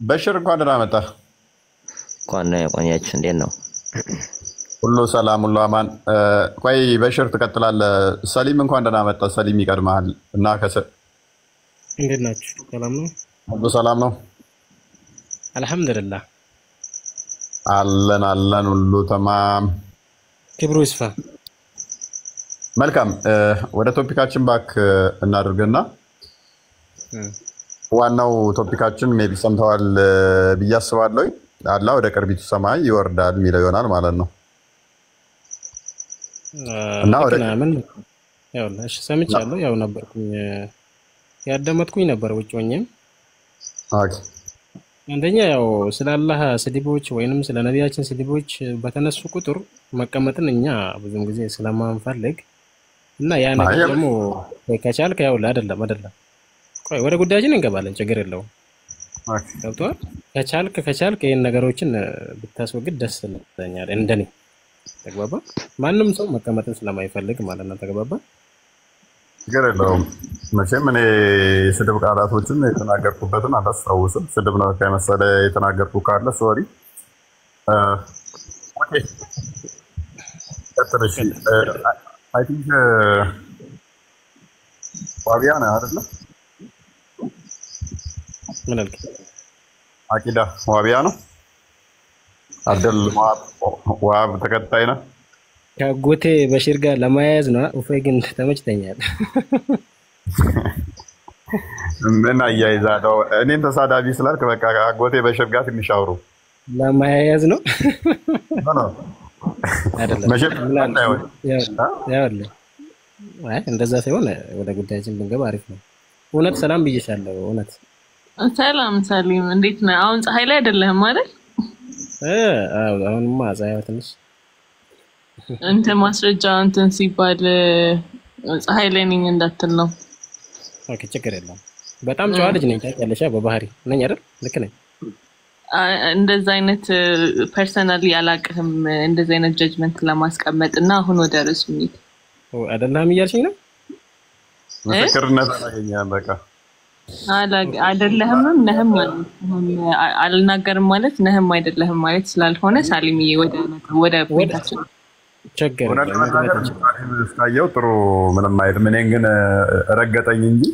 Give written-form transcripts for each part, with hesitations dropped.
በሽር እንኳን ደህና መጣ። እንኳን ቆያችሁ። እንዴት ነው? ሁሉ ሰላም፣ ሁሉ አማን። ቆይ በሽር ትቀጥላለህ። ሰሊም እንኳን ደህና መጣ። ሰሊም ይቀድማል እና እንዴት ናችሁ? ሰላም ነው? ሁሉ ሰላም ነው? አልሐምዱሊላህ አለን ሁሉ ተማም። ክብሩ ይስፋ። መልካም ወደ ቶፒካችን ባክ እናድርግና ዋናው ቶፒካችን ሜቢ ሰምተዋል ብዬ አስባለሁ። አላህ ወደ ቅርቢቱ ሰማይ ይወርዳል የሚለው ይሆናል ማለት ነው። እና ወደ ምን ያው እሺ ሰምቻለሁ። ያው ነበርኩኝ ያደመጥኩኝ ነበር ውጭ ሆኜም። ኦኬ አንደኛ ያው ስለ አላህ ስድቦች ወይንም ስለ ነቢያችን ስድቦች በተነሱ ቁጥር መቀመጥን እኛ ብዙም ጊዜ ስለማንፈልግ እና ያ ነገር ደግሞ ከቻልክ ያው አይደለም ቆይ ወደ ጉዳያችን እንገባለን፣ ችግር የለውም። ገብቶሃል? ከቻልክ ይሄን ነገሮችን ብታስወግድ ደስ ይለኛል እንደኔ። ተግባባ? ማንም ሰው መቀመጥን ስለማይፈልግ ማለት ነው። ተግባባ? ችግር የለውም። መቼም እኔ ስድብ ቃላቶችን የተናገርኩበትን አላስታውስም። ስድብ ነው ከመሰለ የተናገርኩ ካለ ሶሪ። ኦኬ ቀጥል። እሺ አይ ቲንክ ዋቢያ ነው አይደል? ምን አልክ? አቂዳ ዋቢያ ነው አብደል ዋብ ተከታይ ነው። ከጎቴ በሽር ጋር ለማያያዝ ነው። ኡፈይ ግን ተመችተኛል። ምን አያይዛለው? እኔን ተሳዳቢ ስላልክ በቃ አጎቴ በሽር ጋር ትንሽ አውሩ። ለማያያዝ ነው አይደለም? መሸጥ ያው አይ እንደዛ ሳይሆን ወደ ጉዳያችን ብንገባ አሪፍ ነው። እውነት ሰላም ብዬሻለሁ። እውነት ሰላም ሰሊም፣ እንዴት ነህ? አሁን ፀሐይ ላይ አይደለህም አይደል? አሁንማ ፀሐይ ትንሽ እንተ ማስረጃ እንትን ሲባል ፀሐይ ላይ ነኝ እንዳትል ነው። ኦኬ ችግር የለም። በጣም ጨዋ ልጅ ነኝ ታውቂያለሽ። በባህሪ ነኝ አይደል? ልክ ነኝ። እንደዛ አይነት ፐርሰናሊ አላውቅህም። እንደዛ አይነት ጀጅመንት ለማስቀመጥ እና አሁን ወደ ርዕሱ እንሂድ። አይደለም እያልሽኝ ነው? ምስክርነት አገኘን በቃ አይደለህም ነህም አልናገርም ማለት ነህም አይደለህም ማለት ስላልሆነ ሳሊምዬ ወደ ፖይንታችን ቸገረ። ታየው ጥሩ ምንም አይደለም። እኔን ግን ረገጠኝ እንጂ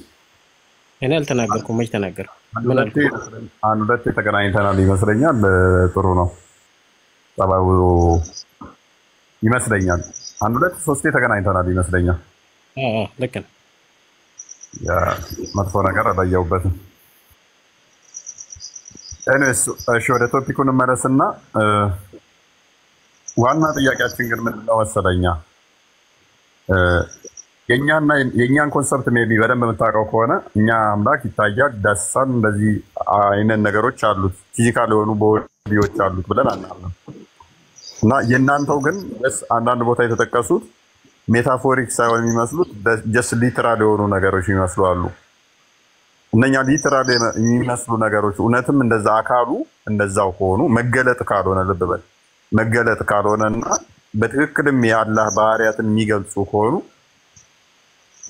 እኔ አልተናገርኩም። መች ተናገርኩ? ምን አልኩ? አንድ ሁለት ተገናኝተናል ይመስለኛል። ጥሩ ነው ጸባዩ ይመስለኛል። አንድ ሁለት ሶስቴ ተገናኝተናል ይመስለኛል። ልክ ነው። ያ መጥፎ ነገር አላየሁበትም። እኔስ እሺ ወደ ቶፒኩ እንመለስና ዋና ጥያቄያችን ግን ምንድን ነው መሰለኛ የእኛን ኮንሰፕት ሜቢ በደንብ የምታውቀው ከሆነ እኛ አምላክ ይታያል፣ ዳሳን እንደዚህ አይነት ነገሮች አሉት፣ ፊዚካል የሆኑ ቦዲዎች አሉት ብለን አናምንም። እና የእናንተው ግን አንዳንድ ቦታ የተጠቀሱት ሜታፎሪክ ሳይሆን የሚመስሉት ጀስት ሊተራል የሆኑ ነገሮች ይመስሉ አሉ። እነኛ ሊተራል የሚመስሉ ነገሮች እውነትም እንደዛ አካሉ እንደዛው ከሆኑ መገለጥ ካልሆነ ልብ በል መገለጥ ካልሆነና በትክክልም የአላህ ባህሪያትን የሚገልጹ ከሆኑ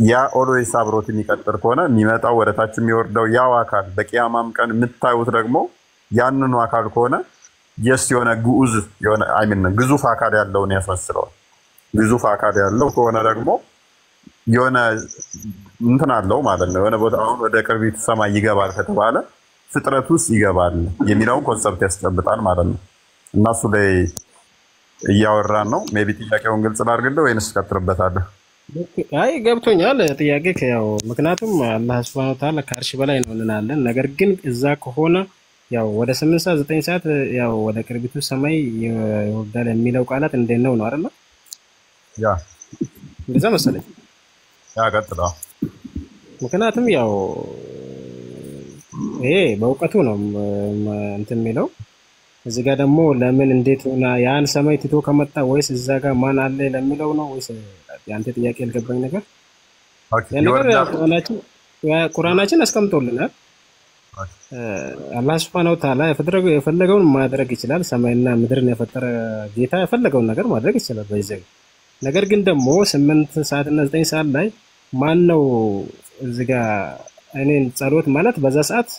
ያ ኦልዌይስ አብሮት የሚቀጥል ከሆነ የሚመጣው ወደታች የሚወርደው ያው አካል በቂያማም ቀን የምታዩት ደግሞ ያንኑ አካል ከሆነ ጀስት የሆነ ግዑዝ የሆነ ግዙፍ አካል ያለውን ያስመስለዋል። ግዙፍ አካል ያለው ከሆነ ደግሞ የሆነ እንትን አለው ማለት ነው። የሆነ ቦታ አሁን ወደ ቅርቢቱ ሰማይ ይገባል ከተባለ ፍጥረት ውስጥ ይገባል የሚለውን ኮንሰፕት ያስጨብጣል ማለት ነው። እና እሱ ላይ እያወራን ነው። ሜቢ ጥያቄውን ግልጽ ላድርግልህ ወይንስ ትቀጥልበታለህ? አይ ገብቶኛል ጥያቄ ያው ምክንያቱም አላህ ሱብሃነሁ ወተዓላ ከአርሽ በላይ ነው እንላለን። ነገር ግን እዛ ከሆነ ያው ወደ 8 ሰዓት 9 ሰዓት ያው ወደ ቅርቢቱ ሰማይ ይወርዳል የሚለው ቃላት እንዴት ነው አይደል? ያ እንደዛ መሰለኝ። ያ ቀጥታ ምክንያቱም ያው ይሄ በእውቀቱ ነው እንትን የሚለው እዚህ ጋር ደግሞ ለምን እንዴት ሆነ ያን ሰማይ ትቶ ከመጣ ወይስ እዛ ጋር ማን አለ ለሚለው ነው ወይስ ያንተ ጥያቄ ያልገባኝ ነገር? ያ ነገር ቁርአናችን አስቀምጦልናል። አላህ ሱብሃነሁ ወተዓላ የፈለገውን ማድረግ ይችላል። ሰማይና ምድርን የፈጠረ ጌታ የፈለገውን ነገር ማድረግ ይችላል በዚህ። ነገር ግን ደግሞ 8 ሰዓት እና 9 ሰዓት ላይ ማን ነው እዚህ ጋር እኔን ጸሎት ማለት በዛ ሰዓት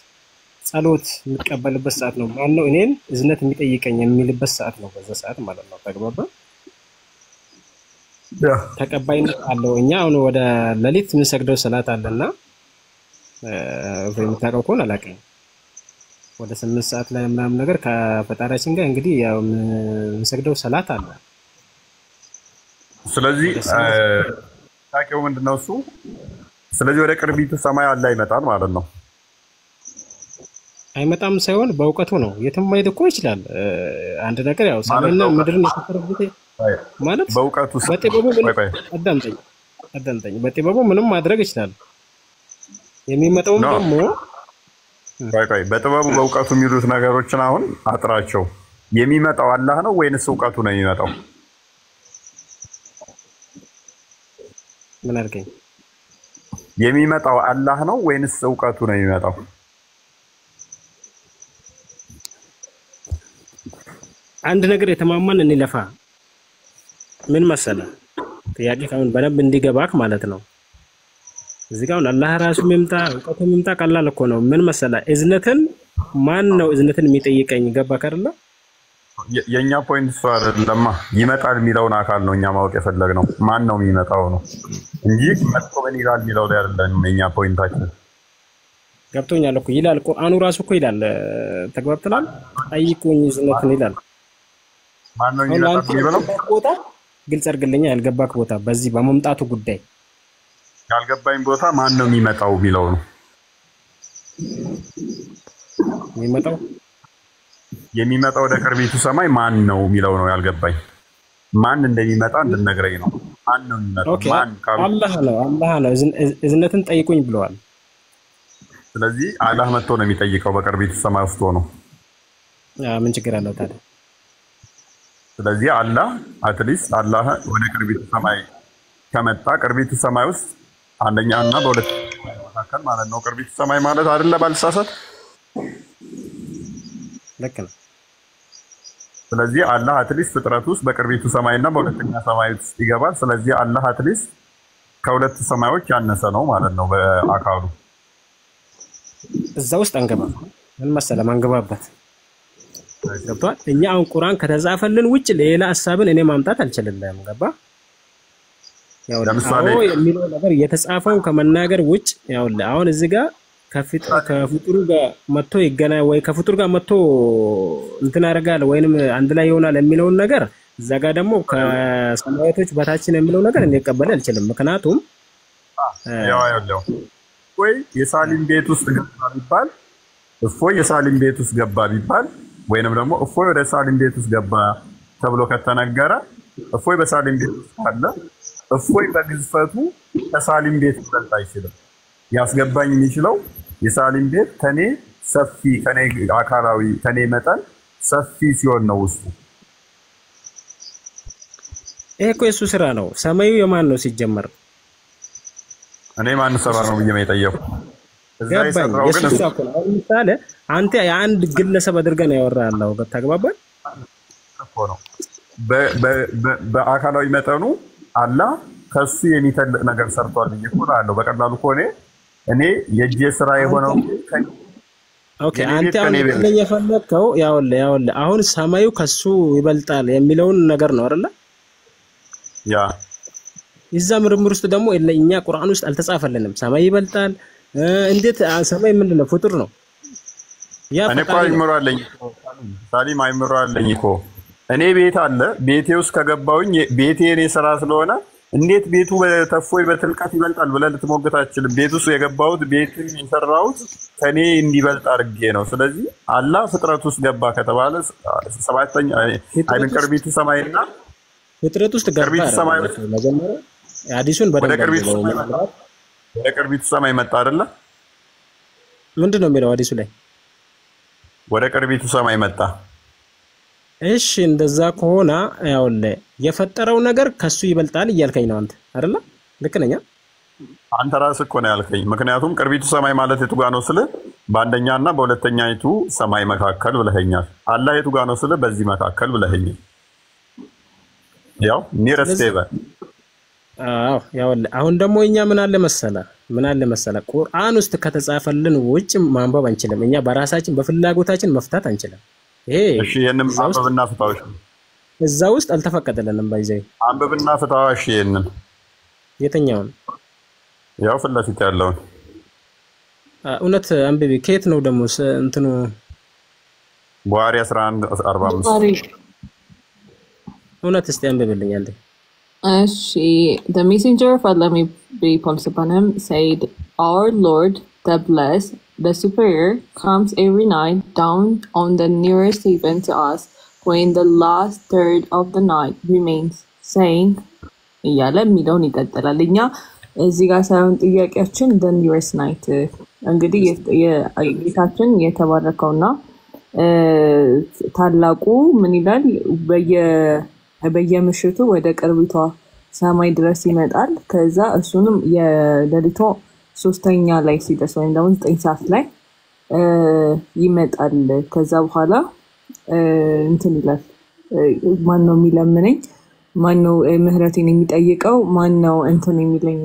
ጸሎት የሚቀበልበት ሰዓት ነው። ማን ነው እኔን እዝነት የሚጠይቀኝ የሚልበት ሰዓት ነው። በዛ ሰዓት ማለት ነው። ተግባባ። ተቀባይነት አለው። እኛ አሁን ወደ ሌሊት የምንሰግደው ሰላት አለና የምታውቀው ከሆነ አላውቅም። ወደ 8 ሰዓት ላይ ምናምን ነገር ከፈጣሪያችን ጋር እንግዲህ ያው የምንሰግደው ሰላት አለ። ስለዚህ ታውቂው ምንድነው እሱ? ስለዚህ ወደ ቅርቢቱ ሰማይ አላህ ይመጣል ማለት ነው። አይመጣም ሳይሆን በእውቀቱ ነው። የትም ማየት እኮ ይችላል። አንድ ነገር ያው ሰማይና ምድርን የፈጠረበት ማለት በእውቀቱ በጥበቡ አዳምጠኝ። በጥበቡ ምንም ማድረግ ይችላል። የሚመጣውም ደግሞ በጥበቡ በእውቀቱ የሚሉት ነገሮችን አሁን አጥራቸው። የሚመጣው አላህ ነው ወይንስ እውቀቱ ነው የሚመጣው? ምን አልከኝ? የሚመጣው አላህ ነው ወይንስ እውቀቱ ነው የሚመጣው? አንድ ነገር የተማማን እንለፋ። ምን መሰለህ ጥያቄ ካሁን በደንብ እንዲገባክ ማለት ነው። እዚህ ጋር አላህ ራሱ የሚምጣ እውቀቱ የሚምጣ ቀላል እኮ ነው። ምን መሰለህ እዝነትን ማን ነው እዝነትን የሚጠይቀኝ? ገባክ አይደለ? የኛ ፖይንት እሱ አይደለማ። ይመጣል የሚለውን አካል ነው እኛ ማወቅ የፈለግነው። ማን ነው የሚመጣው ነው እንጂ መጥቶ ምን ይላል የሚለው ላይ አይደለም የኛ ፖይንታችን። ገብቶኛል እኮ ይላል ቁርአኑ ራሱ እኮ ይላል። ተግባብተናል። ጠይቁኝ እዝነትን ይላል። ማን ነው የሚመጣው የሚለው ቦታ ግልጽ አድርግልኛ። ያልገባክ ቦታ በዚህ በመምጣቱ ጉዳይ ያልገባኝ ቦታ ማን ነው የሚመጣው የሚለው ነው። የሚመጣው ወደ ቅርቢቱ ሰማይ ማን ነው የሚለው ነው ያልገባኝ። ማን እንደሚመጣ እንድነግረኝ ነው። ማን ነው የሚመጣው? ማን ካሉ አላህ ነው እዝነትን ጠይቁኝ ብለዋል። ስለዚህ አላህ መጥቶ ነው የሚጠይቀው በቅርቢቱ ሰማይ ውስጥ ሆኖ። ምን ችግር አለው ታዲያ? ስለዚህ አላህ አትሊስት አላህ ወደ ቅርቢቱ ሰማይ ከመጣ ቅርቢቱ ሰማይ ውስጥ አንደኛ እና በሁለተኛ መካከል ማለት ነው። ቅርቢቱ ሰማይ ማለት አይደለ ባልሳሳት? ልክ ነው። ስለዚህ አላህ አትሊስት ፍጥረት ውስጥ በቅርቢቱ ሰማይና በሁለተኛ ሰማይ ውስጥ ይገባል። ስለዚህ አላህ አትሊስት ከሁለት ሰማዮች ያነሰ ነው ማለት ነው በአካሉ። እዛ ውስጥ አንገባም። ምን መሰለህ ማንገባበት ገብቷል። እኛ አሁን ቁርአን ከተጻፈልን ውጭ ሌላ ሐሳብን እኔ ማምጣት አልችልም። ገባ? ያው ለምሳሌ የሚለው ነገር የተጻፈው ከመናገር ውጭ ያው አሁን እዚህ ጋር ከፍጡሩ ጋር መጥቶ ይገናኝ ወይ ከፍጡር ጋር መጥቶ እንትን ያደርጋል ወይንም አንድ ላይ ይሆናል የሚለውን ነገር እዛ ጋር ደግሞ ከሰማያቶች በታችን የሚለው ነገር እኔ ቀበል አልችልም። ምክንያቱም ያው ወይ የሳሊም ቤት ውስጥ ገባ ቢባል እፎይ የሳሊም ቤት ውስጥ ገባ ቢባል ወይንም ደግሞ እፎይ ወደ ሳሊም ቤት ውስጥ ገባ ተብሎ ከተነገረ እፎይ በሳሊም ቤት ውስጥ አለ። እፎይ በግዝፈቱ ከሳሊም ቤት ሊበልጥ አይችልም። ያስገባኝ የሚችለው የሳሊም ቤት ከኔ ሰፊ ከኔ አካላዊ ከኔ መጠን ሰፊ ሲሆን ነው ውስጡ። ይሄ እኮ የሱ ስራ ነው። ሰማዩ የማን ነው ሲጀመር? እኔ ማን ሰራ ነው ብዬ የጠየቁ እዛ ይሰራው ግን ምሳሌ አንተ የአንድ ግለሰብ አድርገን ያወራለው ተግባባን እኮ ነው። በአካላዊ መጠኑ አላህ ከሱ የሚተልቅ ነገር ሰርቷል ብዬ እኮ ነው። በቀላሉ ከሆነ እኔ የእጄ ስራ የሆነው ኦኬ አንተ አሁን የፈለከው ያው አሁን ሰማዩ ከሱ ይበልጣል የሚለውን ነገር ነው አይደል? ያ እዛ ምርምር ውስጥ ደግሞ እኛ ቁርአን ውስጥ አልተጻፈልንም። ሰማይ ይበልጣል እንዴት? ሰማይ ምንድነው? ፍጡር ነው። ያ እኔ እኮ አይምሯለኝ ሳሊም አይምሯለኝ እኮ እኔ ቤት አለ ቤቴ ውስጥ ከገባውኝ ቤቴ እኔ ስራ ስለሆነ እንዴት ቤቱ በተፎይ በትልቀት ይበልጣል ብለህ ልትሞግት አትችልም። ቤት ውስጥ የገባሁት ቤትን የሰራሁት ከኔ እንዲበልጥ አድርጌ ነው። ስለዚህ አላህ ፍጥረት ውስጥ ገባ ከተባለ ሰባተኛ አይደል ቅርቢቱ ሰማይና ፍጥረት ውስጥ ገባ አይደል? መጀመሪያ አዲሱን በደንብ ወደ ቅርቢቱ ሰማይ መጣ አይደለ? ምንድነው የሚለው አዲሱ ላይ? ወደ ቅርቢቱ ሰማይ መጣ። እሺ እንደዛ ከሆነ ያውልህ የፈጠረው ነገር ከሱ ይበልጣል እያልከኝ ነው አንተ አይደለ? ልክ ነኝ? አንተ ራስህ እኮ ነው ያልከኝ። ምክንያቱም ቅርቢቱ ሰማይ ማለት የቱ ጋር ነው ስለ በአንደኛና በሁለተኛይቱ ሰማይ መካከል ብለኸኛል። አላህ የቱ ጋር ነው ስለ በዚህ መካከል ብለኸኛል። ያው ኒረስቴበ ያው አሁን ደግሞ እኛ ምን አለ መሰለ ቁርአን ውስጥ ከተጻፈልን ውጭ ማንበብ አንችልም። እኛ በራሳችን በፍላጎታችን መፍታት አንችልም። ይሄ እሺ የነም አንበብና ፍታዎች እዛ ውስጥ አልተፈቀደልንም። ባይዘይ አንበብና ፍታዎች የነን የትኛውን ያው ፍለፊት ያለውን እውነት አንብቢ። ከየት ነው ደግሞ እንትኑ ቡሃሪ 11:45 እውነት እስቲ አንብብልኝ አንዴ። The messenger of Allah, may be peace upon him, said, "Our Lord, the Blessed, the Superior, comes every night down on the nearest heaven to us when the last third of the night remains, saying," እያለ የሚለውን ይቀጥላል። እኛ እዚህ ጋር ሳይሆን ጥያቄያችን the nearest night እንግዲህ የጌታችን የተባረከውና ታላቁ ምን ይላል በየምሽቱ ወደ ቅርቢቷ ሰማይ ድረስ ይመጣል። ከዛ እሱንም የሌሊቱ 3ኛ ላይ ሲደርስ ወይም ደግሞ 9 ሰዓት ላይ ይመጣል። ከዛ በኋላ እንትን ይላል ማን ነው የሚለምነኝ ማን ነው ምህረቴን የሚጠይቀው ማን ነው እንትን የሚለኝ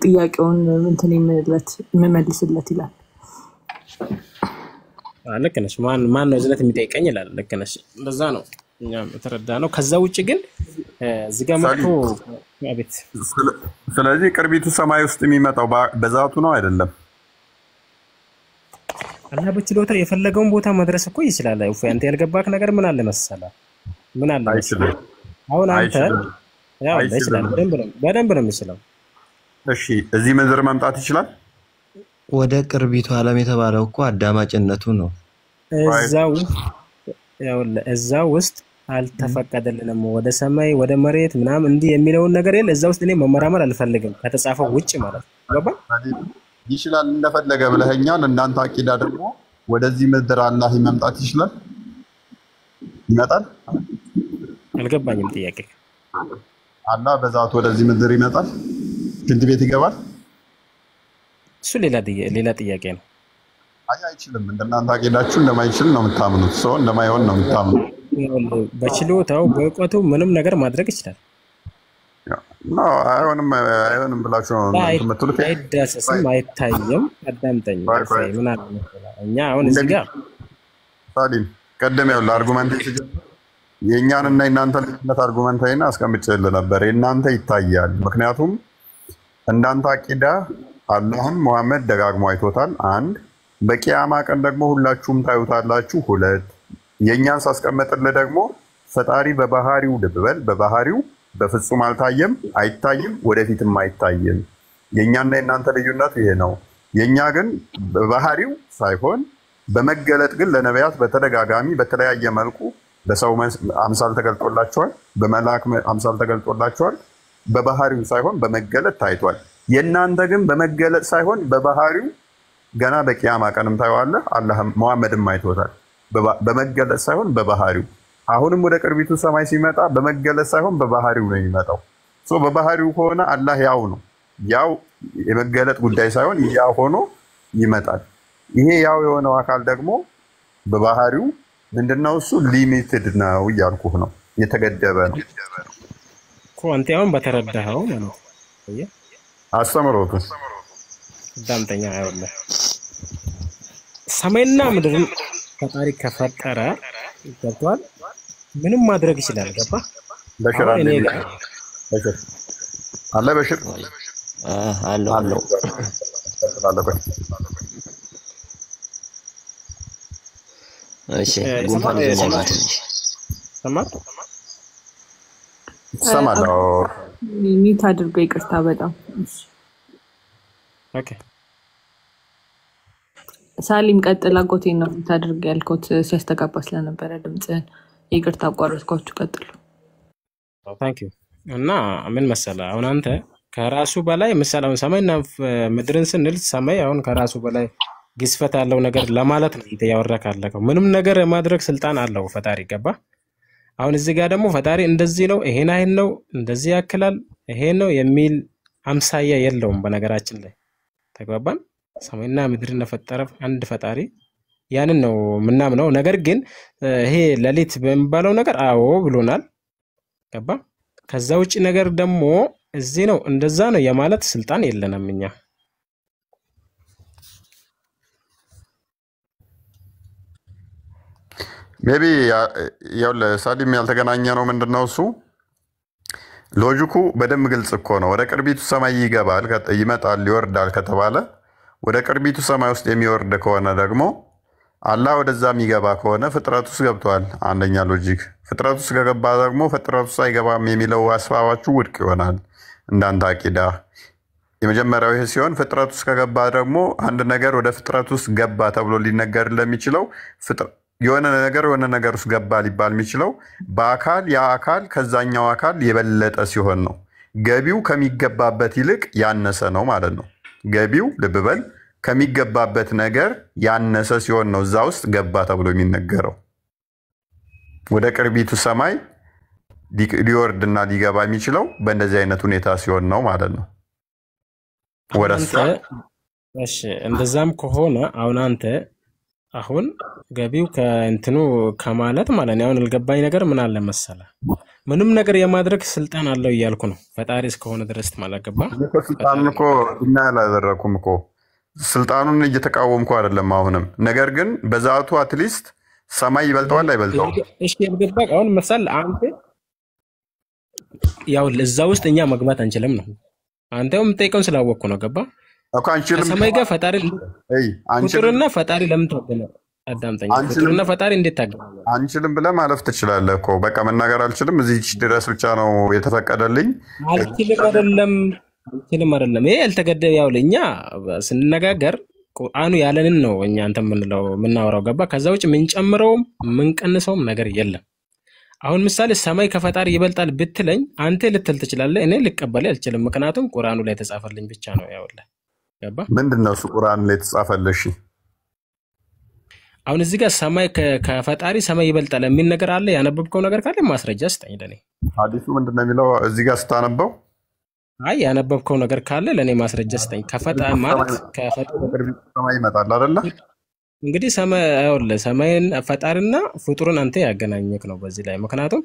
ጥያቄውን እንትን የምመልስለት ይላል። ልክ ነሽ። ማን ነው ዝነት የሚጠይቀኝ ይላል። ልክ ነሽ። እንደዛ ነው እኛም ተረዳነው። ከዛ ውጪ ግን እዚህ ጋር መጥቶ አቤት ስለዚህ ቅርቢቱ ሰማይ ውስጥ የሚመጣው በዛቱ ነው አይደለም? አላህ በችሎታ የፈለገውን ቦታ መድረስ እኮ ይችላል። አንተ ያልገባክ ነገር ምን አለ መሰለህ? አይችልም። አሁን አንተ ያው ይችላል በደንብ ነው የሚችለው። እሺ እዚህ ምድር መምጣት ይችላል? ወደ ቅርቢቱ ዓለም የተባለው እኮ አዳማጭነቱ ነው። እዛው ውስጥ አልተፈቀደልንም። ወደ ሰማይ ወደ መሬት ምናምን እንዲህ የሚለውን ነገር የለ። እዛው ውስጥ እኔ መመራመር አልፈልግም ከተጻፈው ውጪ ማለት ገባ? ይችላል እንደፈለገ ብለኸኛል። እናንተ አቂዳ ደግሞ ወደዚህ ምድር አላህ መምጣት ይችላል? ይመጣል? አልገባኝም ጥያቄ። አላህ በዛቱ ወደዚህ ምድር ይመጣል? ሽንት ቤት ይገባል? እሱ ሌላ ጥያቄ ነው። አይችልም። እንደናንተ አቂዳችሁ እንደማይችል ነው የምታምኑት። ሰው እንደማይሆን ነው የምታምኑት። በችሎታው በእውቀቱ ምንም ነገር ማድረግ ይችላል። አይሆንም ብላችሁ ነው የምትሉት። አይዳሰስም፣ አይታይም። አዳምጠኝ ምን አለ እኛ አሁን እዚህ ጋር ሳሊም ቀደም ያው ለአርጉመንት የእኛንና የእናንተ ልዩነት አርጉመንታይና አስቀምጬልህ ነበር። የእናንተ ይታያል። ምክንያቱም እንዳንተ አቂዳ አላህም መሐመድ ደጋግሞ አይቶታል። 1 በቂያማ ቀን ደግሞ ሁላችሁም ታዩታላችሁ። 2 የኛን ሳስቀምጥልህ ደግሞ ፈጣሪ በባህሪው ልብበል በባህሪው በፍጹም አልታየም፣ አይታይም፣ ወደፊትም አይታይም። የኛና የእናንተ ልዩነት ይሄ ነው። የኛ ግን በባህሪው ሳይሆን በመገለጥ ግን ለነቢያት በተደጋጋሚ በተለያየ መልኩ በሰው አምሳል ተገልጦላቸዋል፣ በመላእክ አምሳል ተገልጦላቸዋል። በባህሪው ሳይሆን በመገለጥ ታይቷል። የእናንተ ግን በመገለጥ ሳይሆን በባህሪው ገና በቂያማ ቀንም ታየዋለህ። አላህ መሐመድም አይቶታል። በመገለጥ ሳይሆን በባህሪው። አሁንም ወደ ቅርቢቱ ሰማይ ሲመጣ በመገለጥ ሳይሆን በባህሪው ነው የሚመጣው። በባህሪው ከሆነ አላህ ያው ነው። ያው የመገለጥ ጉዳይ ሳይሆን ያው ሆኖ ይመጣል። ይሄ ያው የሆነው አካል ደግሞ በባህሪው ምንድነው? እሱ ሊሚትድ ነው እያልኩህ ነው። የተገደበ ነው እኮ አንተ አሁን በተረዳኸው ማለት ነው። አስተምሮቱ ዳምጠኛ አይደለም። ሰማይና ምድርን ፈጣሪ ከፈጠረ ይገባል ምንም ማድረግ ይችላል። ገባ? በሽራ በሽር አለ በሽር አለው እሺ ጉንፋን ይዘኛል። ሰማለው ሚት አድርጎ ይቅርታ በጣም ኦኬ። ሳሊም ቀጥል። አጎቴን ነው ታድርግ ያልኩት ሲያስተጋባ ስለነበረ ድምጽን ይቅርታ አቋረጥኳችሁ። ቀጥሉ። ታንክ ዩ። እና ምን መሰለህ አሁን አንተ ከራሱ በላይ መሰለህ ሰማይና ምድርን ስንል ሰማይ አሁን ከራሱ በላይ ግዝፈት ያለው ነገር ለማለት ነው ያወራካለከው። ምንም ነገር ማድረግ ስልጣን አለው ፈጣሪ። ገባ? አሁን እዚህ ጋር ደግሞ ፈጣሪ እንደዚህ ነው ይሄን አይን ነው እንደዚህ ያክላል ይሄ ነው የሚል አምሳያ የለውም። በነገራችን ላይ ተግባባን። ሰማይና ምድርን ፈጠረ አንድ ፈጣሪ፣ ያንን ነው ምናምነው። ነገር ግን ይሄ ሌሊት በሚባለው ነገር አዎ ብሎናል። ገባ? ከዛ ውጪ ነገር ደግሞ እዚህ ነው እንደዛ ነው የማለት ስልጣን የለንም እኛ። ሜቢ ያው ለሳዲም ያልተገናኘ ነው ምንድነው እሱ ሎጂኩ በደንብ ግልጽ እኮ ነው። ወደ ቅርቢቱ ሰማይ ይገባል ይመጣል ይወርዳል ከተባለ ወደ ቅርቢቱ ሰማይ ውስጥ የሚወርድ ከሆነ ደግሞ አላህ ወደዛ የሚገባ ከሆነ ፍጥረት ውስጥ ገብቷል። አንደኛ ሎጂክ ፍጥረት ውስጥ ከገባ ደግሞ ፍጥረት ውስጥ አይገባም የሚለው ሐሳባችሁ ውድቅ ይሆናል እንዳንተ አቂዳ። የመጀመሪያው ይሄ ሲሆን ፍጥረት ውስጥ ከገባ ደግሞ አንድ ነገር ወደ ፍጥረት ውስጥ ገባ ተብሎ ሊነገር ለሚችለው የሆነ ነገር ውስጥ ገባ ሊባል የሚችለው በአካል ያ አካል ከዛኛው አካል የበለጠ ሲሆን ነው። ገቢው ከሚገባበት ይልቅ ያነሰ ነው ማለት ነው። ገቢው ልብ በል ከሚገባበት ነገር ያነሰ ሲሆን ነው እዛ ውስጥ ገባ ተብሎ የሚነገረው። ወደ ቅርቢቱ ሰማይ ሊወርድና ሊገባ የሚችለው በእንደዚህ አይነት ሁኔታ ሲሆን ነው ማለት ነው። ወራስ እሺ እንደዛም ከሆነ አሁን ገቢው ከእንትኑ ከማለት ማለት ነው። አሁን አልገባኝ ነገር ምን አለ መሰለ ምንም ነገር የማድረግ ስልጣን አለው እያልኩ ነው። ፈጣሪ እስከሆነ ድረስ ማለት ገባ ስልጣኑን እኮ እና ያላደረኩም እኮ ስልጣኑን እየተቃወምኩ አይደለም አሁንም። ነገር ግን በዛቱ አትሊስት ሰማይ ይበልጠዋል አይበልጠውም? እሺ የገባህ አሁን መሰል አንተ ያው ለዛ ውስጥ እኛ መግባት አንችልም ነው። አንተም ጠይቀውን ስላወቅኩ ነው ገባ እኮ አንችልም። ሰማይ ጋር ፈጣሪ ቁጥርና ፈጣሪ ለምን ታገለ? አዳምጠኝ። ቁጥርና ፈጣሪ እንዴት ታገለ? አንችልም ብለህ ማለፍ ትችላለህ እኮ በቃ መናገር አልችልም እዚህ ድረስ ብቻ ነው የተፈቀደልኝ። አልችልም አይደለም ይሄ ያልተገደበ ያው ለኛ ስንነጋገር ቁርአኑ ያለንን ነው እኛ አንተ ምናወራው ገባ። ከዛ ውጭ ምን ጨምረውም ምን ቀንሰውም ነገር የለም። አሁን ምሳሌ ሰማይ ከፈጣሪ ይበልጣል ብትለኝ አንተ ልትል ትችላለህ፣ እኔ ልቀበል አልችልም። ምክንያቱም ቁርአኑ ላይ ተጻፈልኝ ብቻ ነው ያውለ ገባ። ምንድነው እሱ ቁርአኑ ላይ ተጻፈልሽ? አሁን እዚህ ጋር ሰማይ ከፈጣሪ ሰማይ ይበልጣል የሚል ነገር አለ። ያነበብከው ነገር ካለ ማስረጃ ስጠኝ ለኔ። ሐዲሱ ምንድነው የሚለው እዚህ ጋር ስታነበው? አይ ያነበብከው ነገር ካለ ለኔ ማስረጃ ስጠኝ። ከፈጣሪ ማለት ከፈጣሪ ሰማይ ይመጣል አይደለ? እንግዲህ ሰማይን ፈጣሪና ፍጡርን አንተ ያገናኘክ ነው በዚህ ላይ። ምክንያቱም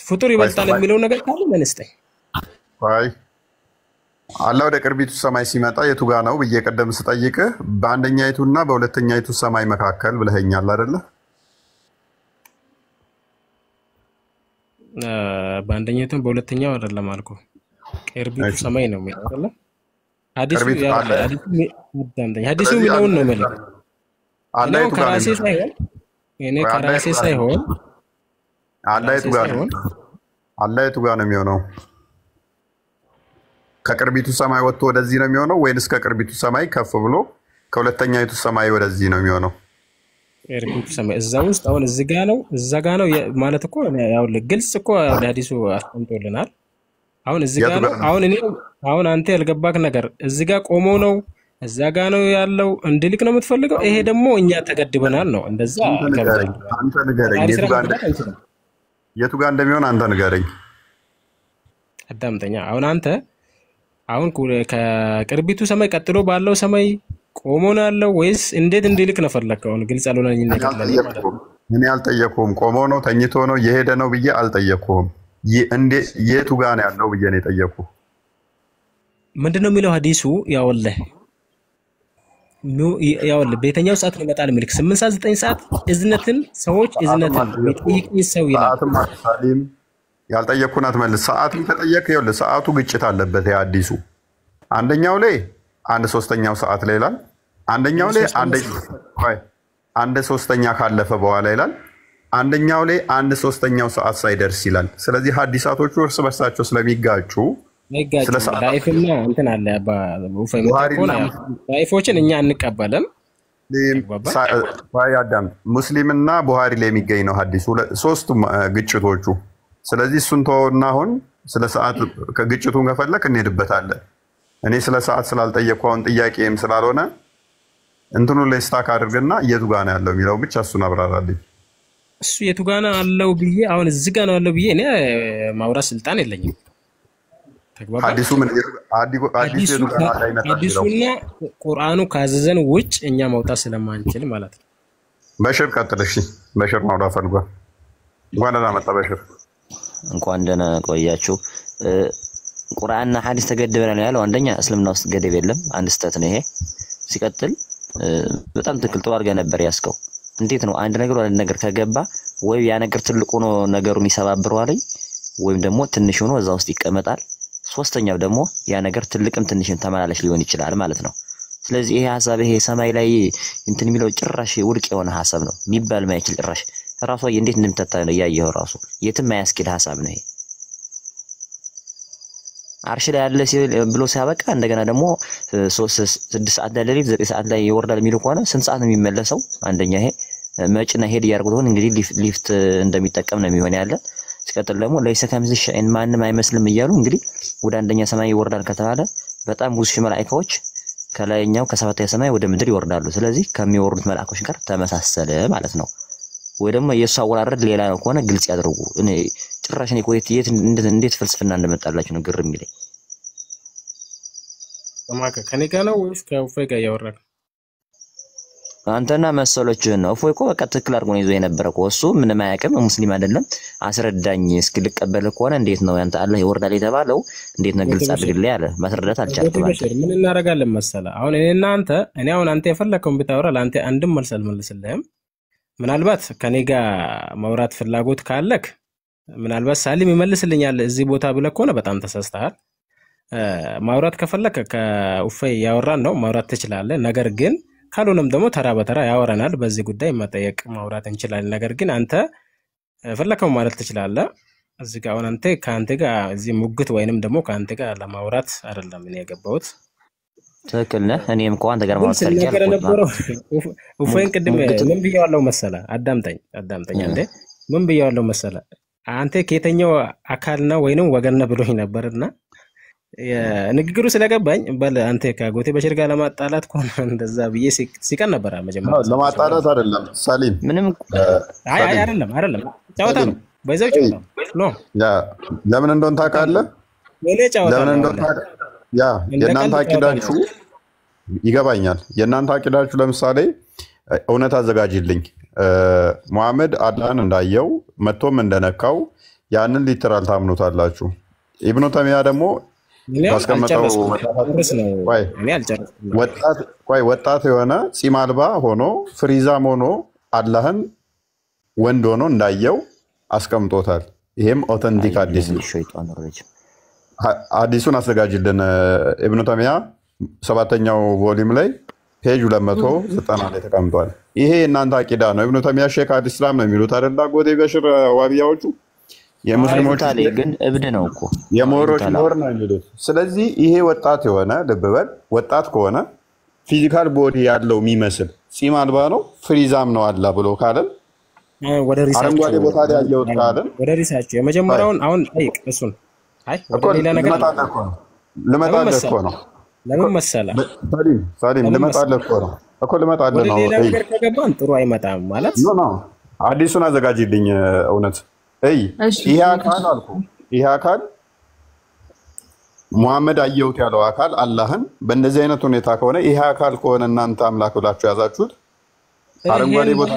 ፍጡር ይበልጣል የሚለው ነገር ካለ ለኔ ስጠኝ። አይ አላህ ወደ ቅርቢቱ ሰማይ ሲመጣ የቱ ጋር ነው ብዬ ቀደም ስጠይቅህ በአንደኛይቱና በሁለተኛይቱ ሰማይ መካከል ብለኸኛል አይደለ? በአንደኛይቱ በሁለተኛው አይደለም አልኩ። ቅርቢቱ ሰማይ ነው የሚለው አይደለ? ሐዲሱ የሚለውን ነው የሚለው። አላህ ከራሴ ሳይሆን አላህ የቱ ጋር ነው የሚሆነው? ከቅርቢቱ ሰማይ ወጥቶ ወደዚህ ነው የሚሆነው ወይንስ ከቅርቢቱ ሰማይ ከፍ ብሎ ከሁለተኛይቱ ሰማይ ወደዚህ ነው የሚሆነው? ቅርቢቱ ሰማይ እዛ ውስጥ አሁን እዚህ ጋር ነው እዛ ጋር ነው ማለት እኮ ያው ግልጽ እኮ ሐዲሱ አስቀምጦልናል። አሁን እዚህ ጋር ነው አሁን አንተ ያልገባክ ነገር እዚህ ጋር ቆሞ ነው እዛ ጋር ነው ያለው እንድልክ ነው የምትፈልገው። ይሄ ደግሞ እኛ ተገድበናል ነው እንደዛ ገባኝ። አንተ ንገረኝ የቱ ጋር እንደሚሆን አንተ ንገረኝ። አዳምጠኛ። አሁን ከቅርቢቱ ሰማይ ቀጥሎ ባለው ሰማይ ቆሞ ነው ያለው ወይስ እንዴት እንድልክ ነው ፈለከው? ግልጽ አልሆነልኝ ነገር ለኔ ማለት ነው። እኔ አልጠየቅኩም። ቆሞ ነው ተኝቶ ነው የሄደ ነው ብዬ አልጠየቅኩም። የቱ ጋር ነው ያለው ብዬ ነው የጠየቅኩህ። ምንድነው የሚለው ሐዲሱ? ያወለህ በየትኛው ሰዓት ነው ይመጣል ምልክ 8 ሰዓት 9 ሰዓት እዝነትን ሰዎች እዝነትን ይጠይቅ ሰው ይላል። ሰዓትም ያልጠየቅኩን አትመልስ። ሰዓትም ተጠየቅ ይኸውልህ ሰዓቱ ግጭት አለበት። የሐዲሱ አንደኛው ላይ 1/3 ሰዓት ላይ ይላል። አንደኛው ላይ 1/3 ካለፈ በኋላ ይላል። አንደኛው ላይ 1/3 ሰዓት ሳይደርስ ይላል። ስለዚህ ሐዲሳቶቹ እርስ በርሳቸው ስለሚጋጩ ላይፍና እንትን አለ ላይፎችን እኛ አንቀበልም። አዳም ሙስሊምና ቡሃሪ ላይ የሚገኝ ነው ሐዲሱ ሶስቱም ግጭቶቹ። ስለዚህ እሱን ተወውና አሁን ስለ ሰዓት ከግጭቱን ከፈለክ እንሄድበታለን። እኔ ስለ ሰዓት ስላልጠየቅኩ አሁን ጥያቄም ስላልሆነ እንትኑ ላይ ስታክ አድርግና የቱ ጋር ነው ያለው የሚለው ብቻ እሱን አብራራልኝ። እሱ የቱ ጋር ነው ያለው ብዬ አሁን እዚህ ጋር ነው ያለው ብዬ እኔ ማውራት ስልጣን የለኝም። ሐዲሱና ቁርአኑ ካዘዘን ውጭ እኛ መውጣት ስለማንችል ማለት ነው። በሽር ቀጥል። እሺ በሽር ማውራት ፈልጓል። እንኳን ደህና መጣ በሽር። እንኳን ደህና ቆያችሁ። ቁርአንና ሐዲስ ተገደበናል ያለው አንደኛ እስልምና ውስጥ ገደብ የለም አንድ ስተት ነው ይሄ ሲቀጥል በጣም ትክክል ተዋርጋ ነበር ያስከው እንዴት ነው አንድ ነገር ወደ ነገር ከገባ ወይ ያ ነገር ትልቁ ነው ነገሩን ይሰባብረዋል ወይም ደግሞ ትንሽ ሆኖ እዛ ውስጥ ይቀመጣል ሶስተኛው ደግሞ ያ ነገር ትልቅም ትንሽም ተማላለሽ ሊሆን ይችላል ማለት ነው ስለዚህ ይሄ ሐሳብ ይሄ ሰማይ ላይ እንትን የሚለው ጭራሽ ውድቅ የሆነ ሐሳብ ነው የሚባል ማይችል ጭራሽ ራሱ እንዴት እንደምትታ ነው ያየው ራሱ የትም ማያስኪድ ሐሳብ ነው ይሄ አርሽ ላይ ያለ ብሎ ሲያበቃ እንደገና ደግሞ 6 ሰዓት ላይ ሌሊት 9 ሰዓት ላይ ይወርዳል የሚሉ ከሆነ ስንት ሰዓት ነው የሚመለሰው አንደኛ ይሄ መጭና ሄድ ያርጉት እንግዲህ ሊፍት እንደሚጠቀም ነው የሚሆን ያለ ሲቀጥል ደግሞ ለይሰ ከምዝ ሸይን ማንም አይመስልም ይያሉ እንግዲህ ወደ አንደኛ ሰማይ ይወርዳል ከተባለ በጣም ብዙ መላእክቶች ከላይኛው ከሰባተኛ ሰማይ ወደ ምድር ይወርዳሉ ስለዚህ ከሚወርዱት መላእክቶች ጋር ተመሳሰለ ማለት ነው ወይ ደግሞ የሱ አወራረድ ሌላ ነው ከሆነ ግልጽ ያድርጉ እኔ ጭራሽ ነው ቆይት እንዴት ፍልስፍና እንደመጣላችሁ ነው ግርም ይለኝ ከማከ ከኔ ጋር ነው ወይስ ከኡፋይ ጋር ያወራክ አንተና መሰሎችህ ነው እፎይ እኮ በቃ ትክክል አድርጎ ነው ይዞ የነበረው እሱ ምንም አያውቅም ሙስሊም አይደለም አስረዳኝ እስኪ ልቀበል ከሆነ እንዴት ነው ያንተ አላህ ይወርዳል የተባለው እንዴት ነው ግልጽ አድርግልኝ ያለ ማስረዳት አልቻልኩም ምን እናደርጋለን መሰለ አሁን እኔ አሁን አንተ የፈለከውን ብታወራ ለአንተ አንድም መልስ አልመልስልህም ምናልባት ከኔ ጋር ማውራት ፍላጎት ካለክ ምናልባት ሳሊም ይመልስልኛል እዚህ ቦታ ብለህ ከሆነ በጣም ተሳስተሃል ማውራት ከፈለከ ከኡፋይ ያወራን ነው ማውራት ትችላለህ ነገር ግን ካልሆነም ደግሞ ተራ በተራ ያወራናል በዚህ ጉዳይ መጠየቅ ማውራት እንችላለን ነገር ግን አንተ ፈለከው ማለት ትችላለህ እዚህ ጋር አሁን አንተ ካንተ ጋር እዚህ ሙግት ወይንም ደግሞ ካንተ ጋር ለማውራት አይደለም እኔ የገባሁት ትክክል ነህ እኔም እኮ አንተ ጋር ማውራት ነበረው ኡፋይን ቅድም ምን ብያለሁ መሰለ አዳምጠኝ እንዴ ምን ብያለሁ መሰለ አንተ ከየተኛው አካል ነው ወይንም ወገን ነው ብሎኝ ነበርና ንግግሩ ስለገባኝ በል አንተ ከጎቴ በሽር ጋር ለማጣላት ኮን እንደዛ ብዬ ሲቀን ነበር መጀመሪያ ለማጣላት አይደለም ሳሊም ምንም አይ አይደለም ጫወታ ነው በዛው ጫወታ ነው ያ ለምን እንደሆነ ታውቃለህ ለምን እንደሆነ ያ የናንተ አቂዳችሁ ይገባኛል የናንተ አቂዳችሁ ለምሳሌ እውነት አዘጋጅልኝ መሐመድ አላህን እንዳየው መጥቶም እንደነካው ያንን ሊትራል ታምኑታላችሁ ኢብኑ ተሚያ ደግሞ ያስቀመጠው ወጣት የሆነ ጺም አልባ ሆኖ ፍሪዛም ሆኖ አላህን ወንድ ሆኖ እንዳየው አስቀምጦታል ይሄም ኦተንቲክ ሐዲስ ነው ሐዲሱን አዘጋጅልን ኢብኑ ተሚያ 7ኛው ቮሊዩም ላይ ፔጅ 290 ላይ ተቀምጧል ይሄ እናንተ አቂዳ ነው ኢብኑ ተሚያ ሼክ አልኢስላም ነው የሚሉት አይደል ጎቴ በሽር ዋቢያዎቹ የሙስሊሞች ታዲያ ግን እብድ ነው እኮ የሞሮች ሞር ነው የሚሉት ስለዚህ ይሄ ወጣት የሆነ ልብበል ወጣት ከሆነ ፊዚካል ቦዲ ያለው የሚመስል ጺም አልባ ነው ፍሪዛም ነው አላ ብሎ ካለን ወደ ሪሰርች አረንጓዴ ቦታ ላይ ያየሁት ካለን ወደ ሪሰርች የመጀመሪያውን አሁን ጠይቅ እሱን አይ ወደ ሌላ ነገር ልመጣለህ እኮ ነው ለምን መሰለ ሳሊም ልመጣለህ እኮ ነው እኮ ልመጣለህ ነው ሌላ ነገር ከገባን ጥሩ አይመጣም ማለት ኖ አዲሱን አዘጋጅልኝ እውነት ይሄ አካል አልኩ ይሄ አካል ሙሐመድ አየሁት ያለው አካል አላህን በእንደዚህ አይነት ሁኔታ ከሆነ ይሄ አካል ከሆነ እናንተ አምላክ ብላችሁ ያዛችሁት አረንጓዴ ቦታ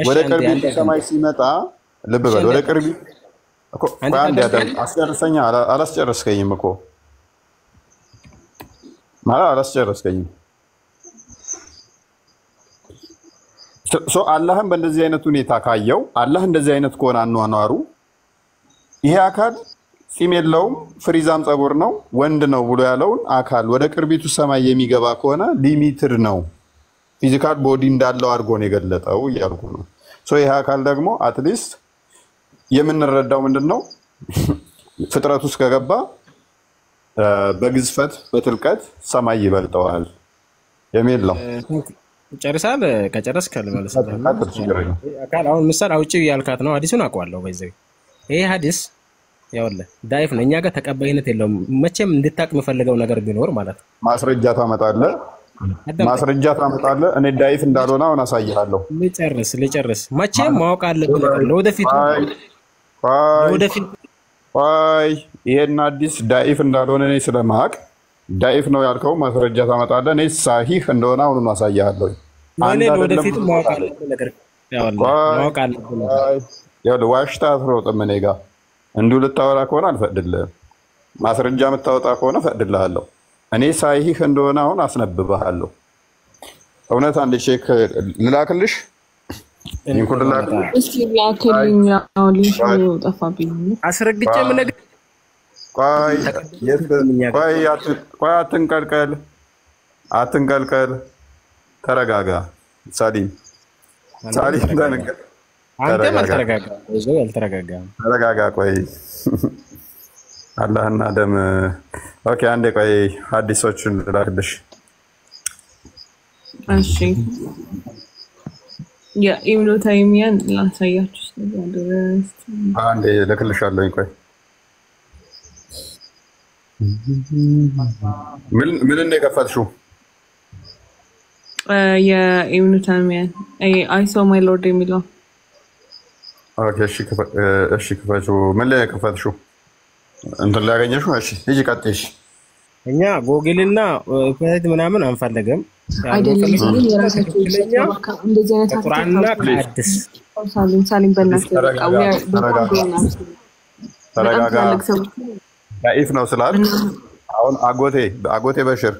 ወደ ቅርብ ሰማይ ሲመጣ ልብ በል ወደ ቅርብ እኮ አንድ ያደም አስጨርሰኛ አላስጨረስከኝም እኮ ማለት አላስጨረስከኝም አላህን በእንደዚህ አይነት ሁኔታ ካየው አላህ እንደዚህ አይነት ከሆነ አኗኗሩ ይሄ አካል ጺም የለውም ፍሪዛም ጸጉር ነው ወንድ ነው ብሎ ያለውን አካል ወደ ቅርቢቱ ሰማይ የሚገባ ከሆነ ሊሚትድ ነው ፊዚካል ቦዲ እንዳለው አድርጎ ነው የገለጠው እያልኩ ነው ይሄ አካል ደግሞ አትሊስት የምንረዳው ምንድነው ፍጥረት ውስጥ ከገባ በግዝፈት በትልቀት ሰማይ ይበልጠዋል የሚል ነው ጨርሳል ከጨረስክ ልመለስ አካል አሁን ምሳሌ አውጪ ያልካት ነው ሐዲሱን አውቀዋለሁ በዚህ ይሄ ሐዲስ ያውለ ዳይፍ ነው እኛ ጋር ተቀባይነት የለውም መቼም እንድታቅ የምፈልገው ነገር ቢኖር ማለት ነው ማስረጃ ታመጣለህ እኔ ዳይፍ እንዳልሆነ አሁን አሳይሃለሁ ልጨርስ መቼም ማወቅ አለብን ለወደፊት ይሄን ሐዲስ ዳይፍ እንዳልሆነ እኔ ስለማቅ ዳይፍ ነው ያልከው ማስረጃ ታመጣለህ እኔ ሳሂህ እንደሆነ አሁን አሳይሃለሁ አንተ ወደፊት ማወቅ አለብን ነገር ማወቅ አለብን ያው ዋሽታ አትሮጥም እኔ ጋር እንዲሁ ልታወራ ከሆነ አልፈቅድልህም ማስረጃ የምታወጣ ከሆነ ፈቅድልሃለሁ። እኔ ሳይህ እንደሆነ አሁን አስነብብሃለሁ። እውነት አንድ ቼክ ልላክልሽ? ሊንኩን ልላክልሽ? እስኪ ላክልኝ። አሁን ሊንኩ ጠፋብኝ። አስረግጬ ምን ነገር ቆይ አትንቀልቀል። ተረጋጋ ሳሊም ተነገር። አንተም አልተረጋጋም። ተረጋጋ። ቆይ አላህና ደም። ኦኬ አንዴ ቆይ ሐዲሶችን ልላክልሽ። እሺ ኢብኑ ተይሚያን ላሳያችሁ ስለዚህ አንዴ ልክልሻለሁ። ቆይ ምን እንደከፈትሽው? የኢብኑ ተይሚያን አይ ሶ ማይ ሎርድ የሚለው። ኦኬ እሺ ክፈችው። ምን ላይ ከፈትሽው? እንትን ላይ ያገኘሽው? እሺ ሂጂ ቀጥይሽ። እኛ ጎግልና ዌብሳይት ምናምን አንፈልግም። አይደለም የራሳችሁ እንደዚህ አይነት ቁርአንና ሐዲስ ሳሊም በእናትህ ተረጋጋ። ዳኢፍ ነው ስላልክ አሁን አጎቴ በሽር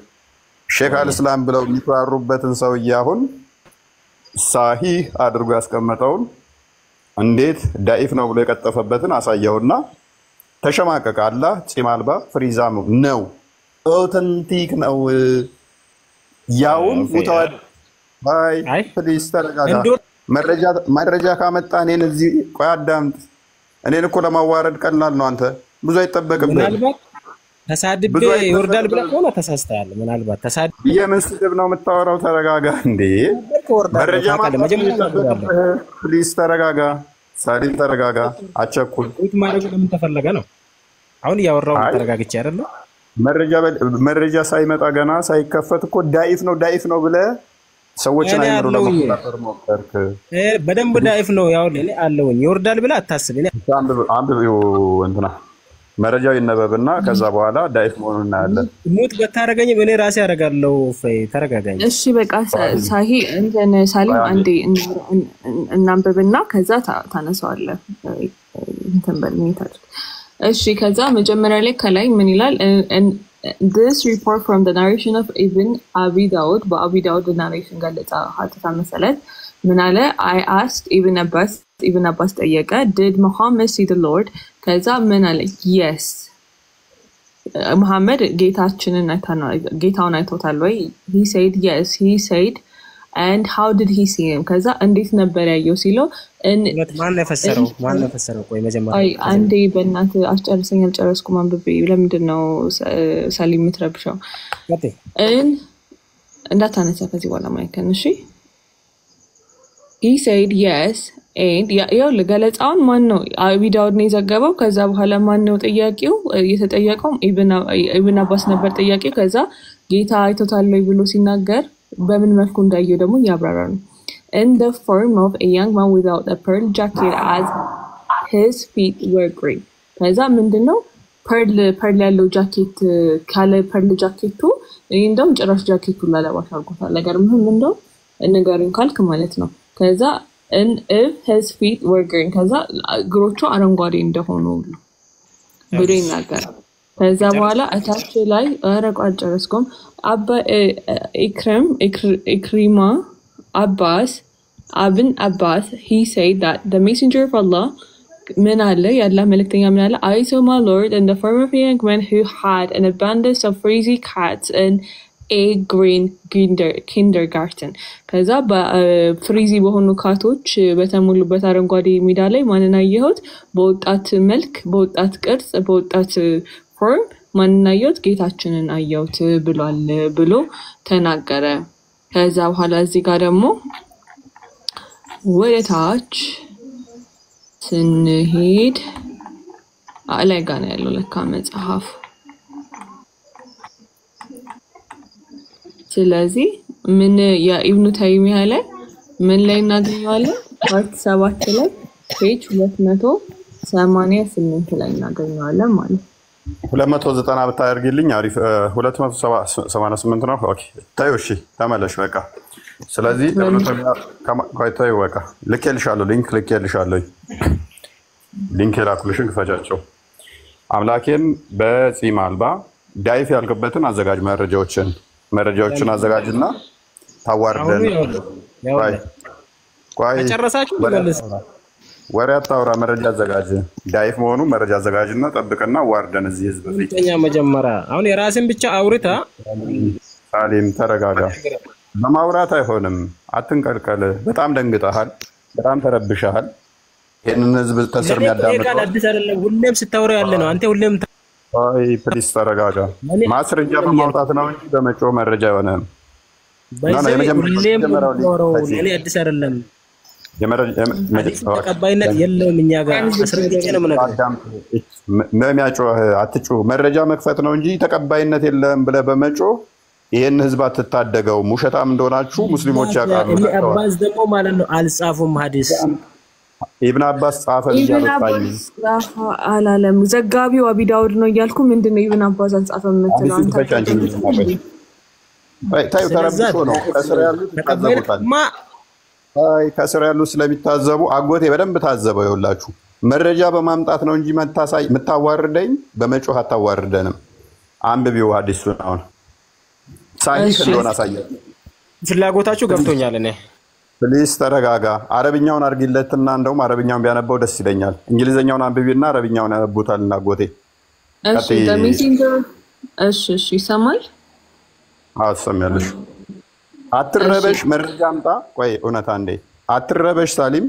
ሼክ አልእስላም ብለው የሚፈሩበትን ሰውዬ አሁን ሳሂህ አድርጎ ያስቀመጠውን እንዴት ዳኢፍ ነው ብሎ የቀጠፈበትን አሳየውና ተሸማቀቀ። አላህ ጺም አልባ ፍሪዛም ነው፣ ኦተንቲክ ነው። ያውም ሙተዋድ አይ ፕሊስ ተረጋጋ። መረጃ ካመጣ እኔን እዚህ ቆይ አዳምጥ። እኔን እኮ ለማዋረድ ቀላል ነው። አንተ ብዙ አይጠበቅብህ። ምናልባት ተሳድቤ ይወርዳል ብለህ ከሆነ ተሳስተሃል። ምናልባት ተሳድቤ የምን ስድብ ነው የምታወራው? ተረጋጋ እንዴ። መረጃ ፕሊስ ተረጋጋ። ሳሊም ተረጋጋ፣ አቸኩል። ማድረግ ለምን ተፈለገ ነው? አሁን እያወራሁ ተረጋግቼ አይደለ? መረጃ ሳይመጣ ገና ሳይከፈት እኮ ዳኢፍ ነው ብለህ ሰዎችን አይምሮ ለማስተካከል ሞከርክ። በደንብ ዳኢፍ ነው ያው ለኔ አለውኝ። ይወርዳል ብለህ አታስብ። እኔ አንብቤው እንትና መረጃው ይነበብና ከዛ በኋላ ዳኢፍ መሆኑን እናያለን። ሙት በታረጋኝ እኔ ራሴ አደርጋለሁ። ተረጋጋኝ። እሺ በቃ ሳሂ እንትን ሳሊም አንዴ እናንብብና ከዛ ታነሳዋለህ። እንትን በልኝ ታዲያ። እሺ ከዛ መጀመሪያ ላይ ከላይ ምን ይላል? This report from the narration of Ibn Abi Dawud በአቢ ዳውድ ናሬሽን ገለጻ ሀተታ መሰረት ምን አለ? I asked Ibn Abbas ጠየቀ did Muhammad see the Lord? ከዛ ምን አለ? yes ሙሐመድ ጌታውን አይቶታል ወይ? he said yes he said and how did he see him? ከዛ እንዴት ነበር ያየው ሲለው ማን የፈሰረው? ቆይ መጀመሪያ አንዴ በእናትህ አስጨርሰኝ። አልጨረስኩም አንብቤ። ለምንድን ነው ሳሊም የምትረብሸው? እንዳታነሳ ከዚህ በኋላ ማይከን። እሺ he said yes and ይኸውልህ ገለጻውን ማን ነው? አቢ ዳውድ ነው የዘገበው። ከዛ በኋላ ማን ነው ጥያቄው? የተጠየቀው ኢብን አባስ ነበር ጥያቄው። ከዛ ጌታ አይቶታል ወይ ብሎ ሲናገር በምን መልኩ እንዳየው ደግሞ ያብራራ ነው። In the form of a young man without a pearl jacket as his feet were green. ከዛ ምንድነው ፐርል ያለው ጃኬት ካለ ፐርል ጃኬቱ እንደውም ጭራሽ ጃኬቱ ላለባሽ አድርጎታል። ነገር ምንድነው ነገሩን ካልክ ማለት ነው። ከዛ if his feet were green ከዛ እግሮቹ አረንጓዴ እንደሆኑ ብሎ ይናገራል። ከዛ በኋላ አታች ላይ አረቋ ጨረስኩም አባ ኢክሪማ Ibn Abbas, he said that the messenger of Allah ምን አለ? ያላህ መልእክተኛ ምን አለ? I saw my Lord in the form of a young man who had an abundance of frizzy cats in a green kindergarten. ከዛ በፍሪዚ በሆኑ ካቶች በተሞሉበት አረንጓዴ ሜዳ ላይ ማንን አየሁት? በወጣት መልክ፣ በወጣት ቅርጽ፣ በወጣት ፎርም ማንን አየሁት? ጌታችንን አየሁት ብሏል ብሎ ተናገረ። ከዛ በኋላ እዚህ ጋር ደግሞ ወደ ታች ስንሄድ ላይ ጋር ነው ያለው ለካ መጽሐፍ። ስለዚህ ምን የኢብኑ ተይሚያ ላይ ምን ላይ እናገኘዋለን? ፓርት 7 ላይ ፔጅ 288 ላይ እናገኘዋለን ማለት ነው። 290 ብታደርግልኝ አሪፍ። 288 ነው። ኦኬ ታዩ። እሺ ተመለሽ በቃ። ስለዚህ ታዩ በቃ። ልኬልሻለሁ፣ ሊንክ ልኬልሻለሁ። ሊንክ የላኩልሽን ክፈቻቸው። አምላኬን በጺም አልባ ዳይፍ ያልከበትን አዘጋጅ መረጃዎችን አዘጋጅና ታዋርደን ቆይ ጨረሳችሁ ልመልስ ወሬ አታውራ መረጃ አዘጋጅ ዳይፍ መሆኑ መረጃ አዘጋጅና ጠብቀና ዋርደን እዚህ ህዝብ ፊት መጀመሪያ አሁን የራስን ብቻ አውርታ ሳሊም ተረጋጋ በማውራት አይሆንም አትንቀልቀል በጣም ደንግጠሃል በጣም ተረብሸሃል ይሄንን ህዝብ ተስር የሚያዳምጠው አዲስ አይደለም ሁሌም ስታወራ ያለ ነው አንተ ሁሌም አይ ፕሊስ ተረጋጋ ማስረጃ በማውጣት ነው እንጂ በመጮህ መረጃ የሆነ እኔ አዲስ አይደለም ተቀባይነት የለውም እኛ ጋር አስረግጬ ነው የሚያጮህ አትጮህ መረጃ መክፈት ነው እንጂ ተቀባይነት የለም ብለህ በመጮህ ይሄን ህዝብ አትታደገው ሙሸታም እንደሆናችሁ ሙስሊሞች ያውቃሉ ኢብኑ አባስ ደግሞ ማለት ነው አልጻፉም ሐዲስ ኢብኑ አባስ ጻፈ ይያሉታኝ አላለም ዘጋቢው አቢ ዳውድ ነው እያልኩ ምንድነው ኢብኑ አባስ አልጻፈም የምትለው አንተ ታዩ ተረብሾ ነው ከስር ያሉት ተቀበሉታል አይ ከስር ያሉት ስለሚታዘቡ አጎቴ በደንብ ታዘበው ይውላችሁ መረጃ በማምጣት ነው እንጂ መታዋርደኝ በመጮህ አታዋርደንም አንብቢው ሐዲሱን አሁን ሳይህ እንደሆነ አሳየው ፍላጎታችሁ ገብቶኛል እኔ ፕሊስ ተረጋጋ አረብኛውን አርጊለትና እንደውም አረብኛውን ቢያነበው ደስ ይለኛል እንግሊዘኛውን አንብቢና አረብኛውን ያነቡታልና አጎቴ እሺ ሜሴንጀር እሺ ይሰማል አሰማለሽ አትረበሽ መረጃ አምጣ ቆይ እውነት አንዴ አትረበሽ ሳሊም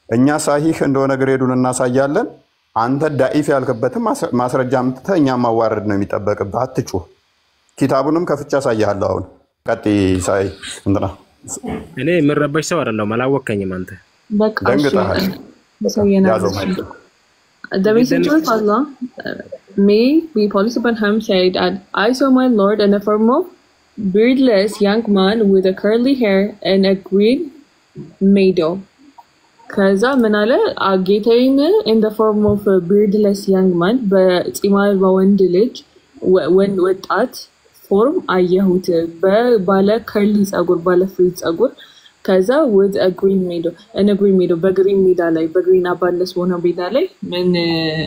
እኛ ሳሂህ እንደሆነ ግሬዱን እናሳያለን አንተ ዳኢፍ ያልከበትም ማስረጃ አምጥተህ እኛ ማዋረድ ነው የሚጠበቅብህ አትጩህ ኪታቡንም ከፍቻ ሳያለሁ አሁን ቀጥይ ሳይ እንትና እኔ ምረበሽ ሰው አይደለም አላወከኝም አንተ በቃ ደንግጠሃል ያዘው ማለት The messenger of Allah, may be peace upon him, said, and I saw my Lord in the form of beardless young man with a curly hair and a green meadow. ከዛ ምን አለ ጌታዬን in the form of a beardless young man በፂማል በወንድ ልጅ ወጣት ፎርም አየሁት ባለ ከርሊ ጸጉር ባለ ፍሪ ጸጉር ከዛ with a green meadow በግሪን ሜዳ ላይ በግሪን አባለስ ሆነ ሜዳ ላይ ምን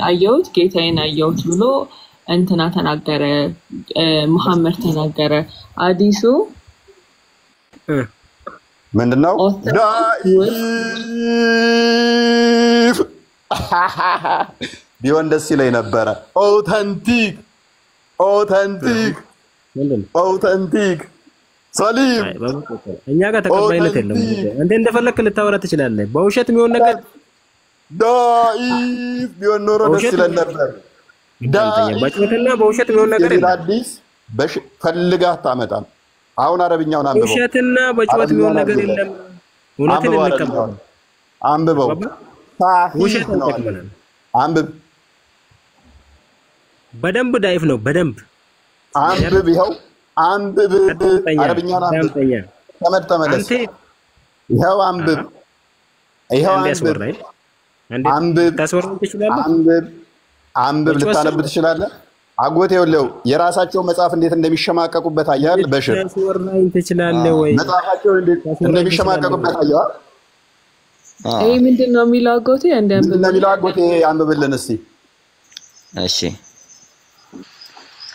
አየሁት ጌታዬን አየሁት ብሎ እንትና ተናገረ መሐመድ ተናገረ አዲሱ ምንድነው ቢሆን ደስ ይለኝ ነበረ ኦተንቲክ ሰሊም እኛ ጋር ተቀባይነት የለም እንዴ እንደፈለክ ልታወራ ትችላለህ በውሸት የሚሆን ነገር ዳኢፍ ቢሆን ኖሮ ደስ ይለን ነበር በጭወትና በውሸት የሚሆን ነገር የለም አዲስ ፈልጋት ታመጣም አሁን አረብኛውን አንብበው ውሸትና በጭወት የሚሆን ነገር የለም እውነትን እንቀበል አንብበው ውሸት ነው አንብብ በደንብ ዳይፍ ነው በደንብ አንብብ ይኸው አንብብ አረብኛውን አንብብ ተመለስ ይኸው አንብብ አንብብ ልታነብ ትችላለህ አጎቴ ይኸውልህ የራሳቸው መጽሐፍ እንዴት እንደሚሸማቀቁበት አያል በሽር ትችላለህ ወይ መጽሐፋቸው እንዴት እንደሚሸማቀቁበት አያል አይ ምንድነው የሚለው አጎቴ እንደሚለው አጎቴ አንብብልን እስቲ እሺ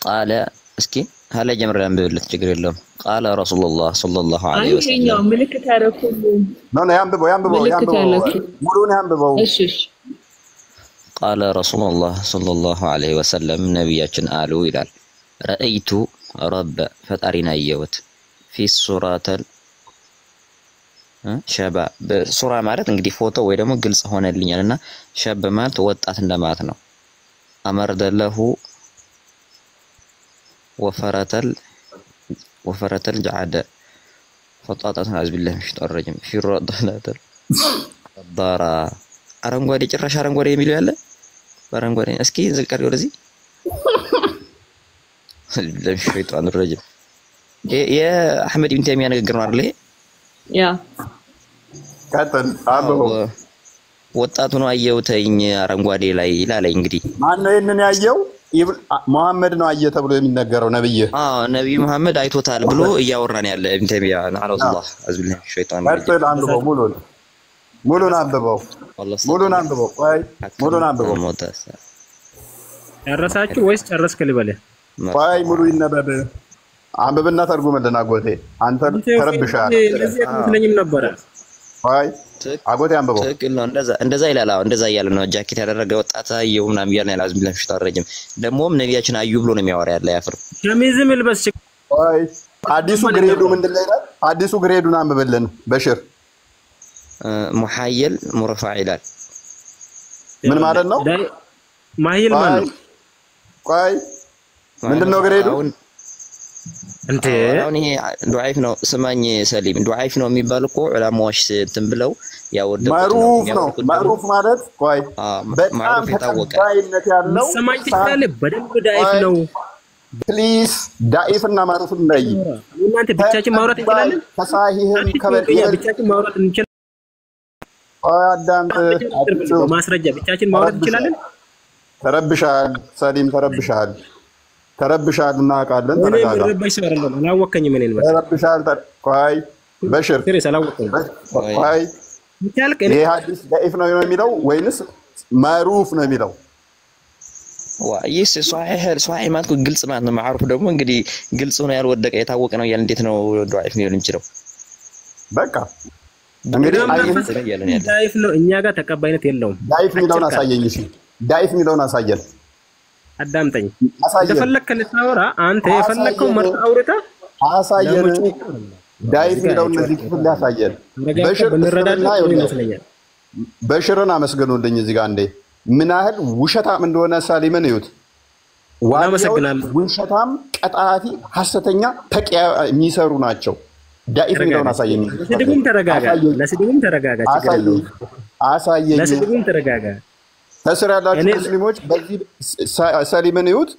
ቃለ እስኪ هلا جمر አንብብለት ችግር የለውም ቃለ ረሱላህ ሰለላሁ ዐለይሂ ወሰለም አይኛው ምልክት ያረኩሉ ነው ያንብበው ሙሉን ያንብበው እሺ ቃለ ረሱላህ ሰለላሁ ዐለይሂ ወሰለም ነብያችን አሉ ይላል ረአይቱ ረብ ፈጣሪና አየሁት ፊ ሱራተል ሸባ በሱራ ማለት እንግዲህ ፎቶ ወይ ደግሞ ግልጽ ሆነልኛልና ሸብ ማለት ወጣት እንደማለት ነው አመርደለሁ ወፈረተል ጀዓደ ፈጣጣትን አዝ ቢላህ ምሽጣር ረጅም ፊ ረዳላተል ዳራ አረንጓዴ ጭራሽ አረንጓዴ የሚለው ያለ አረንጓዴ እስኪ ዝልቀር ወደዚህ ለምሽጣን ረጅም የአህመድ ኢብኑ ተይሚያ ንግግር ነው አይደል ያ ቀጥል አብሮ ወጣቱ ነው አየውተኝ አረንጓዴ ላይ ይላል እንግዲህ ማን ነው ይሄንን ያየው መሐመድ ነው አየ ተብሎ የሚነገረው ነብይ ነብይ መሐመድ አይቶታል ብሎ እያወራን ያለ ኢብኑ ተይሚያ አላህ አዝብልህ ሸይጣን ቀጥል አንብበው ሙሉን አንብበው ቆይ ሙሉን አንብበው ጨረሳችሁ ወይስ ጨረስክ ልበልህ? ቆይ ሙሉ ይነበብ አንብብና ተርጉምልን አጎቴ። አንተ ተረብሻል። ለዚህ አትመስለኝም ነበረ። ቆይ አጎቴ አንብበው። ትክክል ነው። እንደዛ ይላል። እንደዛ እያለ ነው ጃኬት ያደረገ ወጣት አየሁ ምናምን እያለ ነው ያላዝ ቢላሽ ታረጅም። ደግሞም ነቢያችን አዩ ብሎ ነው የሚያወራ ያለ ያፍር ሸሚዝም ልበስ። ቆይ አዲሱ ግሬዱ ምንድን ነው ይላል? አዲሱ ግሬዱን አንብብልን በሽር። ሙሐየል ሙርፋዕ ይላል። ምን ማለት ነው? ማሂል ማለት ነው። ቆይ ምንድነው ግሬዱ? እንዴ አሁን ይሄ ዱዓይፍ ነው። ስማኝ ሰሊም ዱዓይፍ ነው የሚባል እኮ ዑለማዎች እንትን ብለው ያወደቁት ማሩፍ ነው። ማሩፍ ማለት ቆይ በጣም ተቀባይነት ያለው ሰማኝ ትችላለህ። በደንብ ዳኢፍ ነው። ፕሊዝ ዳኢፍ እና ማሩፍን ለይ። እናንተ ብቻችን ማውራት እንችላለን። ከሳሂህም ከበቂያ ብቻችን ማውራት እንችላለን። አዳምጥ። ማስረጃ ብቻችን ማውራት እንችላለን። ተረብሻል ሰሊም፣ ተረብሻል እናውቃለን። ተረጋጋ። አላወቀኝም። እኔን በቃ ተረብሻል። ቆይ በሽር ቆይ ይሄ ሐዲስ ዳኢፍ ነው የሚለው ወይንስ ማሩፍ ነው የሚለው? ይስ ሷሂህ ማለት ግልጽ ማለት ነው። ማዕሩፍ ደግሞ እንግዲህ ግልጽ ነው ያልወደቀ የታወቀ ነው ያለ እንዴት ነው ዱዓይፍ ሊሆን የሚችለው? በቃ እንግዲህ ዳኢፍ ነው እኛ ጋር ተቀባይነት የለውም። ዳኢፍ የሚለውን አሳየኝ። እሺ ዳኢፍ የሚለውን አሳየን። አዳምጠኝ። እንደፈለክ ልታወራ አንተ የፈለከው መርጥ አውርታ አሳየን። ዳኢፍ የሚለውን እዚህ ክፍል ላይ አሳየን። በሽርን አመስግኑልኝ እዚህ ጋር እንዴ ምን ያህል ውሸታም እንደሆነ ሳሊምን እዩት። ውሸታም፣ ቀጣፊ፣ ሐሰተኛ ተቂያ የሚሰሩ ናቸው። ዳኢፍ የሚለውን አሳየኝ። ለስድቡም ተረጋጋ። አሳየኝ። ለስድቡም ተረጋጋ። ተስራ ያላችሁ ሙስሊሞች በዚህ ሰሊምን እዩት።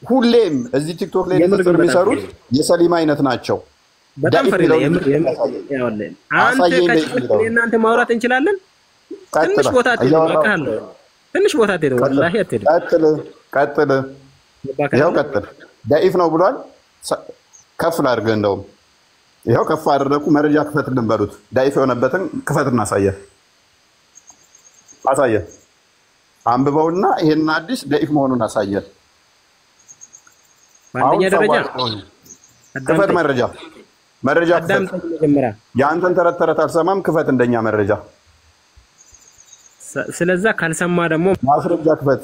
ሁሌም እዚህ ቲክቶክ ላይ የሚሰሩት የሰሊም አይነት ናቸው። በጣም ፈሪለ እናንተ ማውራት እንችላለን። ትንሽ ቦታ አትሄዱ። ትንሽ ቦታ አትሄዱ። ወላሂ አትሄዱ። ቀጥል። ይኸው ቀጥል። ዳኢፍ ነው ብሏል። ከፍ ላድርግህ። እንደውም ይኸው ከፍ አደረኩ። መረጃ ክፈትልን በሉት። ዳኢፍ የሆነበትን ክፈትና አሳየን። አንብበውና ይሄን አዲስ ዳኢፍ መሆኑን አሳየን። አንደኛ ደረጃ ክፈት። መረጃ ክፈት። የአንተን ተረት አልሰማም። ክፈት እንደኛ መረጃ። ስለዛ ካልሰማ ደግሞ ማስረጃ ክፈት።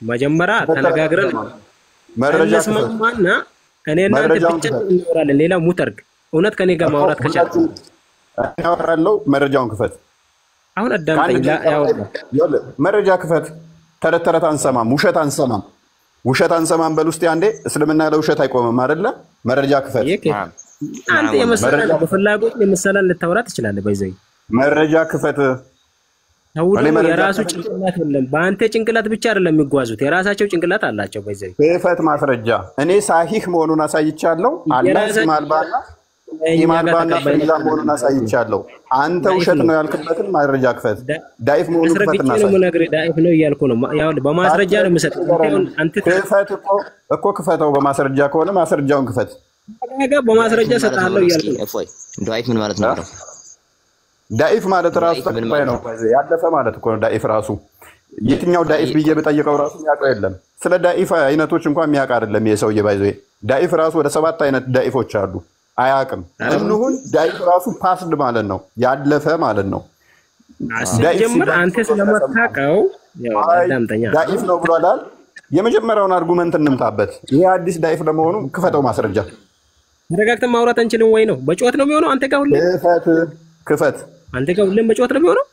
መጀመሪያ ተነጋግረን መረጃ ስማማና እኔና አንተ እናወራለን። ሌላ ሙተርግ እውነት ከኔ ጋር ማውራት ከቻልኩ ያወራለው። መረጃውን ክፈት። አሁን አዳምጠኝ። መረጃ ክፈት። ተረት አንሰማም። ውሸት አንሰማም በል ውስጥ አንዴ። እስልምና ለውሸት አይቆምም አይደለ? መረጃ ክፈት። አንተ የመሰለን በፍላጎት የመሰለን ልታወራ ትችላለህ። በይዘይ መረጃ ክፈት። የራሱ ጭንቅላት የለም። በአንተ ጭንቅላት ብቻ አይደለም የሚጓዙት፣ የራሳቸው ጭንቅላት አላቸው። በይዘይ ክፈት ማስረጃ። እኔ ሳሂህ መሆኑን አሳይቻለሁ። አላህ ሲማልባና ፈሪዳ መሆኑን አሳይቻለሁ። አንተ ውሸት ነው ያልክበትን ማስረጃ ክፈት። ዳኢፍ መሆኑን ክፈትና ዳኢፍ ነው እያልኩ ነው። ያው በማስረጃ ነው የምሰጠው። አንተ ክፈት እኮ ክፈተው። በማስረጃ ከሆነ ማስረጃውን ክፈት። በማስረጃ ሰጣለሁ እያልኩ ነው። እፎይ ዳኢፍ ምን ማለት ነው? ዳኢፍ ማለት ራሱ ተቀባይ ነው። ያለፈ ማለት እኮ ነው ዳኢፍ ራሱ። የትኛው ዳኢፍ ብዬ በጠየቀው ራሱ የሚያውቀው የለም። ስለ ዳኢፍ አይነቶች እንኳን የሚያውቅ አይደለም ይሄ ሰውዬ። ባይዘው ዳኢፍ ራሱ ወደ 7 አይነት ዳኢፎች አሉ። አያውቅም። እንሁን ዳኢፍ ራሱ ፓስድ ማለት ነው፣ ያለፈ ማለት ነው። ጀምር አንተ ስለማታውቀው ያው አዳምጠኛ። ዳኢፍ ነው ብሏል። የመጀመሪያውን አርጉመንት እንምታበት። ይሄ አዲስ ዳኢፍ ለመሆኑ ክፈተው ማስረጃ። ተረጋግተን ማውራት አንችልም ወይ ነው? በጨዋት ነው የሚሆነው። አንተ ጋር ሁሌ ክፈት። አንተ ጋር ሁሌም በጨዋት ነው የሚሆነው።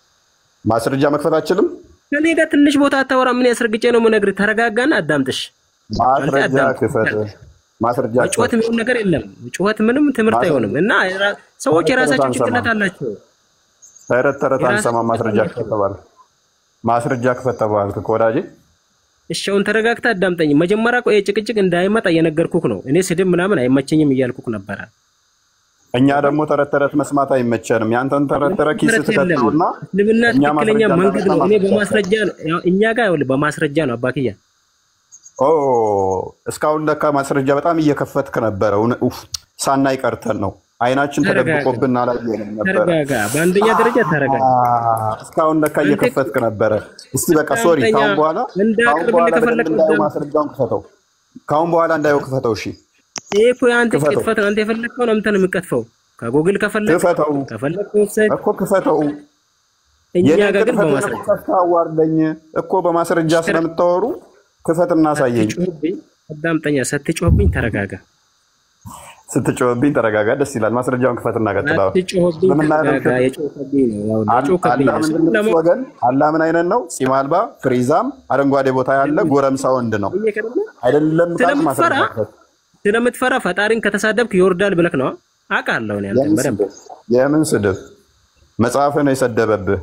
ማስረጃ መክፈት አችልም። ከኔ ጋር ትንሽ ቦታ አታወራ። ምን ያስረግጬ ነው የምነግርህ? ተረጋጋና አዳምጥሽ። ማስረጃ ክፈት። ማስረጃ ጩኸት ምንም ነገር የለም። ጩኸት ምንም ትምህርት አይሆንም። እና ሰዎች የራሳቸው ጭንቅላት አላቸው። ተረት አንሰማም። ማስረጃ ክፈት ተባልክ እኮ ወዳጄ። እሺ አሁን ተረጋግተህ አዳምጠኝ። መጀመሪያ እኮ ጭቅጭቅ እንዳይመጣ እየነገርኩህ ነው። እኔ ስድብ ምናምን አይመቸኝም እያልኩህ ነበረ። እኛ ደግሞ ተረት መስማት አይመቸንም። ያንተን ተረት ኪስ ተከተውና ልብና ትክክለኛ መንገድ ነው። እኔ በማስረጃ እኛ ጋር ይኸውልህ በማስረጃ ነው አባክያ። እስካሁን ለካ ማስረጃ በጣም እየከፈትክ ነበረ። ሳናይ ቀርተን ነው። አይናችን ተደብቆብን አላየንም ነበር ተረጋጋ በአንደኛ ደረጃ ተረጋጋ እስካሁን ለካ እየከፈትክ ነበር እስቲ በቃ ሶሪ ካሁን በኋላ ማስረጃውን ክፈተው ካሁን በኋላ እንዳይው ክፈተው እሺ እኮ ያንተ ክትፈት አንተ የፈለከው ነው አንተ ነው የምትከፈው ከጎግል ከፈለከው እኮ ክፈተው እኛ ጋር ግን በማስረጃ አዋርደኝ እኮ በማስረጃ ስለምታወሩ ክፈትና ሳየኝ አዳምጠኛ ስትጮህብኝ ተረጋጋ ስትጮህብኝ ተረጋጋ ደስ ይላል ማስረጃውን ክፈትና ቀጥላው ስትጮህብኝ ተረጋጋ የጮህብኝ ነው ያው ጮህብኝ ወገን አላምን አይነን ነው ጺማልባ ፍሪዛም አረንጓዴ ቦታ ያለ ጎረምሳ ወንድ ነው አይደለም ታም ማስረጃ ስለምትፈራ ፈጣሪን ከተሳደብክ ይወርዳል ብለክ ነው አቃለው ነው ያንተ በደንብ የምን ስድብ መጽሐፍ ነው የሰደበብህ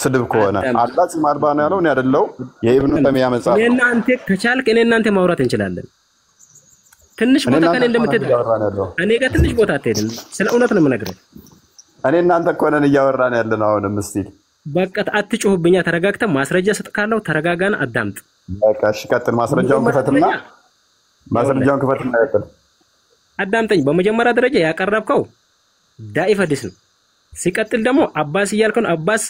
ስድብ ከሆነ አላህ ጺማልባ ነው ያለው ነው አይደለው የኢብኑ ተሚያ መጽሐፍ እኔና አንተ ከቻልክ እኔና አንተ ማውራት እንችላለን ትንሽ ቦታ ከኔ እንደምትሄድ እኔ ጋር ትንሽ ቦታ አትሄድም ስለ እውነት ነው የምነግርህ እኔ እናንተ እኮ ነን እያወራን ያለነው አሁንም እስቲ በቃ አትጮህብኛ ተረጋግተህ ማስረጃ ሰጥካለሁ ተረጋጋና አዳምጥ በቃ እሺ ቀጥል ማስረጃውን ክፈትና ቀጥል አዳምጠኝ በመጀመሪያ ደረጃ ያቀረብከው ዳኢፍ ሐዲስ ነው ሲቀጥል ደግሞ አባስ ይያልከው አባስ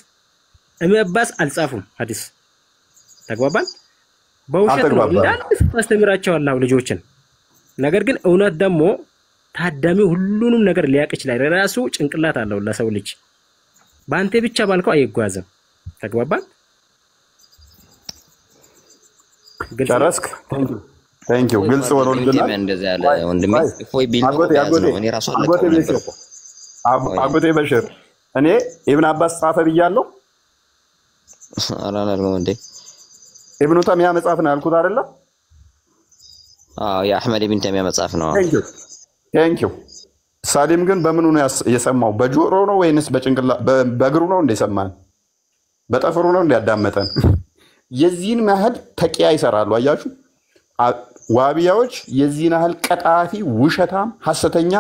አባስ አልጻፉም ሐዲስ ተግባባን በውሸት ነው እንዳልተስተምራቸው አላህ ልጆችን ነገር ግን እውነት ደግሞ ታዳሚው ሁሉንም ነገር ሊያቅ ይችላል ራሱ ጭንቅላት አለው ለሰው ልጅ ባንተ ብቻ ባልከው አይጓዝም ተግባባን ጨረስክ ታንክ ዩ ግልጽ ወሮልልና እንደዛ ያለ ወንድሜ እፎይ ቢል ነው እኔ ራሱ አጎቴ በሽር እኔ ኢብኑ አባስ ጻፈ ብያለሁ አላላልኩም እንዴ ኢብኑ ተሚያ መጽሐፍ ነው ያልኩት አይደለ ያ አህመድ ኢብኑ ተሚያ መጽሐፍ ነው ታንክ ዩ ሳሊም ግን በምኑ ነው የሰማው በጆሮ ነው ወይንስ በጭንቅላ በእግሩ ነው እንደሰማን በጠፍሩ ነው እንዲያዳመጠን የዚህን ያህል ተቂያ ይሰራሉ አያችሁ ዋቢያዎች የዚህን ያህል ቀጣፊ ውሸታም ሐሰተኛ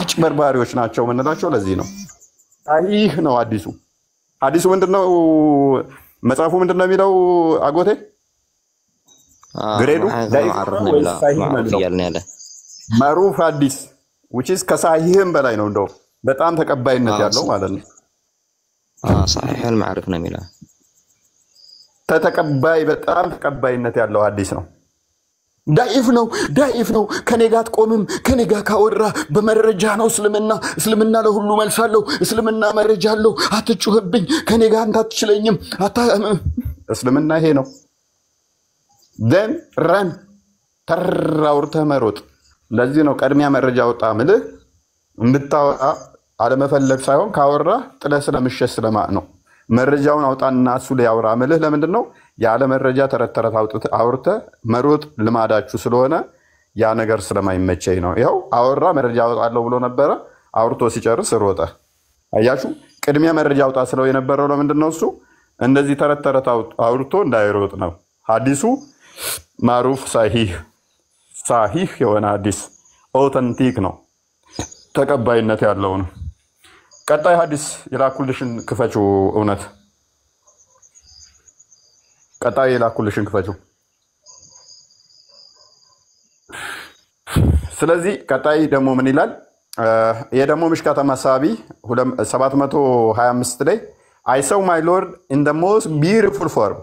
አጭበርባሪዎች ናቸው ምንላቸው ለዚህ ነው ይህ ነው አዲሱ ምንድነው መጽሐፉ ምንድነው የሚለው አጎቴ ግሬዱ ማሩፍ ሐዲስ which is ከሳሂህም በላይ ነው እንደው በጣም ተቀባይነት ያለው ማለት ነው صحيح المعرف ነው የሚለው በጣም ተቀባይነት ያለው ሐዲስ ነው ዳኢፍ ነው ከኔ ጋር አትቆምም ከኔ ጋር ካወራ በመረጃ ነው እስልምና ለሁሉ መልሳለሁ እስልምና መረጃ አለው አትጩህብኝ ከኔ ጋር አትችለኝም እስልምና ይሄ ነው then run ተራውርተ መሮጥ ለዚህ ነው ቀድሚያ መረጃ ወጣ ምልህ እንድታወራ አለመፈለግ ሳይሆን ካወራ ጥለ ስለምሸሽ ስለማዕ ነው መረጃውን አውጣና እሱ ላይ ያወራ ምልህ ለምንድን ነው ያለ መረጃ ተረተረት አውርተ መሮጥ ልማዳችሁ ስለሆነ ያ ነገር ስለማይመቸኝ ነው ይሄው አወራ መረጃ አውጣለሁ ብሎ ነበር አውርቶ ሲጨርስ ሮጠ አያችሁ ቅድሚያ መረጃ አውጣ ስለው የነበረው ለምንድን ነው እሱ እንደዚህ ተረተረት አውርቶ እንዳይሮጥ ነው ሐዲሱ ማሩፍ ሳሂህ የሆነ ሐዲስ ኦተንቲክ ነው ተቀባይነት ያለው ነው ቀጣይ ሐዲስ የላኩልሽን ክፈቹ እውነት ቀጣይ የላኩልሽን ክፈቹ ስለዚህ ቀጣይ ደግሞ ምን ይላል ይሄ ደግሞ ምሽካተ መሳቢ 725 ላይ I saw my Lord in the most beautiful form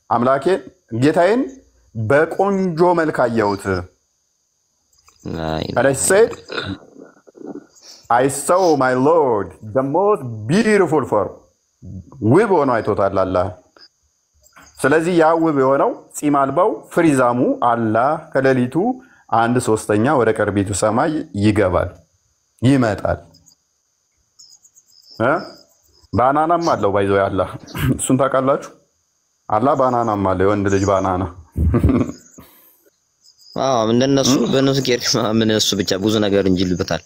አምላኬ ጌታዬን በቆንጆ መልክ አየሁት And I said I saw my Lord the most beautiful form ውብ ሆኖ አይቶታል አላህ ስለዚህ ያ ውብ የሆነው ጺም አልባው ፍሪዛሙ አላህ ከሌሊቱ 1/3 ወደ ቀርቢቱ ሰማይ ይመጣል ባናናም አለው ባይዞ አላህ እሱን ታውቃላችሁ አላህ ባናናም አለው ወንድ ልጅ ባናና እንደነሱ በነሱ ጌርማ ምን እሱ ብቻ ብዙ ነገር እንጅልበታል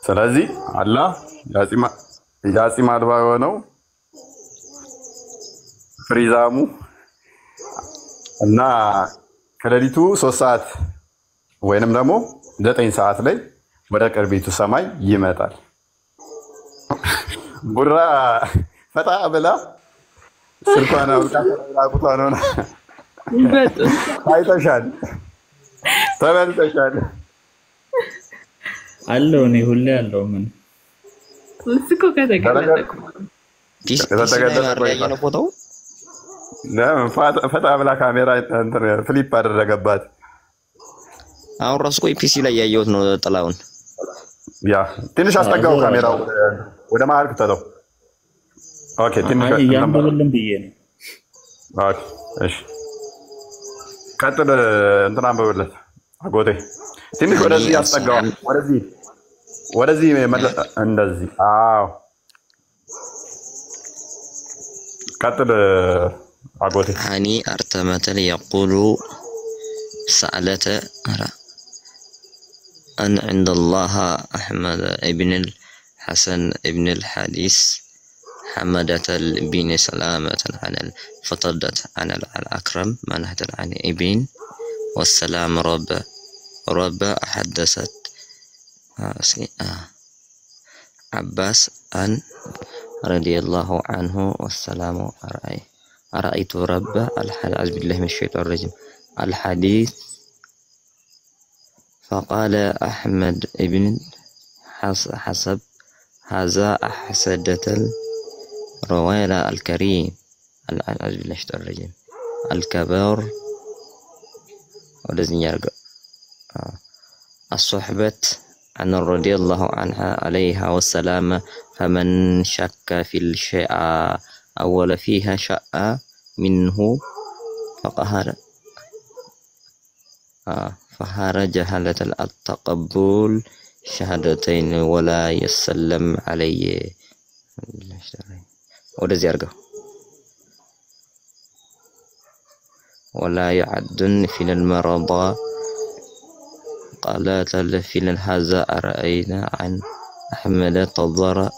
ስለዚህ አላህ ያጺም አልባ የሆነው ፍሪዛሙ እና ከሌሊቱ 3 ሰዓት ወይንም ደግሞ 9 ሰዓት ላይ ወደ ቀርቢቱ ሰማይ ይመጣል ቡራ ፈታ ብላ ስልኳን አውጣ ራቁቷን ሆነ አይተሻል ተበልተሻል አለው ነው ሁሌ ያለው ምን እስኮ ከተገለጠ ፒሲ ላይ ነው ፎቶው ለምን ፈታ ብላ ካሜራ እንትን ፍሊፕ አደረገባት። አሁን ራሱ ቆይ ፒሲ ላይ ያየሁት ነው ጥላውን። ያ ትንሽ አስጠጋው ካሜራው ወደ መሀል ከተለው። ኦኬ ትንሽ ያንበብልን ብዬ ነው። ኦኬ እሺ ቀጥል እንትና አንብብለት አጎቴ ትንሽ ወደዚህ አስጠጋው ወደዚህ እንደዚህ አዎ قتل عقوتي هاني أرتمت يقول سألت أن عند الله أحمد ابن الحسن ابن الحديث حمدة بن سلامة عن فطدت عن الأكرم منهة عن ابن والسلام رب حدثت عباس أن رضي الله عنه والسلام أرأيت رب الحديث بالله من الشيطان الرجيم الحديث فقال أحمد ابن حسب هذا أحسدة الرويلة الكريم العز بالله من الشيطان الرجيم الكبار ولازم يرجع الصحبة عن رضي الله عنها عليها والسلام فمن شك في الشيء أول فيها شاء منه فهر جهلة التقبل شهادتين ولا يسلم عليه ولا يعدن في المرضى قالت في هذا أرأينا عن أحمد تضر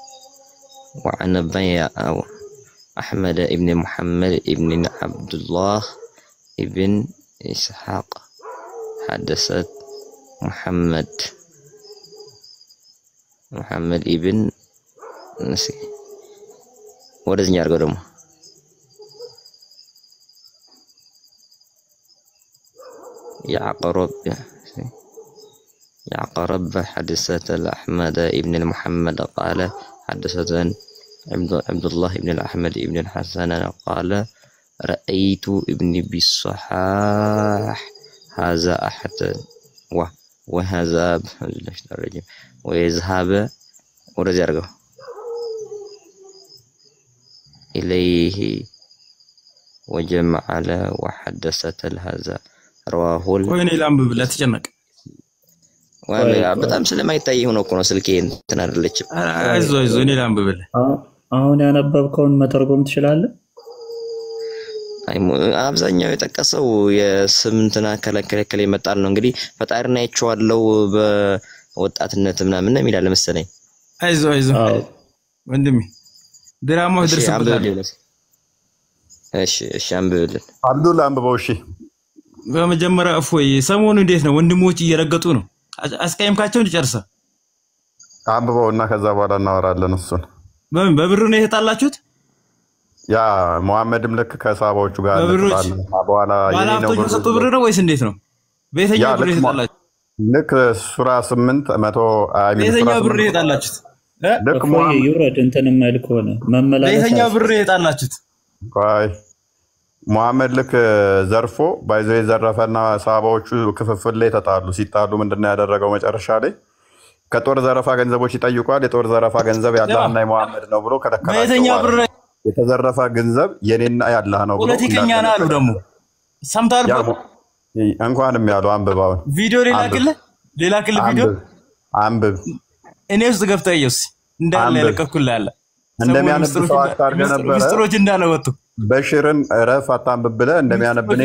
وعن بيع أحمد ابن محمد ابن عبد الله ابن إسحاق حدثت محمد ابن نسي ورز نيار قدم يعقرب حدثت أحمد ابن محمد قال حدثت عبد الله ابن الأحمد ابن الحسن قال رأيت ابن بالصحاح هذا أحد وهذا ويذهب ورجع إليه وجمع وحدثت هذا رواه وين الأنبا لا تجنك በጣም ስለማይታይ ሆኖ እኮ ነው ስልኬ እንትን አይደለችም። አይዞህ እኔ ላንብብልህ። አሁን ያነበብከውን መተርጎም ትችላለህ? አብዛኛው የጠቀሰው የስም እንትና ከለከለ ይመጣል ነው እንግዲህ ፈጣሪና አይቼዋለሁ በወጣትነት ምናምን ነው የሚላል መሰለኝ። አይዞህ ወንድሜ ድራማው ድርሰበታል። እሺ አንብብልን። አብዱል አንብበው። እሺ በመጀመሪያ እፎይ ሰሞኑ እንዴት ነው? ወንድሞች እየረገጡ ነው። አስቀየምካቸውን ጨርሰ አንብበውና ከዛ በኋላ እናወራለን። እሱን በብሩ ነው የጣላችሁት? ያ መሐመድም ልክ ከሳባዎቹ ጋር በኋላ የኔ ነው ሰጡ ብር ነው ወይስ እንዴት ነው? በየትኛው ብር የጣላችሁት? ልክ ሱራ 8 100 በየትኛው ብር የጣላችሁት? ልክ መሐመድ ይውረድ እንትን መልክ ሆነ መመላለስ በየትኛው ብር የጣላችሁት? ቆይ መሐመድ ልክ ዘርፎ ባይዞ የዘረፈና ሳባዎቹ ክፍፍል ላይ ተጣሉ። ሲጣሉ ምንድነው ያደረገው? መጨረሻ ላይ ከጦር ዘረፋ ገንዘቦች ይጠይቋል። የጦር ዘረፋ ገንዘብ ያላህና የመሐመድ ነው ብሎ ከለከላቸው። በየትኛው ብር የተዘረፈ ገንዘብ የኔና ያላህ ነው ብሎ ፖለቲከኛ ነው አሉ። ደግሞ ሰምታል እንኳንም ያለው አንብባው ቪዲዮ ሌላ ቪዲዮ አንብብ። እኔ ውስጥ ገብተየውስ እንዳለ ለቀኩልህ አለ እንደሚያነብሰው አታርገ ነበር ሚስጥሮች እንዳለ ወጡ። በሽርን ረፍ አታንብብ ብለህ እንደሚያነብኔ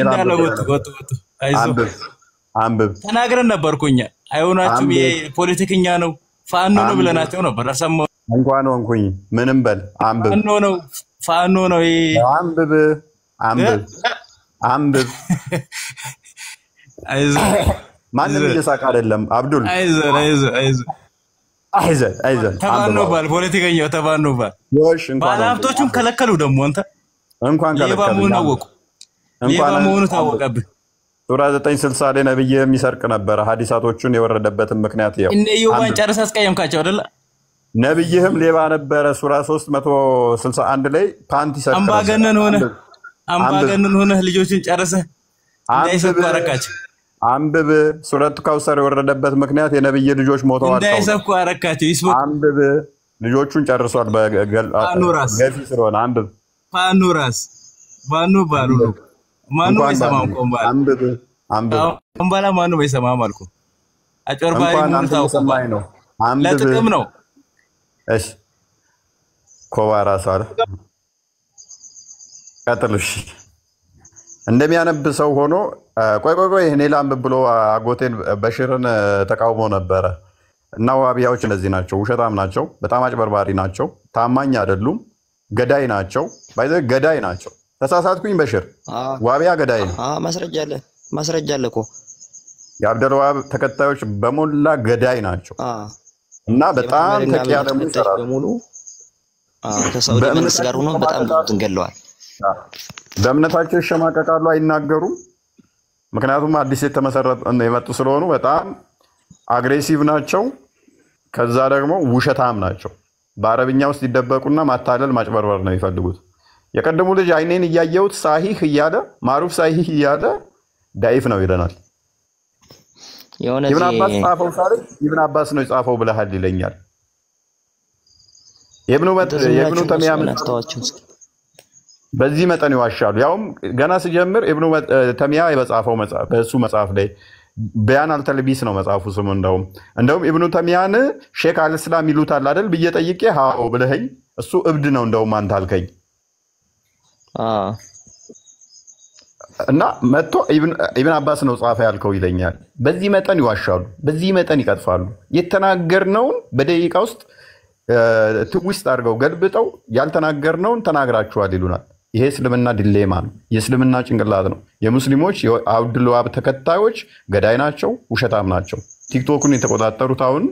አንብብ ተናግረን ነበርኩኛ። አይሆናችሁም የፖለቲከኛ ነው ፋኖ ነው ብለናቸው ነበር። አሰማው እንኳን ሆንኩኝ ምንም በል አንብብ። ፋኖ ነው አንብብ። አይዞህ ማንም እየሳቀ አይደለም አብዱል። አይዞህ ተባኖባል። ፖለቲከኛው ተባኖባል። ባለሀብቶቹን ከለከሉ። ደግሞ አንተ እንኳን ከለከሉ ሌባ መሆኑ ታወቀብህ። ሱራ 960 ላይ ነብይ የሚሰርቅ ነበር ሐዲሳቶቹን የወረደበትን ምክንያት ያው እነ ኢዮባን ጨርሰ አስቀየምካቸው አይደል? ነብይህም ሌባ ነበረ ሱራ 361 ላይ ፓንት ይሰርቅ አምባገነን ሆነ ልጆችን ጨርሰ እንዳይሰብኩ አረካቸው። አንብብ ሱረቱ ካውሰር የወረደበት ምክንያት የነብይ ልጆች ሞተዋል እንዳይሰብኩ አረካቸው። ይስሙ አንብብ ልጆቹን ጨርሷል ገፊ ስለሆነ አንብብ ፓኖራስ ባኑ ባሉ ነው ማኑ አይሰማም ቆምባላ ቆምባላ ማኑ አይሰማም አልኩ አጭበርባሪ ሙርታው ቆምባላ ነው ለጥቅም ነው እሺ ኮባራስ አለ ቀጥልሽ እንደሚያነብ ሰው ሆኖ ቆይ እኔ ላንብብ ብሎ አጎቴን በሽርን ተቃውሞ ነበረ እና ዋቢያዎች እነዚህ ናቸው ውሸታም ናቸው በጣም አጭበርባሪ ናቸው ታማኝ አይደሉም ገዳይ ናቸው ገዳይ ናቸው ተሳሳትኩኝ በሽር ዋቢያ ገዳይ ነው ማስረጃ አለ እኮ የአብደል ዋሃብ ተከታዮች በሞላ ገዳይ ናቸው እና በጣም ተቂያ ደግሞ ይሰራሉ በሙሉ ከሳውዲ መንግስት ጋር ሆኖ በጣም ተንገለዋል በእምነታቸው ይሸማቀቃሉ አይናገሩም ምክንያቱም አዲስ የተመሰረተ የመጡ ስለሆኑ በጣም አግሬሲቭ ናቸው ከዛ ደግሞ ውሸታም ናቸው በአረብኛ ውስጥ ይደበቁና ማታለል ማጭበርበር ነው ይፈልጉት የቀደሙ ልጅ አይኔን እያየሁት ሳሂህ እያለ ማሩፍ ሳሂህ እያለ ዳይፍ ነው ይለናል ኢብኑ አባስ ጻፈው ሳለ ኢብኑ አባስ ነው የጻፈው ብለሃል ይለኛል የኢብኑ ተሚያ በዚህ መጠን ይዋሻሉ ያውም ገና ሲጀምር ኢብኑ ተሚያ የጻፈው መጽሐፍ በሱ መጽሐፍ ላይ በያን አልተልቢስ ነው መጽሐፉ ስሙ እንደውም ኢብኑ ተሚያን ሼክ አልእስላም ይሉታል አይደል ብዬ ጠይቄ ሃው ብለኸኝ እሱ እብድ ነው እንደውም አንተ አልከኝ እና መጥቶ ኢብኑ አባስ ነው ጻፈ ያልከው ይለኛል በዚህ መጠን ይዋሻሉ በዚህ መጠን ይቀጥፋሉ የተናገርነውን በደቂቃ ውስጥ ትዊስት አድርገው ገልብጠው ያልተናገርነውን ተናግራችኋል ይሉናል ይሄ እስልምና ዲሌማ ነው የእስልምና ጭንቅላት ነው የሙስሊሞች የአብዱል ዋሃብ ተከታዮች ገዳይ ናቸው ውሸታም ናቸው ቲክቶክን የተቆጣጠሩት አሁን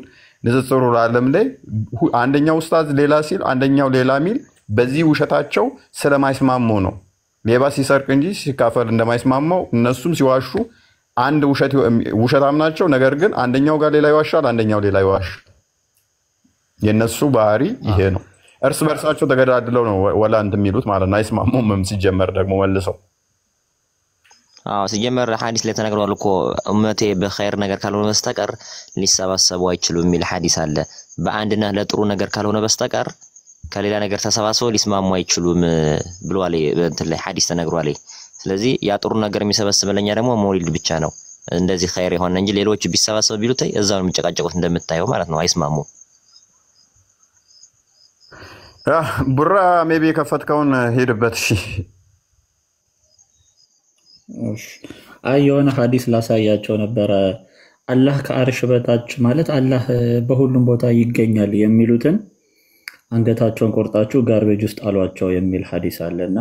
ንጽጽሩ ለዓለም ላይ አንደኛው ኡስታዝ ሌላ ሲል አንደኛው ሌላ ሚል በዚህ ውሸታቸው ስለማይስማሙ ነው ሌባ ሲሰርቅ እንጂ ሲካፈል እንደማይስማማው እነሱም ሲዋሹ አንድ ውሸታም ናቸው ነገር ግን አንደኛው ጋር ሌላ ይዋሻል አንደኛው ሌላ ይዋሽ የነሱ ባህሪ ይሄ ነው እርስ በርሳቸው ተገዳድለው ነው ወላ እንትን የሚሉት ማለት ነው አይስማሙም ሲጀመር ደግሞ መልሰው ሲጀመር ሐዲስ ላይ ተነግሯል እኮ ኡመቴ በኸይር ነገር ካልሆነ በስተቀር ሊሰባሰቡ አይችሉም የሚል ሐዲስ አለ በአንድና ለጥሩ ነገር ካልሆነ በስተቀር ከሌላ ነገር ተሰባስበው ሊስማሙ አይችሉም ብሏል እንትን ላይ ሐዲስ ተነግሯል ስለዚህ ያ ጥሩ ነገር የሚሰበስበለኛ ደግሞ ሞሪድ ብቻ ነው እንደዚህ ኸይር የሆነ እንጂ ሌሎች ቢሰባሰቡ ቢሉት እዛው የሚጨቃጨቁት እንደምታየው ማለት ነው አይስማሙም ቡራ ሜቢ ከፈትከውን ሄድበት እሺ የሆነ ሐዲስ ላሳያቸው ነበረ አላህ ከአርሽ በታች ማለት አላህ በሁሉም ቦታ ይገኛል የሚሉትን አንገታቸውን ቆርጣችሁ ጋርቤጅ ውስጥ አሏቸው የሚል ሐዲስ አለና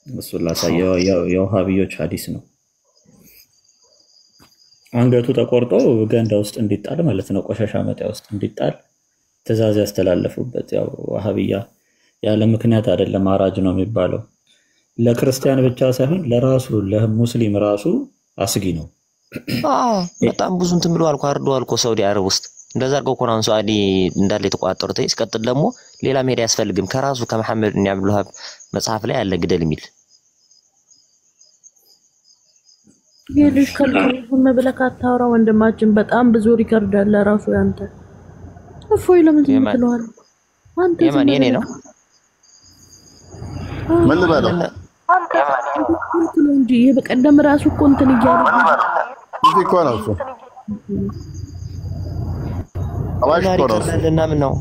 እሱ ላሳየው የውሃቢዮች ሐዲስ ነው አንገቱ ተቆርጦ ገንዳ ውስጥ እንዲጣል ማለት ነው ቆሻሻ መጣያ ውስጥ እንዲጣል ትእዛዝ ያስተላለፉበት ያው ወሃቢያ ያለ ምክንያት አይደለም አራጅ ነው የሚባለው ለክርስቲያን ብቻ ሳይሆን ለራሱ ለሙስሊም ራሱ አስጊ ነው በጣም ብዙ እንትን ብሎ አርዶ ሳውዲ አረብ ውስጥ እንደዛ አርገው ቁርአን ሱአዲ እንዳለ የተቋጠሩት እስከጥል ደግሞ ሌላ ሜዳ ያስፈልግም ከራሱ ከመሐመድ ኢብኑ አብዱል ወሃብ መጽሐፍ ላይ ያለ ግደል የሚል ይልሽ ከልኩን መብለካታውራ ወንድማችን በጣም ብዙ ሪከርድ አለ ራሱ ያንተ እፎይ ለምን ትምትለዋል አንተ የኔ ነው ምን ልበለው እንጂ በቀደም ራሱ እኮ እንትን እያለ እዚህ እኮ ነው እሱ አዋሽ እኮ ነው እና ምን ነው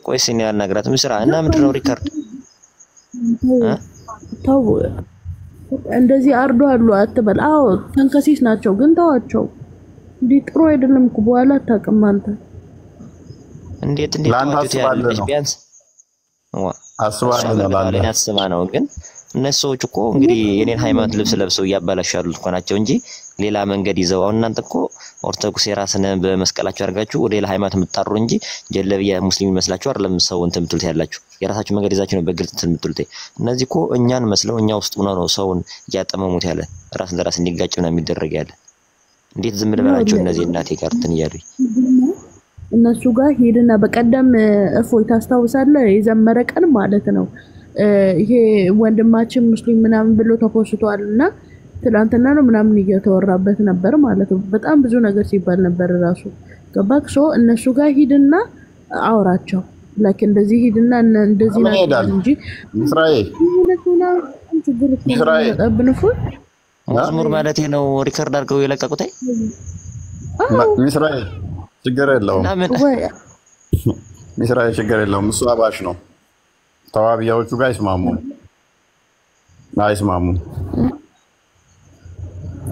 ቆይ ሲኒያር ነግራት ምስራ እና ምንድን ነው ሪከርድ ተው እንደዚህ አርዶ አሉ አትበል አዎ ተንከሲስ ናቸው ግን ተዋቸው እንዴ ጥሩ አይደለም እኮ በኋላ አታውቅም አንተ እንዴት ታውቁት ያለሽ ቢያንስ አስባለሁ ነው ግን እነሱ ሰዎች እኮ እንግዲህ የኔን ሃይማኖት ልብስ ለብሰው ያባላሻሉ እኮ ናቸው እንጂ ሌላ መንገድ ይዘው አሁን እናንተ እኮ ኦርቶዶክስ የራስን በመስቀላችሁ አድርጋችሁ ወደ ሌላ ሃይማኖት የምትጣሩ እንጂ ጀለብያ ሙስሊም ይመስላችሁ አይደለም ሰው እንትን የምትሉት ያላችሁ የራሳችሁ መንገድ ይዛችሁ ነው በግልጽ እንትን የምትሉት እነዚህ እኮ እኛን መስለው እኛ ውስጥ ሆነው ነው ሰውን እያጠመሙት ያለ ራስ ለራስ እንዲጋጭ ነው የሚደረግ ያለ እንዴት ዝም ልበላቸው እነዚህ እናቴ ጋር እንትን እያሉኝ እነሱ ጋር ሄድና በቀደም እፎይ ታስታውሳለህ የዘመረ ቀን ማለት ነው ይሄ ወንድማችን ሙስሊም ምናምን ብሎ ተፖስቷልና ትላንትና ነው ምናምን እየተወራበት ነበር ማለት ነው በጣም ብዙ ነገር ሲባል ነበር ራሱ ገባክ ሶ እነሱ ጋር ሂድና አውራቸው ላይክ እንደዚህ ሂድና እንደዚህ ነው እንጂ እስራኤል መዝሙር ማለት ነው ሪከርድ አድርገው የለቀቁት እስራኤል ችግር የለውም እስራኤል ችግር የለውም እሱ አባሽ ነው ተዋቢያዎቹ ጋር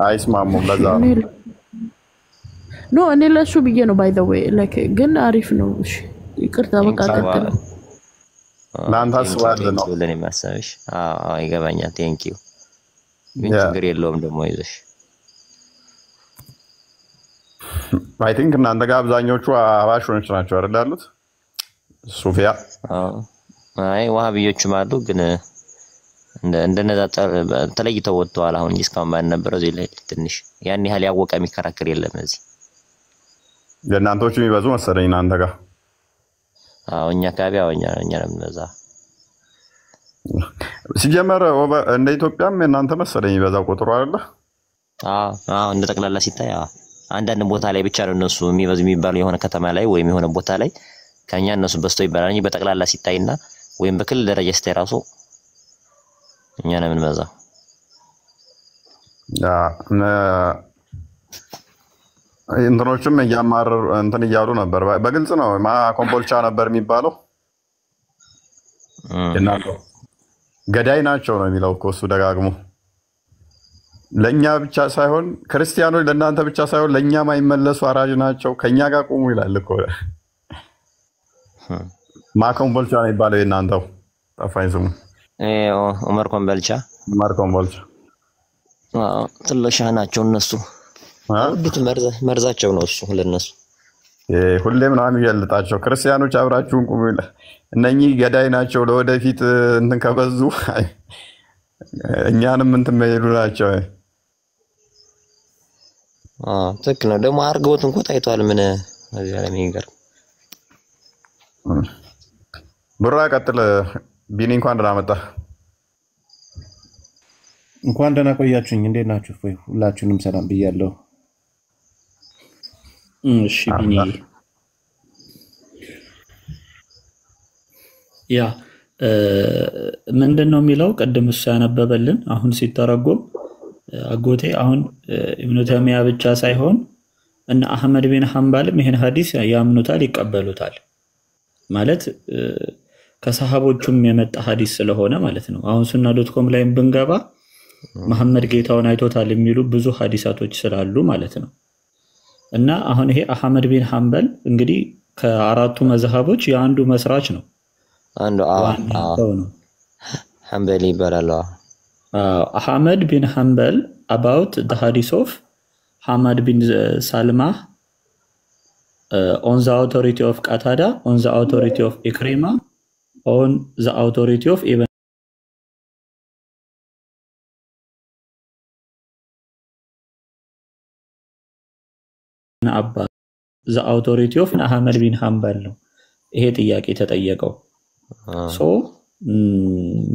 አይስማሙም ለዛ ኖ እኔ ለሱ ብዬ ነው ባይ ዘ ዌይ ላይክ ግን አሪፍ ነው እሺ ይቅርታ በቃ ተከለ ለአንተ አስዋል ነው ለኔ ማሳብሽ ይገባኛል ቴንክ ዩ ምን ችግር የለውም ደግሞ ይዘሽ አይ ቲንክ እናንተ ጋር አብዛኞቹ አባሾች ናቸው አይደል ያሉት ሱፊያ አይ ዋሃቢዮችም አሉ ግን እንደነዛ ተለይተው ወጥተዋል አሁን እስካሁን ማን ነበር እዚህ ላይ ትንሽ ያን ያህል ያወቀ የሚከራከር የለም እዚህ የእናንተዎቹ የሚበዙ መሰለኝ እናንተ ጋር እኛ አካባቢ እኛ ነው የምንበዛ ሲጀመር እንደ ኢትዮጵያም እናንተ መሰለኝ ይበዛው ቁጥሩ አይደለ እንደ ጠቅላላ ሲታይ አንዳንድ ቦታ ላይ ብቻ ነው እነሱ የሚበዙ የሚባሉ የሆነ ከተማ ላይ ወይም የሆነ ቦታ ላይ ከኛ እነሱ በስተው ይባላል እንጂ በጠቅላላ ሲታይና ወይም በክልል ደረጃ ሲታይ ራሱ እኛ ነው የምንበዛው እንትኖችም እያማረሩ እንትን እያሉ ነበር በግልጽ ነው ኮምቦልቻ ነበር የሚባለው እናንተ ገዳይ ናቸው ነው የሚለው እኮ እሱ ደጋግሞ ለኛ ብቻ ሳይሆን ክርስቲያኖች ለእናንተ ብቻ ሳይሆን ለኛ ማይመለሱ አራጅ ናቸው ከኛ ጋር ቆሙ ይላል እኮ ኮምቦልቻ ነው የሚባለው እናንተው ጠፋኝ ስሙ ዑመር ኮምቦልቻ ትልሻ ናቸው እነሱ አውዲት መርዛቸው ነው እሱ ለነሱ ሁሌም ነው የሚያልጣቸው ክርስቲያኖች አብራችሁን ቁሙ ይላል እነኚህ ገዳይ ናቸው ለወደፊት እንትን ከበዙ እኛንም እንትን መሄዱ ናቸው ትክ ነው ደግሞ አርገውት እንኳን ታይቷል ምን እዚህ ዓለም ይገር ብራ ቀጥል ቢኒ እንኳን ደህና መጣ እንኳን ደህና ቆያችሁኝ እንዴት ናችሁ ሁላችሁንም ሰላም ብያለሁ እሺ ቢኒ ያ ምንድነው የሚለው ቀደም እሱ ያነበበልን አሁን ሲተረጎም አጎቴ አሁን ኢብኑ ተይሚያ ብቻ ሳይሆን እና አህመድ ቢን ሐንበልም ይሄን ሐዲስ ያምኑታል ይቀበሉታል ማለት ከሰሃቦቹም የመጣ ሐዲስ ስለሆነ ማለት ነው አሁን ሱና.com ላይ ብንገባ መሐመድ ጌታውን አይቶታል የሚሉ ብዙ ሐዲሳቶች ስላሉ ማለት ነው እና አሁን ይሄ አህመድ ቢን ሐንበል እንግዲህ ከአራቱ መዝሐቦች የአንዱ መስራች ነው አንዱ ነው ሐንበሊ ይባላል Ahmad bin Hanbal about the hadith of Hamad bin Salma on the authority of Qatada, on the authority of Ikrimah, on the authority of Ibn Abbas, the authority of Ahmad bin Hanbal ነው ይሄ ጥያቄ ተጠየቀው ሶ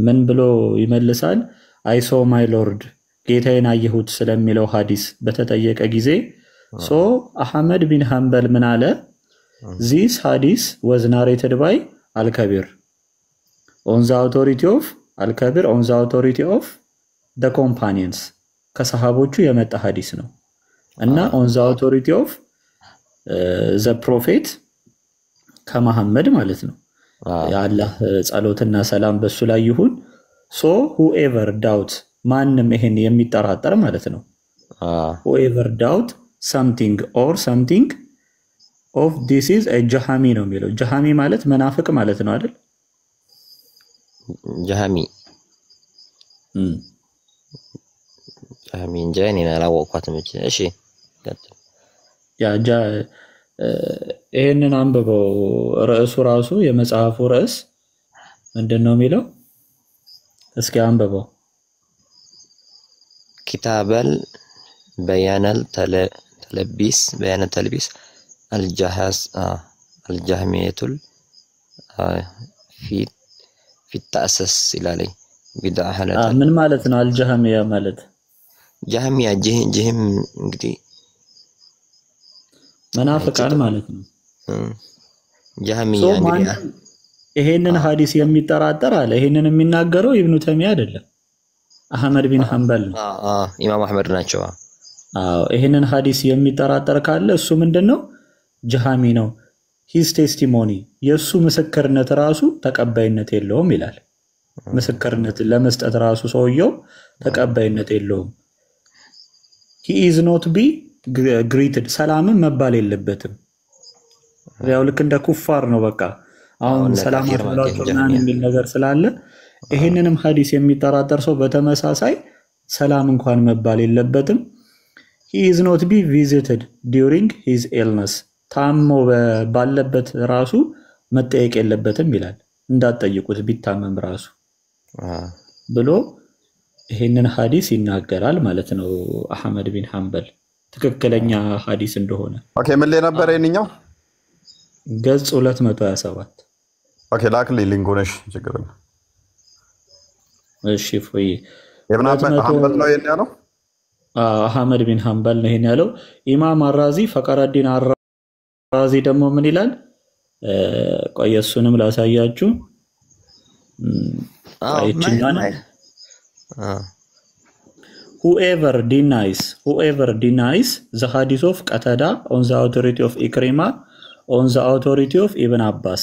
ምን ብሎ ይመልሳል I saw my lord ጌታዬን አየሁት ስለሚለው ሐዲስ በተጠየቀ ጊዜ so Ahmad bin Hanbal ምን አለ this hadith was narrated by Al-Kabir on the authority of Al-Kabir on the authority of the companions ከሰሃቦቹ የመጣ ሐዲስ ነው እና on the authority of the prophet ከመሐመድ ማለት ነው ያአላህ ጸሎትና ሰላም በሱ ላይ ይሁን so whoever doubt ማንም ይሄን የሚጠራጠር ማለት ነው whoever doubt something or something of this is a jahami ነው የሚለው jahami ማለት መናፍቅ ማለት ነው አይደል jahami ጀህሚ እንጂ እኔ አላወቅኳትም። እሺ ያ ይሄንን አንብበው። ርዕሱ ራሱ የመጽሐፉ ርዕስ ምንድነው የሚለው? እስኪ አንብበው። ኪታበል በያነል ተለቢስ በያነል ተልቢስ አልጃህሚየቱል ፊ ተአሰስ ይላል። ቢድዓ ሐለታ ምን ማለት ነው? አልጃህሚያ ማለት ጃህሚያ ጅህም እንግዲህ መናፍቃን ማለት ነው። ጃህሚያ እንግዲህ ይሄንን ሐዲስ የሚጠራጠር አለ። ይሄንን የሚናገረው ኢብኑ ተይሚያ አይደለም፣ አህመድ ቢን ሐንበል ነው። ኢማም አህመድ ናቸው። ይሄንን ሐዲስ የሚጠራጠር ካለ እሱ ምንድነው? ጃህሚ ነው። ሂስ ቴስቲሞኒ የሱ ምስክርነት ራሱ ተቀባይነት የለውም ይላል። ምስክርነት ለመስጠት ራሱ ሰውየው ተቀባይነት የለውም። he is not be greeted ሰላምን መባል የለበትም። ያው ልክ እንደ ኩፋር ነው። በቃ አሁን ሰላም አትብላችሁ የሚል ነገር ስላለ ይሄንንም ሐዲስ የሚጠራጠር ሰው በተመሳሳይ ሰላም እንኳን መባል የለበትም። he is not be visited during his illness ታሞ ባለበት ራሱ መጠየቅ የለበትም ይላል። እንዳትጠይቁት ቢታመም ራሱ ብሎ ይሄንን ሐዲስ ይናገራል ማለት ነው አህመድ ቢን ሐንበል ትክክለኛ ሐዲስ እንደሆነ። ኦኬ ምን ላይ ነበር የኛው? ገጽ 227 ኦኬ ላክልኝ ሊንኩን። እሺ ችግር የለም። እሺ ፎይ ኢብኑ ሐንበል ነው ይሄን ያለው? አህመድ ቢን ሐንበል ነው ይሄን ያለው። ኢማም አራዚ ፈቀረዲን አራዚ ደግሞ ምን ይላል? ቆይ እሱንም ላሳያችሁ። whoever denies the hadith of Qatada on the authority of Ikrima on the authority of Ibn Abbas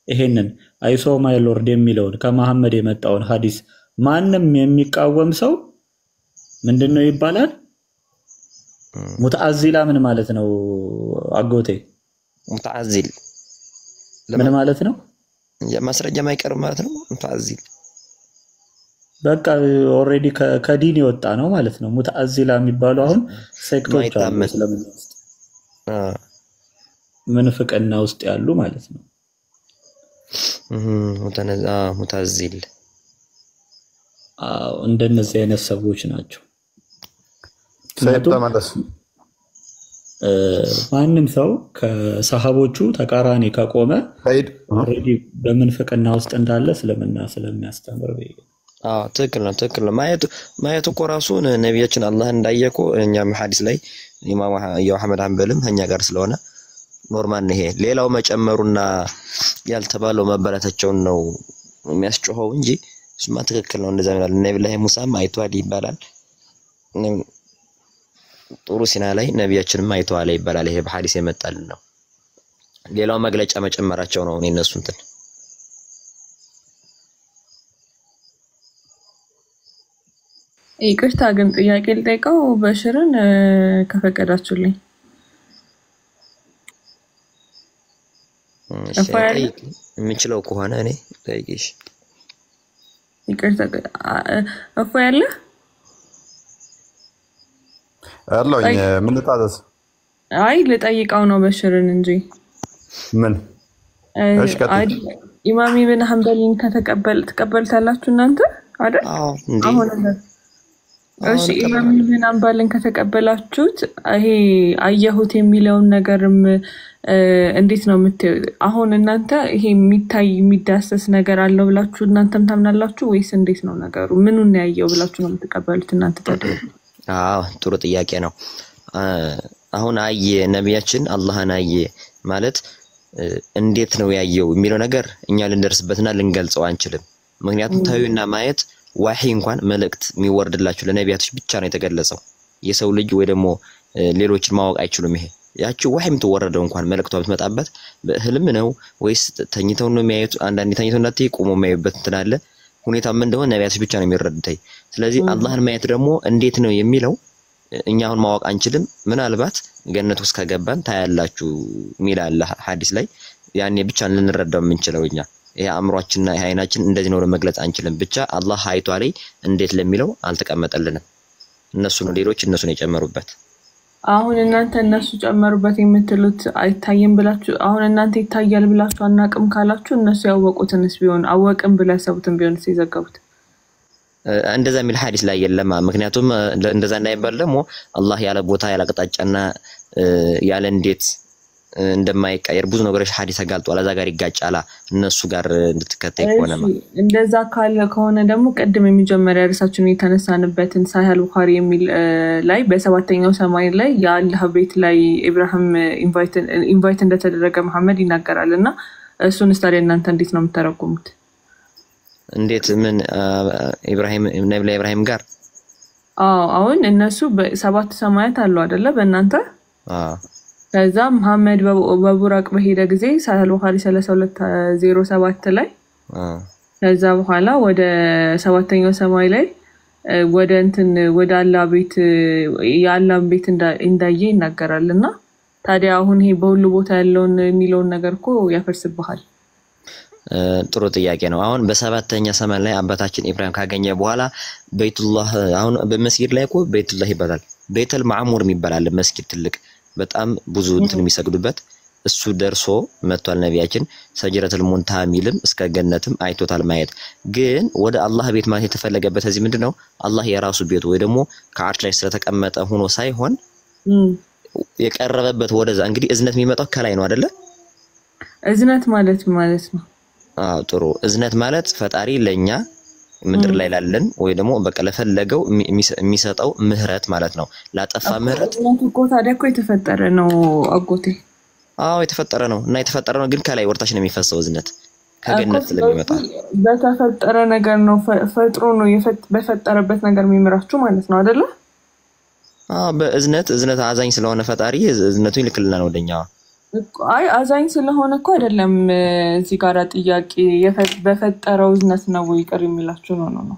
ይሄንን I saw my lord የሚለውን ከመሐመድ የመጣውን ሐዲስ ማንንም የሚቃወም ሰው ምንድነው ይባላል? ሙተአዚላ ምን ማለት ነው አጎቴ? ሙተአዚል ምን ማለት ነው? ማስረጃ ማይቀርም ማለት ነው። ሙተአዚል በቃ ኦሬዲ ከዲን የወጣ ነው ማለት ነው። ሙተአዚላ የሚባሉ አሁን ሴክቶች አሉ እስልምና ውስጥ ምንፍቅና ውስጥ ያሉ ማለት ነው። ሙተአዚል እንደነዚህ አይነት ሰዎች ናቸው። ማንም ሰው ከሰሃቦቹ ተቃራኒ ከቆመ ኦሬዲ በምንፍቅና ውስጥ እንዳለ እስልምና ስለሚያስተምር ትክክል ነው። ማየቱ እኮ ራሱ ነብያችን አላህ እንዳየኮ እኛም ሐዲስ ላይ ኢማም አህመድ ሐንበልም እኛ ጋር ስለሆነ ኖርማል ነው። ይሄ ሌላው መጨመሩና ያልተባለው መበላታቸውን ነው የሚያስጮኸው እንጂ እሱማ ትክክል ነው። እንደዛ ይላል። ነብዩላህ ሙሳም አይቷል ይባላል። ጥሩ ሲና ላይ ነብያችንም አይቷል ይባላል። ይሄ በሐዲስ የመጣልን ነው። ሌላው መግለጫ መጨመራቸው ነው እነሱ እንትን ይቅርታ ግን ጥያቄ ልጠይቀው በሽርን ከፈቀዳችሁልኝ። የምችለው ከሆነ እኔ ጠይቂሽ። ይቅርታ እፎ ያለ አለኝ ምን ታዘዝ? አይ ልጠይቀው ነው በሽርን እንጂ ምን እሺ አይ ኢማም ኢብኑ ሐንበልን ተቀበልታላችሁ እናንተ አይደል? አሁን እሺ ኢማም ኢብኑ ሐንበልን ከተቀበላችሁት ይሄ አየሁት የሚለውን ነገርም እንዴት ነው አሁን እናንተ ይሄ የሚታይ የሚዳሰስ ነገር አለው ብላችሁ እናንተም ታምናላችሁ ወይስ እንዴት ነው ነገሩ? ምኑን ነው ያየው ብላችሁ ነው የምትቀበሉት እናንተ ታዲያ? ጥሩ ጥያቄ ነው። አሁን አየ ነብያችን አላህን አየ ማለት እንዴት ነው ያየው የሚለው ነገር እኛ ልንደርስበትና ልንገልጸው አንችልም። ምክንያቱም ታዩና ማየት ዋሂ እንኳን መልእክት የሚወርድላችሁ ለነቢያቶች ብቻ ነው የተገለጸው። የሰው ልጅ ወይ ደግሞ ሌሎችን ማወቅ አይችሉም። ይሄ ያቺው ዋሂ የምትወረደው እንኳን መልእክቷ ብትመጣበት በህልም ነው ወይስ ተኝተው ነው የሚያዩት? አንዳንዴ ተኝተው እናት ቆሞ የሚያዩበት እንትን አለ። ሁኔታው ምን እንደሆነ ነቢያቶች ብቻ ነው የሚረዱት። ስለዚህ አላህን ማየት ደግሞ እንዴት ነው የሚለው እኛ አሁን ማወቅ አንችልም። ምናልባት ገነት ውስጥ ከገባን ታያላችሁ ሚል አለ ሐዲስ ላይ። ያኔ ብቻ ልንረዳው የምንችለው እኛ ይሄ አእምሮአችንና ይሄ አይናችን እንደዚህ ነው ለመግለጽ አንችልም ብቻ አላህ አይቷል እንዴት ለሚለው አልተቀመጠልንም እነሱ ነው ሌሎች እነሱ ነው የጨመሩበት አሁን እናንተ እነሱ ጨመሩበት የምትሉት አይታየም ብላችሁ አሁን እናንተ ይታያል ብላችሁ አናቅም ካላችሁ እነሱ ያወቁትንስ ቢሆን አወቅም ብለው ሰውትን ቢሆን ሲዘገቡት እንደዛ ሚል ሐዲስ ላይ የለም ምክንያቱም እንደዛ እንዳይባል ደግሞ አላህ ያለ ቦታ ያለ አቅጣጫና ያለ እንዴት እንደማይቀየር ብዙ ነገሮች ሐዲስ ተጋልጧል አዛ ጋር ይጋጫላ እነሱ ጋር እንድትከታይ ሆነማ እንደዛ ካለ ከሆነ ደግሞ ቀድም የሚጀመሪያ ርዕሳችን የተነሳንበትን ሳሂህ አልቡኻሪ የሚል ላይ በሰባተኛው ሰማይ ላይ የአላህ ቤት ላይ ኢብራሂም ኢንቫይት እንደተደረገ መሐመድ ይናገራልና እሱን ስታዲያ እናንተ እንዴት ነው የምትተረጉሙት እንዴት ምን ኢብራሂም ነብዩ ኢብራሂም ጋር አሁን እነሱ በሰባት ሰማያት አሉ አይደለ በእናንተ ከዛ መሐመድ በቡራቅ በሄደ ጊዜ ሳሂህ አልቡኻሪ 3207 ላይ ከዛ በኋላ ወደ ሰባተኛው ሰማይ ላይ ወደ እንትን ወደ አላህ ቤት የአላህ ቤት እንዳየ ይናገራልና ታዲያ አሁን ይሄ በሁሉ ቦታ ያለውን የሚለውን ነገርኮ ያፈርስብሃል ጥሩ ጥያቄ ነው አሁን በሰባተኛ ሰማይ ላይ አባታችን ኢብራሂም ካገኘ በኋላ ቤቱላህ አሁን በመስጊድ ላይ እኮ ቤቱላህ ይባላል ቤተል ማዕሙር የሚባል መስጊድ ትልቅ በጣም ብዙ እንትን የሚሰግዱበት እሱ ደርሶ መጥቷል ነብያችን ሰጅረቱል ሙንተሃ ሚልም እስከ ገነትም አይቶታል ማየት ግን ወደ አላህ ቤት ማለት የተፈለገበት እዚህ ምንድነው አላህ የራሱ ቤት ወይ ደግሞ ከአርሽ ላይ ስለተቀመጠ ሆኖ ሳይሆን የቀረበበት ወደዛ እንግዲህ እዝነት የሚመጣው ከላይ ነው አይደለ እዝነት ማለት ነው ጥሩ እዝነት ማለት ፈጣሪ ለኛ ምድር ላይ ላለን ወይ ደግሞ በቀለፈለገው የሚሰጠው ምህረት ማለት ነው ላጠፋ ምህረት እኮ ታዲያ እኮ የተፈጠረ ነው አጎቴ የተፈጠረ ነው እና የተፈጠረ ነው ግን ከላይ ወርታሽ ነው የሚፈሰው እዝነት ከገነት ስለሚመጣ በተፈጠረ ነገር ነው ፈጥሮ ነው በፈጠረበት ነገር የሚመራችሁ ማለት ነው አይደለ በእዝነት አዛኝ ስለሆነ ፈጣሪ እዝነቱ ይልክልናል ወደኛ አይ አዛኝ ስለሆነ እኮ አይደለም እዚህ ጋር ጥያቄ በፈጠረው እዝነት ነው ወይ ቀር የሚላችሁ ነው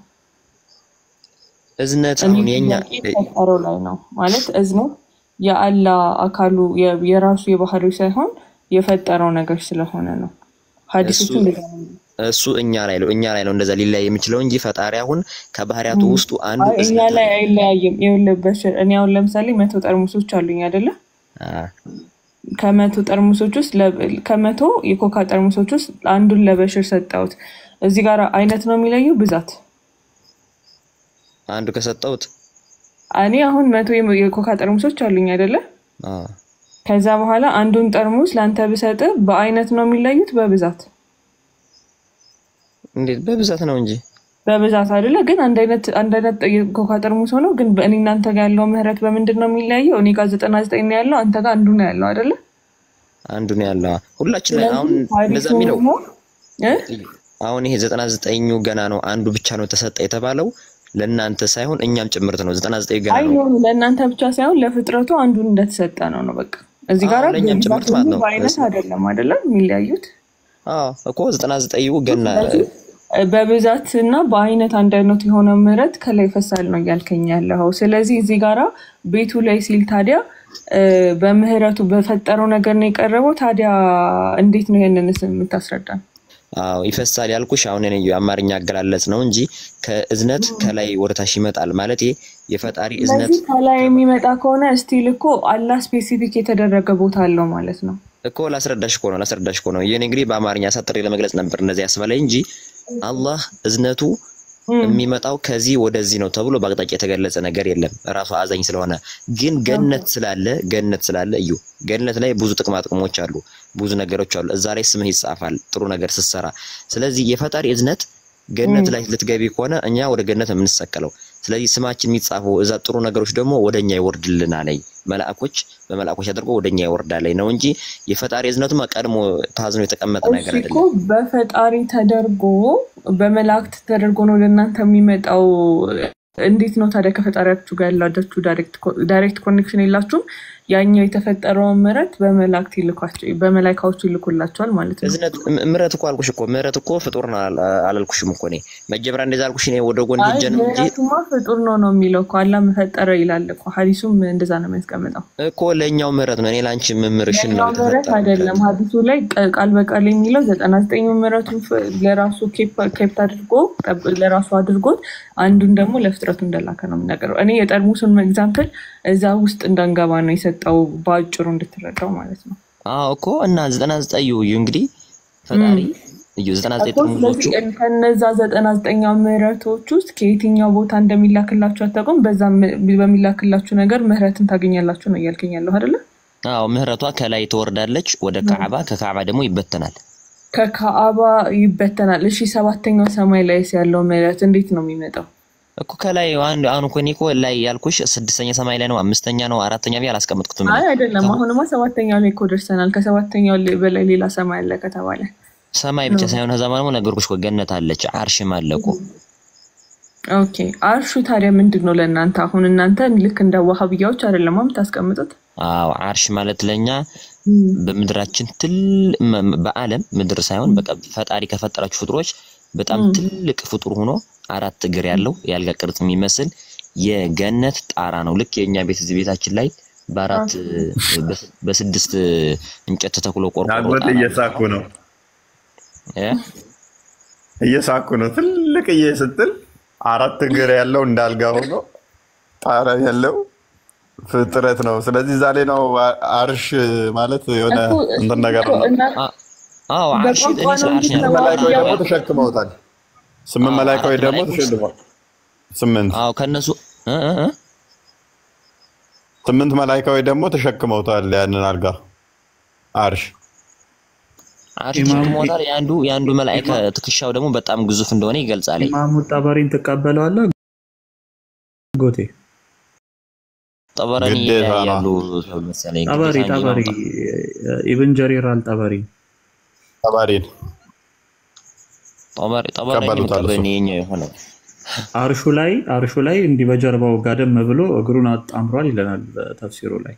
እዝነት አሁን የኛ ፈጠረው ላይ ነው ማለት እዝነት የአላህ አካሉ የራሱ የባህሪው ሳይሆን የፈጠረው ነገር ስለሆነ ነው ሐዲሶቹ እንደዛ እሱ እኛ ላይ ነው እንደዛ ሊለያይ የሚችለው እንጂ ፈጣሪ አሁን ከባህሪያቱ ውስጡ አንዱ እኛ ላይ አይለያይም ይወለበሽ እኔ አሁን ለምሳሌ 100 ጠርሙሶች አሉኝ አይደለ ከ100 ጠርሙሶች ውስጥ ከ100 የኮካ ጠርሙሶች ውስጥ አንዱን ለበሽር ሰጣውት እዚህ ጋር አይነት ነው የሚለየው ብዛት አንዱ ከሰጣውት እኔ አሁን 100 የኮካ ጠርሙሶች አሉኝ አይደለ ከዛ በኋላ አንዱን ጠርሙስ ላንተ ብሰጥ በአይነት ነው የሚለዩት በብዛት እንዴት በብዛት ነው እንጂ በብዛት አይደለ ግን አንድ አይነት የኮካ ጠርሙስ ሆኖ ግን በእኔ እናንተ ጋር ያለው ምህረት በምንድነው የሚለየው እኔ ጋር 99 ነው ያለው አንተ ጋር አንዱ ነው ያለው አይደለ አንዱ ነው ያለው ሁላችን ላይ አሁን እንደዛ የሚለው አሁን ይሄ 99ኙ ገና ነው አንዱ ብቻ ነው ተሰጠ የተባለው ለእናንተ ሳይሆን እኛም ጭምርት ነው 99 ገና ነው አይሆን ለእናንተ ብቻ ሳይሆን ለፍጥረቱ አንዱን እንደተሰጠ ነው በቃ እዚህ ጋር ለእኛም ጭምርት ማለት ነው በአይነት አይደለም የሚለያዩት እኮ 99ኙ ገና በብዛትና በአይነት አንድ አይነት የሆነ ምህረት ከላይ ፈሳል ነው ያልከኝ ያለው ስለዚህ እዚህ ጋራ ቤቱ ላይ ሲል ታዲያ በምህረቱ በፈጠረው ነገር ነው የቀረበው ታዲያ እንዴት ነው ይሄንንስ የምታስረዳን ይፈሳል ያልኩሽ አሁን እኔ የአማርኛ አገላለጽ ነው እንጂ ከእዝነት ከላይ ወርታሽ ይመጣል ማለት የፈጣሪ እዝነት ከላይ የሚመጣ ከሆነ ስቲል እኮ አላህ ስፔሲፊክ የተደረገ ቦታ አለው ማለት ነው እኮ ላስረዳሽ እኮ ነው የኔ እንግዲህ በአማርኛ ሳጥሬ ለመግለጽ ነበር እንደዚህ ያስባለኝ እንጂ አላህ እዝነቱ የሚመጣው ከዚህ ወደዚህ ነው ተብሎ በአቅጣጫ የተገለጸ ነገር የለም ራሱ አዛኝ ስለሆነ ግን ገነት ስላለ እዩ ገነት ላይ ብዙ ጥቅሞች አሉ ብዙ ነገሮች አሉ እዛ ላይ ስምህ ይጻፋል ጥሩ ነገር ስትሰራ ስለዚህ የፈጣሪ እዝነት ገነት ላይ ልትገቢ ከሆነ እኛ ወደ ገነት የምንሰቀለው ስለዚህ ስማችን የሚጻፈው እዛ ጥሩ ነገሮች ደግሞ ወደኛ ይወርድልናል መላእክቶች በመላእክቶች አድርጎ ወደኛ ይወርዳል ነው እንጂ የፈጣሪ እዝነቱ ቀድሞ ታዝኖ የተቀመጠ ነገር አይደለም እኮ በፈጣሪ ተደርጎ በመላእክት ተደርጎ ነው ለእናንተ የሚመጣው እንዴት ነው ታዲያ ከፈጣሪያችሁ ጋር ያላችሁ ዳይሬክት ኮኔክሽን የላችሁም ያኛው የተፈጠረውን ምሕረት በመላእክቶቹ ይልኩላቸዋል ማለት ነው። እዝነት ምሕረት እኮ አልኩሽ እኮ ምሕረት እኮ ፍጡር ነው አላልኩሽም እኮ እኔ መጀመሪያ እንደዛ አልኩሽ እኔ ወደ ጎን ሄጄ ነው እንጂ ምሕረቱማ ፍጡር ነው የሚለው እኮ አላህ መፈጠረ ይላል እኮ ሐዲሱም እንደዛ ነው የሚያስቀምጠው እኮ ለኛው ምሕረት ነው እኔ ላንቺ መምርሽን ነው ምሕረት አይደለም ሐዲሱ ላይ ቃል በቃል የሚለው 99 ምሕረቱን ለራሱ ኬፕ አድርጎ ለራሱ አድርጎት አንዱን ደግሞ ለፍጥረቱ እንደላከ ነው የሚናገረው። እኔ የጠርሙስን ኤግዛምፕል እዛ ውስጥ እንዳንገባ ነው የሰጠው ባጭሩ እንድትረዳው ማለት ነው። እኮ እና 99 እንግዲህ ፈጣሪ 99 ጠርሙሶቹ ከነዛ 99 ምሕረቶች ውስጥ ከየትኛው ቦታ እንደሚላክላችሁ አታውቁም። በዛ በሚላክላችሁ ነገር ምሕረትን ታገኛላችሁ ነው እያልከኝ ያለው አይደለ? ምሕረቷ ከላይ ትወርዳለች ወደ ካዕባ ከካዕባ ደግሞ ይበተናል። ከካዕባ ይበተናል። እሺ ሰባተኛው ሰማይ ላይ ያለው ምሕረት እንዴት ነው የሚመጣው? እኮ ከላይ አሁን እኮ ኒኮ ላይ ያልኩሽ ስድስተኛ ሰማይ ላይ ነው አምስተኛ ነው አራተኛ ቢያል አስቀምጥኩት አይደለም። አሁንማ ሰባተኛው ላይ እኮ ደርሰናል። ከሰባተኛው በላይ ሌላ ሰማይ አለ ከተባለ ሰማይ ብቻ ሳይሆን ከዛ ማለት ነገርኩሽ እኮ ገነት አለች አርሽም አለ እኮ። ኦኬ አርሹ ታዲያ ምንድነው ለእናንተ? አሁን እናንተ ልክ እንደ ወሃቢያዎች አይደለም የምታስቀምጡት? አርሽ ማለት ለኛ በምድራችን በዓለም ምድር ሳይሆን በቃ ፈጣሪ ከፈጠራችሁ ፍጥሮች በጣም ትልቅ ፍጡር ሆኖ አራት እግር ያለው ያልጋ ቅርጽ የሚመስል የገነት ጣራ ነው። ልክ የኛ ቤታችን ላይ በአራት በስድስት እንጨት ተተክሎ ቆርቆሮ ጣራ እየሳኩ ነው ትልቅ ስትል አራት እግር ያለው እንዳልጋ ሆኖ ጣራ ያለው ፍጥረት ነው። ስለዚህ ዛሬ ነው አርሽ ማለት የሆነ እንትን ነገር ነው። አርሽ አርሽ ደግሞ ተሸክመውታል። 8 መላእክቶች ደግሞ ተሸክመዋል። 8 ከነሱ 8 መላእክቶች ደግሞ ተሸክመውታል ያንን አልጋ አርሽ ተሸክመውታል። ያንዱ መላእክት ትከሻው ደግሞ በጣም ግዙፍ እንደሆነ ይገልጻል። ኢማሙ ጠበሪን ተቀበለዋለህ ጎቴ? ጠበረኒ ያሉ መሰለኝ ጠበሪ ኢብን ጀሪር አልጠበሪ ጠበረኒ የሆነ አርሹ ላይ እንዲህ በጀርባው ጋደም ብሎ እግሩን አጣምሯል ይለናል ተፍሲሩ ላይ።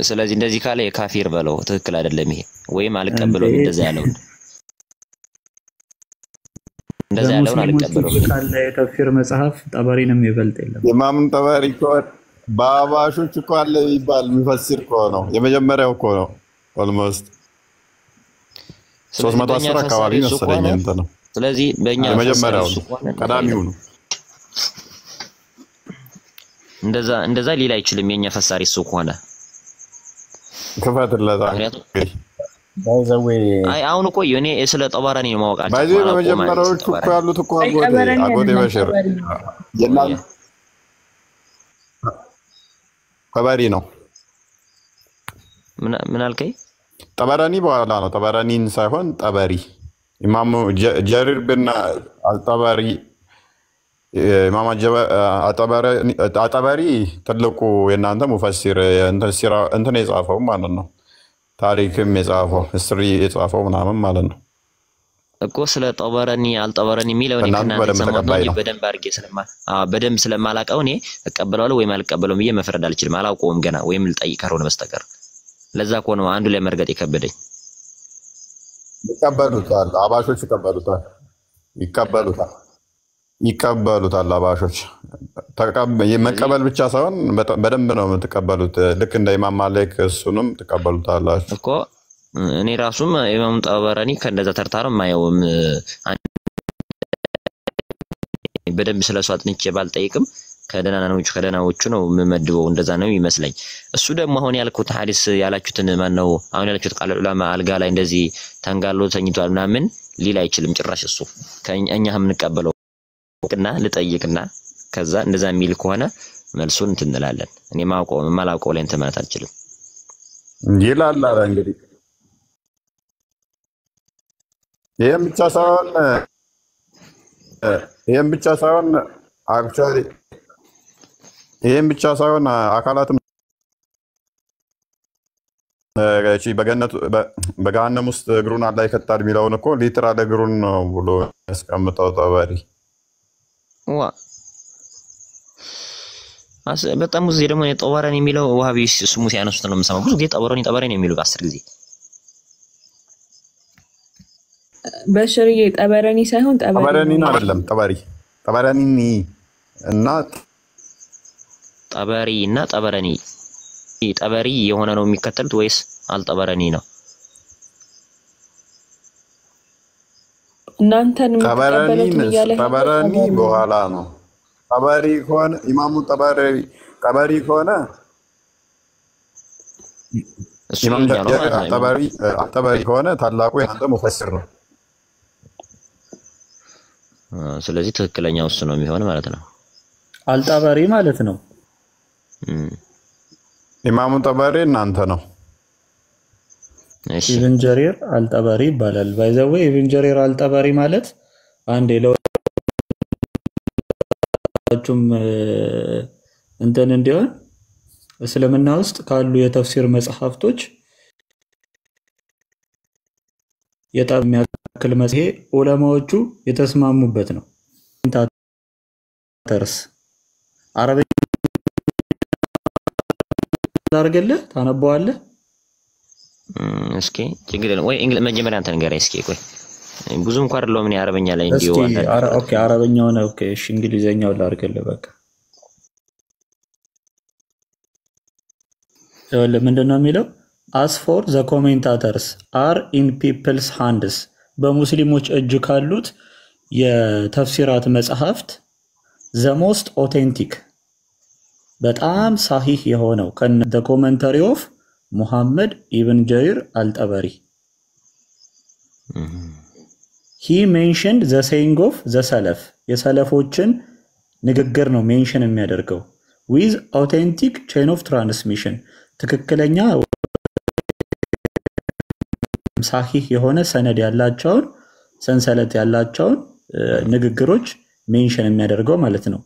ስለዚህ እንደዚህ ካለ የካፊር በለው ትክክል አይደለም ይሄ ወይም አልቀበለውም እንደዛ ያለው አልቀበለውም ካለ የተፍሲር መጽሐፍ ጠበሪንም ይበልጥ የለም። ኢማም ጠበሪ በአባሾች እኮ አለ ይባል የሚፈስር እኮ ነው የመጀመሪያው እኮ ነው። ኦልሞስት 310 አካባቢ መሰለኝ እንትን ነው። ስለዚህ በእኛ የመጀመሪያው ቀዳሚው ነው። እንደዛ ሊል አይችልም የኛ ፈሳሪ እሱ ከሆነ ከፈትለታ አሁን እኮ እኔ ስለ ጠበራኒ ነው ማወቅ አልቻልኩም። ባይዘ በመጀመሪያዎቹ እኮ ያሉት እኮ አጎቴ በሽር ጠበሪ ነው። ምን አልከኝ? ጠበራኒ በኋላ ነው። ጠበራኒን ሳይሆን ጠበሪ ኢማሙ ጀሪር ብን አልጠበሪ ኢማም አጠበሪ ትልቁ የእናንተ ሙፈሲር እንትን የጻፈው ማለት ነው። ታሪክም የጻፈው ሂስትሪ የጻፈው ምናምን ማለት ነው እኮ ስለ ጠበረኒ አልጠበረኒ የሚለው እኔ ከናንተ ሰማሁኝ በደንብ ስለማላውቀው እኔ እቀበለዋለሁ ወይም አልቀበለውም ብዬ መፍረድ አልችልም። አላውቀውም ገና ወይም ልጠይቅ ካልሆነ በስተቀር ለዛ እኮ ነው አንዱ ላይ መርገጥ የከበደኝ። ይቀበሉታል አባሾች ይቀበሉታል አባሾች መቀበል ብቻ ሳይሆን በደንብ ነው የምትቀበሉት። ልክ እንደ ኢማም ማሊክ እሱንም ትቀበሉታላችሁ እኮ። እኔ ራሱም ኢማም ጠበራኒ ከእንደዛ ተርታ ነው የማየውም። በደንብ ስለሱ አጥንቼ ባልጠይቅም ከደናናዎቹ ነው የምመድበው። እንደዛ ነው ይመስለኝ። እሱ ደግሞ አሁን ያልኩት ሐዲስ ያላችሁትን ማን ነው አሁን ያላችሁት ቃል ዑለማ አልጋ ላይ እንደዚህ ተንጋሎ ተኝቷል ምናምን ሊል አይችልም ጭራሽ። እሱ ከእኛ የምንቀበለው እና ልጠይቅና ከዛ እንደዛ የሚል ከሆነ መልሱን እንትን እንላለን። እኔ ማላውቀው ላይ እንትን ማለት አልችልም ይላል። እንግዲህ ይሄም ብቻ ሳይሆን አካላትም በገሃነም ውስጥ እግሩን አላህ ይከታል የሚለውን እኮ ሊትራል እግሩን ነው ብሎ ያስቀምጠው ጠበሪ። በጣም ብዙ ደግሞ ጠበረኒ የሚለው ወሃቢ ስሙ ሲያነሱት ነው የምሰማው። ብዙ ጊዜ ጠበረኒ የሚሉ 10 ጊዜ በሽርዬ ጠበረኒ ሳይሆን ጠበረኒ ነው አይደለም ጠበረኒ እና ጠበረኒ ጠበሪ የሆነ ነው የሚከተሉት ወይስ አልጠበረኒ ነው? እናንተን የምትቀበሉት ጠበረኒ በኋላ ነው። ጠበሪ ከሆነ ኢማሙ ጠበሪ ከሆነ ኢማም ጠበሪ ከሆነ ታላቁ የአንተ ሙፈሲር ነው። ስለዚህ ትክክለኛው እሱ ነው የሚሆን ማለት ነው። አልጠበሪ ማለት ነው። ኢማሙ ጠበሪ እናንተ ነው። እሺ ኢብን ጀሪር አልጠበሪ ይባላል። ባይዘው ኢብን ጀሪር አልጠበሪ ማለት አንዴ ለሁላችሁም እንትን እንዲሆን እስልምና ውስጥ ካሉ የተፍሲር መጽሐፍቶች የጣም የሚያክል መጽሔ ዑለማዎቹ የተስማሙበት ነው። ተርስ አረበኛ አድርገህ ታነበዋለህ። እስኪ ችግር የለም ወይ መጀመሪያ አንተ ንገረኝ እስኪ። ቆይ ብዙ እንኳን አይደለም እኔ አረበኛ ላይ እንዲው አለ። ኦኬ አረበኛው ነው። ኦኬ እሺ እንግሊዘኛው ላድርግልህ በቃ። ምንድነው የሚለው? as for the commentators are in people's hands በሙስሊሞች እጅ ካሉት የተፍሲራት መጽሐፍት the most authentic በጣም ሳሂህ የሆነው the commentary of ሙሐመድ ኢብን ጀሪር አልጠበሪ he mentioned the saying of the salaf የሰለፎችን ንግግር ነው ሜንሽን የሚያደርገው with authentic chain of transmission ትክክለኛ ሳሂህ የሆነ ሰነድ ያላቸውን ሰንሰለት ያላቸውን ንግግሮች ሜንሽን የሚያደርገው ማለት ነው።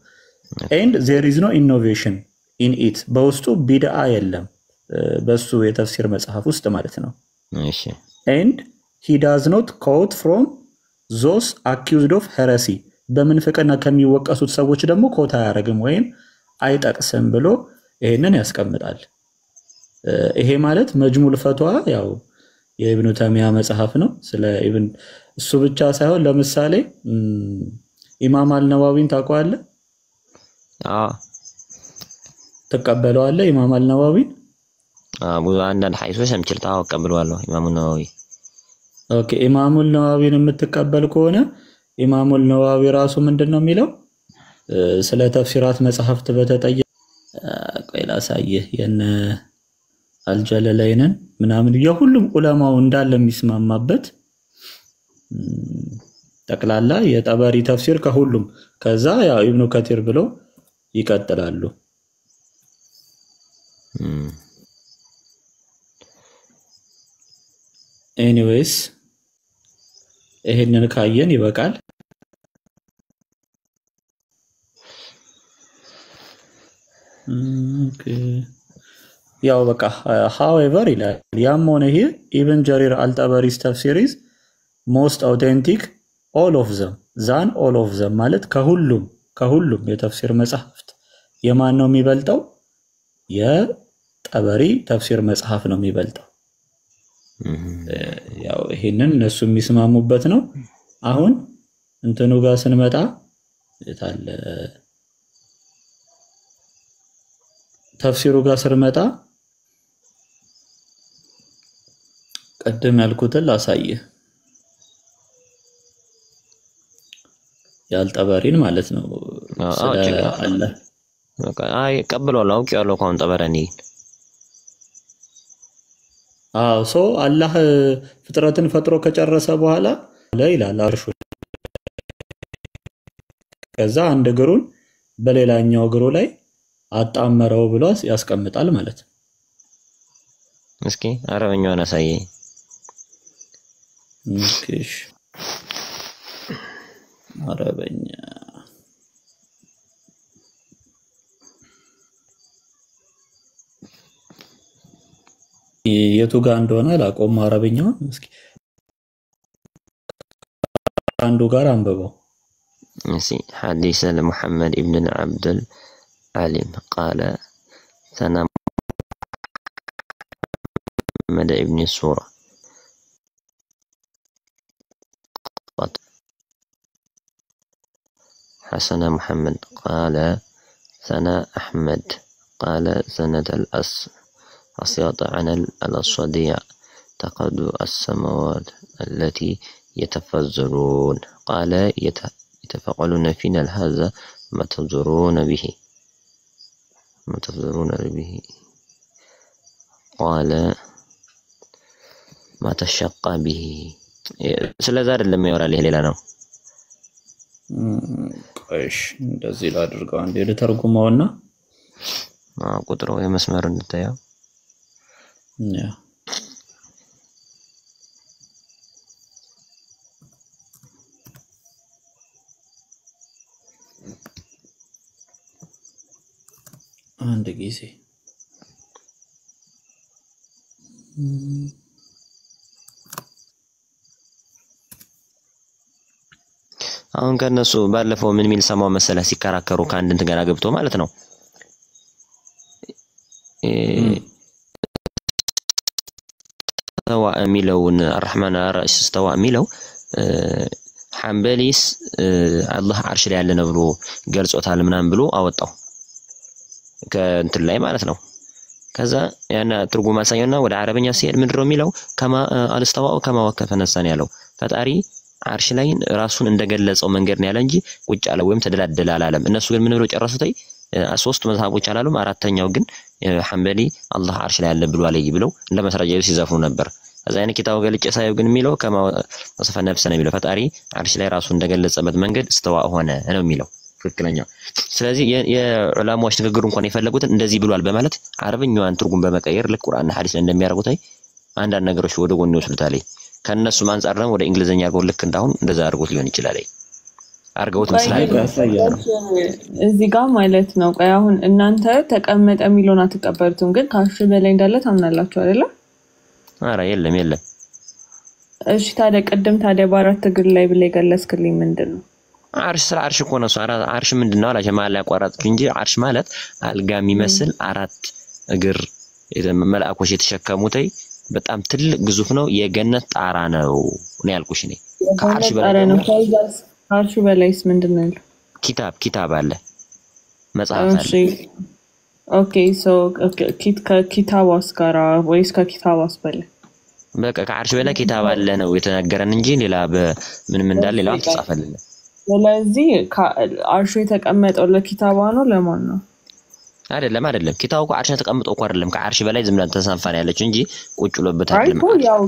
and there is no innovation in it በውስጡ ቢድዓ የለም በሱ የተፍሲር መጽሐፍ ውስጥ ማለት ነው። እሺ and he does not quote from those accused of heresy በምንፍቅና ከሚወቀሱት ሰዎች ደግሞ ኮታ ያረግም ወይም አይጠቅስም ብሎ ይሄንን ያስቀምጣል። ይሄ ማለት መጅሙል ፈትዋ ያው የኢብኑ ተሚያ መጽሐፍ ነው። ስለ ኢብን እሱ ብቻ ሳይሆን ለምሳሌ ኢማም አልነዋዊን ታውቀዋለህ? ተቀበለዋለህ ኢማም አልነዋዊን? ብዙ አንዳንድ ሐዲሶች ሰምቼ ተቀበለዋለሁ ኢማሙ ነዋዊ። ኦኬ ኢማሙ ነዋዊን የምትቀበል ከሆነ ኢማሙ ነዋዊ ራሱ ምንድነው የሚለው ስለ ተፍሲራት መጽሐፍት በተጠየ ቆይ ላሳየህ የነ አልጀለላይንን ምናምን የሁሉም ዑለማው እንዳለ የሚስማማበት ጠቅላላ የጠበሪ ተፍሲር ከሁሉም ከዛ ያው ኢብኑ ከቲር ብለው ይቀጥላሉ። ኤኒዌይስ ይሄንን ካየን ይበቃል። ኦኬ ያው በቃ however ይላል ያም ሆነ ይሄ ኢብን ጀሪር አልጠበሪስ ተፍሲር is most authentic all of them ማለት ከሁሉም የተፍሲር መጽሐፍት የማን ነው የሚበልጠው? የጠበሪ ተፍሲር መጽሐፍ ነው የሚበልጠው። ያው ይሄንን እነሱ የሚስማሙበት ነው። አሁን እንትኑ ጋር ስንመጣ የታለ ተፍሲሩ ጋር ስንመጣ ቀደም ያልኩትን ላሳየህ ያልጠበሪን ማለት ነው። አለ በቃ ቀበለው አውቄዋለሁ ካሁን ጠበረኒ ሶ አላህ ፍጥረትን ፈጥሮ ከጨረሰ በኋላ ይላል አርሹ ከዛ አንድ እግሩን በሌላኛው እግሩ ላይ አጣመረው ብሎ ያስቀምጣል ማለት ነው። እስኪ አረበኛውን አሳየኝ። እሺ አረበኛ የቱ ጋር እንደሆነ ላቆም አረበኛውን እስኪ አንዱ ጋር አንብበው። እሺ ሐዲስ ለሙሐመድ ኢብኑ አብዱል علم. قال ثنى محمد ابن السورة. حسن محمد. قال ثنى أحمد. قال ثنت الأسياط عن الأصودية تقد السماوات التي يتفزرون. قال يتفقلون فينا هذا ما تنظرون به. قال ما تشقى به. ስለዚህ አይደለም ያወራልህ ሌላ ነው። እሺ እንደዚህ ላድርገው አንዴ ልተርጉመውና ቁጥሩ የመስመር እንድታየው ያ አንድ ጊዜ አሁን ከነሱ ባለፈው ምን ሚል ሰማው መሰለ ሲከራከሩ ከአንድ እንትን ጋር ገብቶ ማለት ነው ተዋ ሚለውን الرحمن الرئيس استوى ሚለው ሐንበሊስ አላህ አርሽ ላይ ያለ ነው ብሎ ገልጾታል ምናምን ብሎ አወጣው ከእንትን ላይ ማለት ነው። ከዛ ያና ትርጉም አሳየውና ወደ አረበኛ ሲሄድ ምንድነው የሚለው ከማ አልስተዋው ከማ ወከፈ ነሳን ያለው ፈጣሪ አርሽ ላይ ራሱን እንደገለጸው መንገድ ነው ያለ እንጂ ቁጭ አለ ወይም ተደላደለ አላለም። እነሱ ግን ምን ብለው ጨረሱታይ ሶስት መዝሐቦች አላሉም። አራተኛው ግን ሐንበሊ አላህ አርሽ ላይ ያለ ብሎ አለይ ብለው እንደመስራጃው ሲዘፍኑ ነበር። ከዛ አይነ ኪታቡ ገልጬ ሳይው ግን የሚለው ከማ ወሰፈ ነፍስ ነው የሚለው ፈጣሪ አርሽ ላይ ራሱን እንደገለጸበት መንገድ استዋ ሆነ ነው የሚለው ትክክለኛው። ስለዚህ የዑላማዎች ንግግሩ እንኳን የፈለጉት እንደዚህ ብሏል በማለት አረብኛዋን ትርጉም በመቀየር ለቁርአን ሐዲስ እንደሚያደርጉት አንዳንድ ነገሮች ወደ ጎን ይወስዱታል። ከነሱ አንፃር ደግሞ ወደ እንግሊዘኛ አርገው ልክ እንዳሁን እንደዛ አርገውት ሊሆን ይችላል አርገውት መስላል እዚህ ጋር ማለት ነው። ቆይ አሁን እናንተ ተቀመጠ ሚሊዮን አትቀበሉትም ግን ከአርሽ በላይ እንዳለ ታምናላችሁ አይደለ? አረ የለም እሺ ታዲያ ቀደም ታዲያ በአራት እግር ላይ ብለህ ገለጽክልኝ ምንድነው? አርሽ ስለ አርሽ እኮ ነው። አርሽ ምንድነው አላችሁ ማለት ያቋራጥኩ እንጂ አርሽ ማለት አልጋ የሚመስል አራት እግር መላእክቶች የተሸከሙት በጣም ትልቅ ግዙፍ ነው። የገነት ጣራ ነው ያልኩሽ እኔ። ከአርሽ በላይ ነው። አርሽ በላይስ ምንድነው? ኪታብ አለ መጽሐፍ አለ። ኦኬ ሶ ከኪታባስ ጋራ ወይስ ከኪታባስ በላይ? በቃ ከአርሽ በላይ ኪታብ አለ ነው የተነገረን እንጂ ሌላ በምን እንዳለ ሌላ ተጻፈልን። ስለዚህ አርሽ የተቀመጠው ለኪታባ ነው ለማን ነው? አይደለም ኪታቡ ከአርሽ ተቀምጦ እኮ አይደለም ከአርሽ በላይ ዝም ብለን ተሳንፋን ያለች እንጂ ቁጭ ብሎበት አይደለም። አይቶ ያው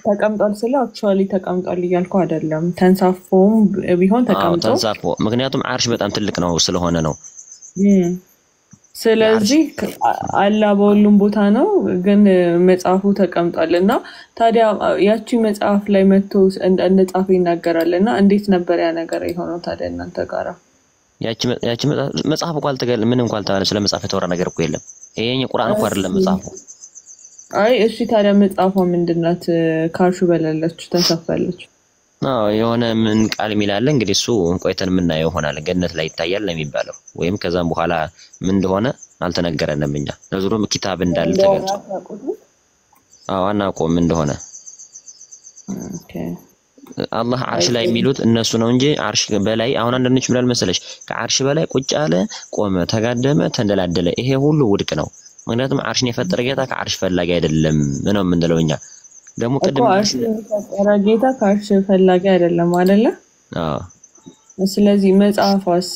ተቀምጧል ስለ አክቹአሊ ተቀምጧል እያልኩ አይደለም። ተንሳፎም ቢሆን ተቀምጦ ተንሳፎ ምክንያቱም አርሽ በጣም ትልቅ ነው ስለሆነ ነው። ስለዚህ አላ በሁሉም ቦታ ነው ግን መጽሐፉ ተቀምጧልና ታዲያ ያቺ መጽሐፍ ላይ መጥቶ እንደጻፈ ይናገራልና እንዴት ነበር ያ ነገር የሆነው ታዲያ እናንተ ጋራ? ያቺ መጽሐፍ እንኳን አልተገለ ምን እንኳን ታለ ስለ መጽሐፍ የተወራ ነገር እኮ የለም። ይሄኛ ቁርአን እኮ አይደለም መጽሐፉ። አይ እሺ ታዲያ መጽሐፏ ምንድናት? ካርሹ በለለች ተንሳፋለች። የሆነ ምን ቃል ሚላለ እንግዲህ እሱ ቆይተን ምናየው ሆናል። ገነት ላይ ይታያል ነው የሚባለው ወይም ከዛም በኋላ ምን እንደሆነ አልተነገረንም። እኛ ለዙሩም ኪታብ እንዳለ ተገልጾ አናውቀውም እንደሆነ። ኦኬ አላህ አርሽ ላይ የሚሉት እነሱ ነው እንጂ አርሽ በላይ አሁን አንደኞች ምን አልመሰለሽ ከአርሽ በላይ ቁጭ አለ፣ ቆመ፣ ተጋደመ፣ ተንደላደለ ይሄ ሁሉ ውድቅ ነው። ምክንያቱም አርሽን የፈጠረ ጌታ ከአርሽ ፈላጊ አይደለም ነው የምንለው እኛ። ደግሞ ቅድም አርሽን የፈጠረ ጌታ ከአርሽ ፈላጊ አይደለም አይደለ? ስለዚህ መጽሐፏስ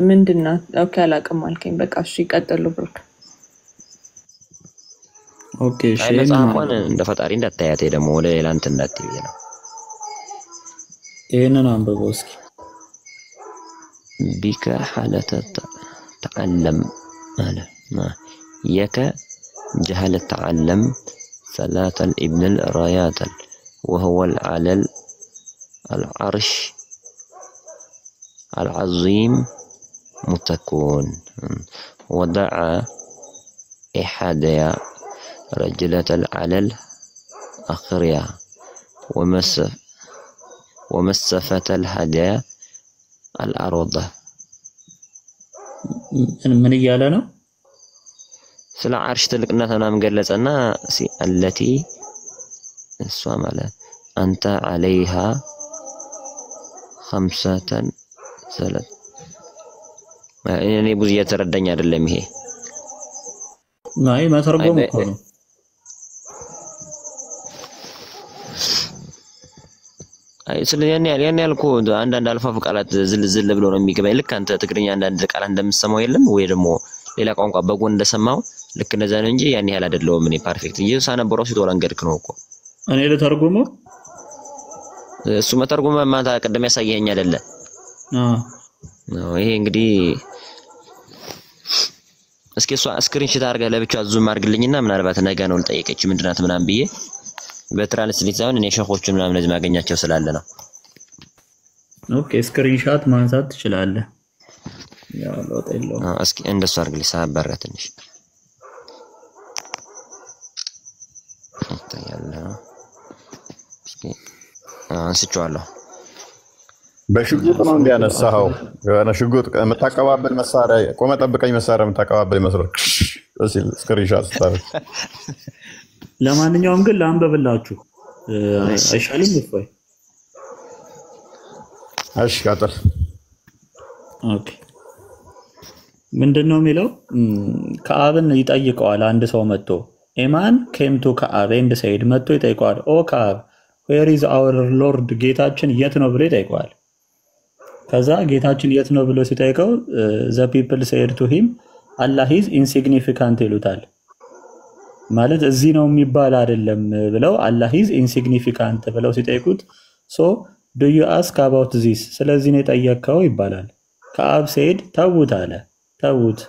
ምንድነው? ኦኬ አላቅም አልከኝ። በቃ እሺ ቀጥሉ ብሩክ። ኦኬ እሺ መጽሐፏን እንደ ፈጣሪ እንዳታያት ደግሞ ወደ ሌላ እንትን እንዳትይ ነው። ይሄንን አንብበው እስኪ። ቢከ ሐለተ ተዓለም አለ የከ ጀህለ ተዓለም ثلاث الابن الرايات وهو العلل العرش العظيم متكون ودعا إحدى رجلة العلل أخريا ومسفت الهدى الأرض ምን እያለ ነው? ስለ አርሽ ትልቅነት ምናምን ገለጸና አለቲ እሷ ማለት አንተ አለይሃ ኸምሰተን ሰለት እኔ ብዙ እየተረዳኝ አይደለም። ይሄ ማይ መተርጎም እኮ ነው። አይ ስለዚህ ያን ያልኩ አንዳንድ አልፋፍ ቃላት ዝል ብሎ ነው የሚገባኝ። ልክ አንተ ትግርኛ አንዳንድ ቃላት እንደምትሰማው የለም ወይ ደግሞ ሌላ ቋንቋ በጎን እንደሰማው ልክ እንደዛ ነው እንጂ ያን ያህል አይደለም። እኔ ፐርፌክት ኢየሱስ አነበረው ሲተወላንገድክ ነው እኮ እኔ ለተርጉመው እሱ መተርጉም ማታ ቀደም ያሳየኝ አይደለ? ይሄ እንግዲህ እስኪ እሷ ስክሪንሾት አድርጋ ለብቻ ዙም አድርግልኝና ምናልባት ነገ ነው ልጠይቀች ምንድናት ምናምን ብዬ በትራንስሌት ሳይሆን እኔ ሸኾቹን ምናምን ለዚህ ማገኛቸው ስላለ ነው። ኦኬ ስክሪንሾት ማንሳት ትችላለህ። ያው ለውጥ የለውም። እስኪ እንደሱ አድርግልኝ ሳባራ ትንሽ ታያለ። እስኪ አንስቼዋለሁ። በሽጉጥ ነው እንዲያነሳው የሆነ ሽጉጥ የምታቀባበል መሳሪያ ቆመ ጠብቀኝ መሳሪያ የምታቀባበል ይመስላል። እሺ ስክሪንሾት ታደርግ። ለማንኛውም ግን ላንበብላችሁ አይሻልም? እፎይ እሺ ቀጥል። ኦኬ ምንድነው የሚለው? ከአብን ይጠይቀዋል አንድ ሰው መጥቶ ኤማን ኬም ቱ ከአብ ኤንድ ሰይድ መጥቶ ይጠይቀዋል ኦ ከአብ ዌር ኢዝ አወር ሎርድ ጌታችን የት ነው ብሎ ይጠይቀዋል። ከዛ ጌታችን የት ነው ብሎ ሲጠይቀው ዘ ፒፕል ሴድ ቱ ሂም አላህ ኢዝ ኢንሲግኒፊካንት ይሉታል። ማለት እዚህ ነው የሚባል አይደለም ብለው አላህ ኢዝ ኢንሲግኒፊካንት ብለው ሲጠይቁት ሶ ዱ ዩ አስክ አባውት ዚስ ስለዚህ ነው የጠየቀው ይባላል። ከአብ ሰይድ ተውት አለ። ተውት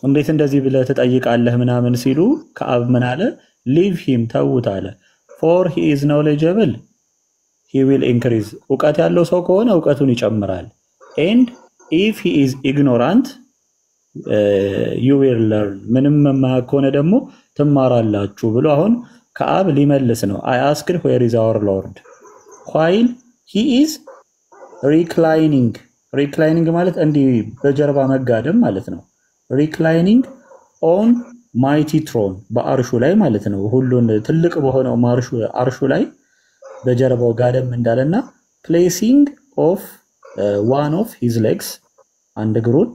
እንዴት እንደዚህ ብለህ ትጠይቃለህ ምናምን ሲሉ ከአብ ምን አለ? ሊቭ ሂም ተውት አለ። ፎር ሂ ኢዝ ኖሌጀብል ሂ ዊል ኢንክሪዝ እውቀት ያለው ሰው ከሆነ እውቀቱን ይጨምራል። ኤንድ ኢፍ ሂ ኢዝ ኢግኖራንት ዩ ዊል ለርን ምንም የማያውቅ ከሆነ ደግሞ ትማራላችሁ ብሎ አሁን ከአብ ሊመልስ ነው። አይ አስክድ ዌር ኢዝ አወር ሎርድ ዋይል ሂ ኢዝ ሪክላይኒንግ ማለት እንዲህ በጀርባ መጋደም ማለት ነው። ሪክላይኒንግ ኦን ማይቲ ትሮን በአርሹ ላይ ማለት ነው። ሁሉን ትልቅ በሆነው አርሹ ላይ በጀርባው ጋደም እንዳለና ፕሌሲንግ ኦፍ ዋን ኦፍ ሂዝ ሌግስ አንድ እግሩን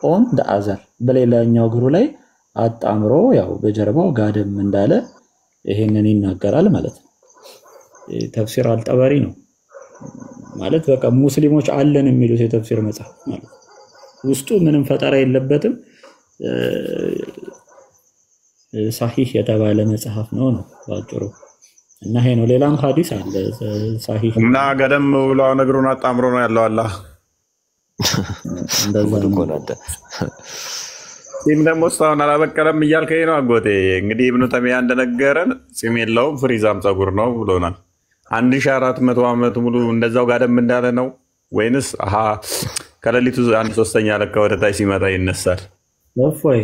ኦን ደ አዘር በሌላኛው እግሩ ላይ አጣምሮ ያው በጀርባው ጋደም እንዳለ ይሄንን ይናገራል ማለት ነው። ተፍሲር አልጠበሪ ነው ማለት በቃ ሙስሊሞች አለን የሚሉት የተፍሲር መጽሐፍ ማለት ውስጡ ምንም ፈጠራ የለበትም። ሳሂህ የተባለ መጽሐፍ ነው ባጭሩ። እና ይሄ ነው። ሌላም ሐዲስ አለ ሳሂህ እና ገደም ብሎ ነገሩን አጣምሮ ነው ያለው አላህ እንደዛ ነው። ጺም ደግሞ እስካሁን አላበቀለም እያልከኝ ነው አጎቴ። እንግዲህ ኢብኑ ተይሚያ እንደነገረን ጺም የለውም ፍሪዛም ፀጉር ነው ብሎናል። 1400 ዓመት ሙሉ እንደዛው ጋደም እንዳለ ነው ወይንስ ከሌሊቱ 1/3 ለካ ወደ ታች ሲመጣ ይነሳል? ወፎይ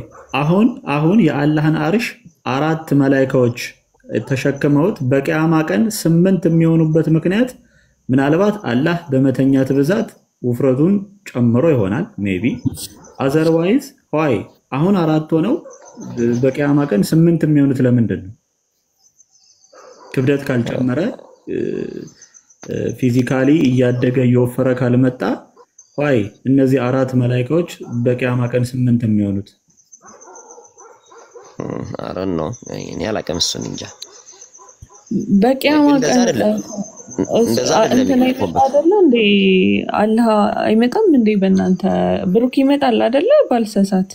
አሁን የአላህን አርሽ 4 መላእክቶች ተሸክመውት በቂያማ ቀን 8 የሚሆኑበት ምክንያት ምናልባት አላህ በመተኛት ብዛት ውፍረቱን ጨምሮ ይሆናል ሜቢ አዘርዋይዝ ዋይ አሁን 4 ሆነው በቂያማ ቀን 8 የሚሆኑት ለምንድን ነው? ክብደት ካልጨመረ ፊዚካሊ እያደገ እየወፈረ ካልመጣ ዋይ እነዚህ 4 መላእክቶች በቂያማ ቀን 8 የሚሆኑት አረን ነው እኔ አላውቅም እሱን እንጃ። በቂያማ ቀን እንደዛ አይደለም እንዴ? አላህ አይመጣም እንዴ? በእናንተ ብሩክ ይመጣል አይደለ? ባልሰሳት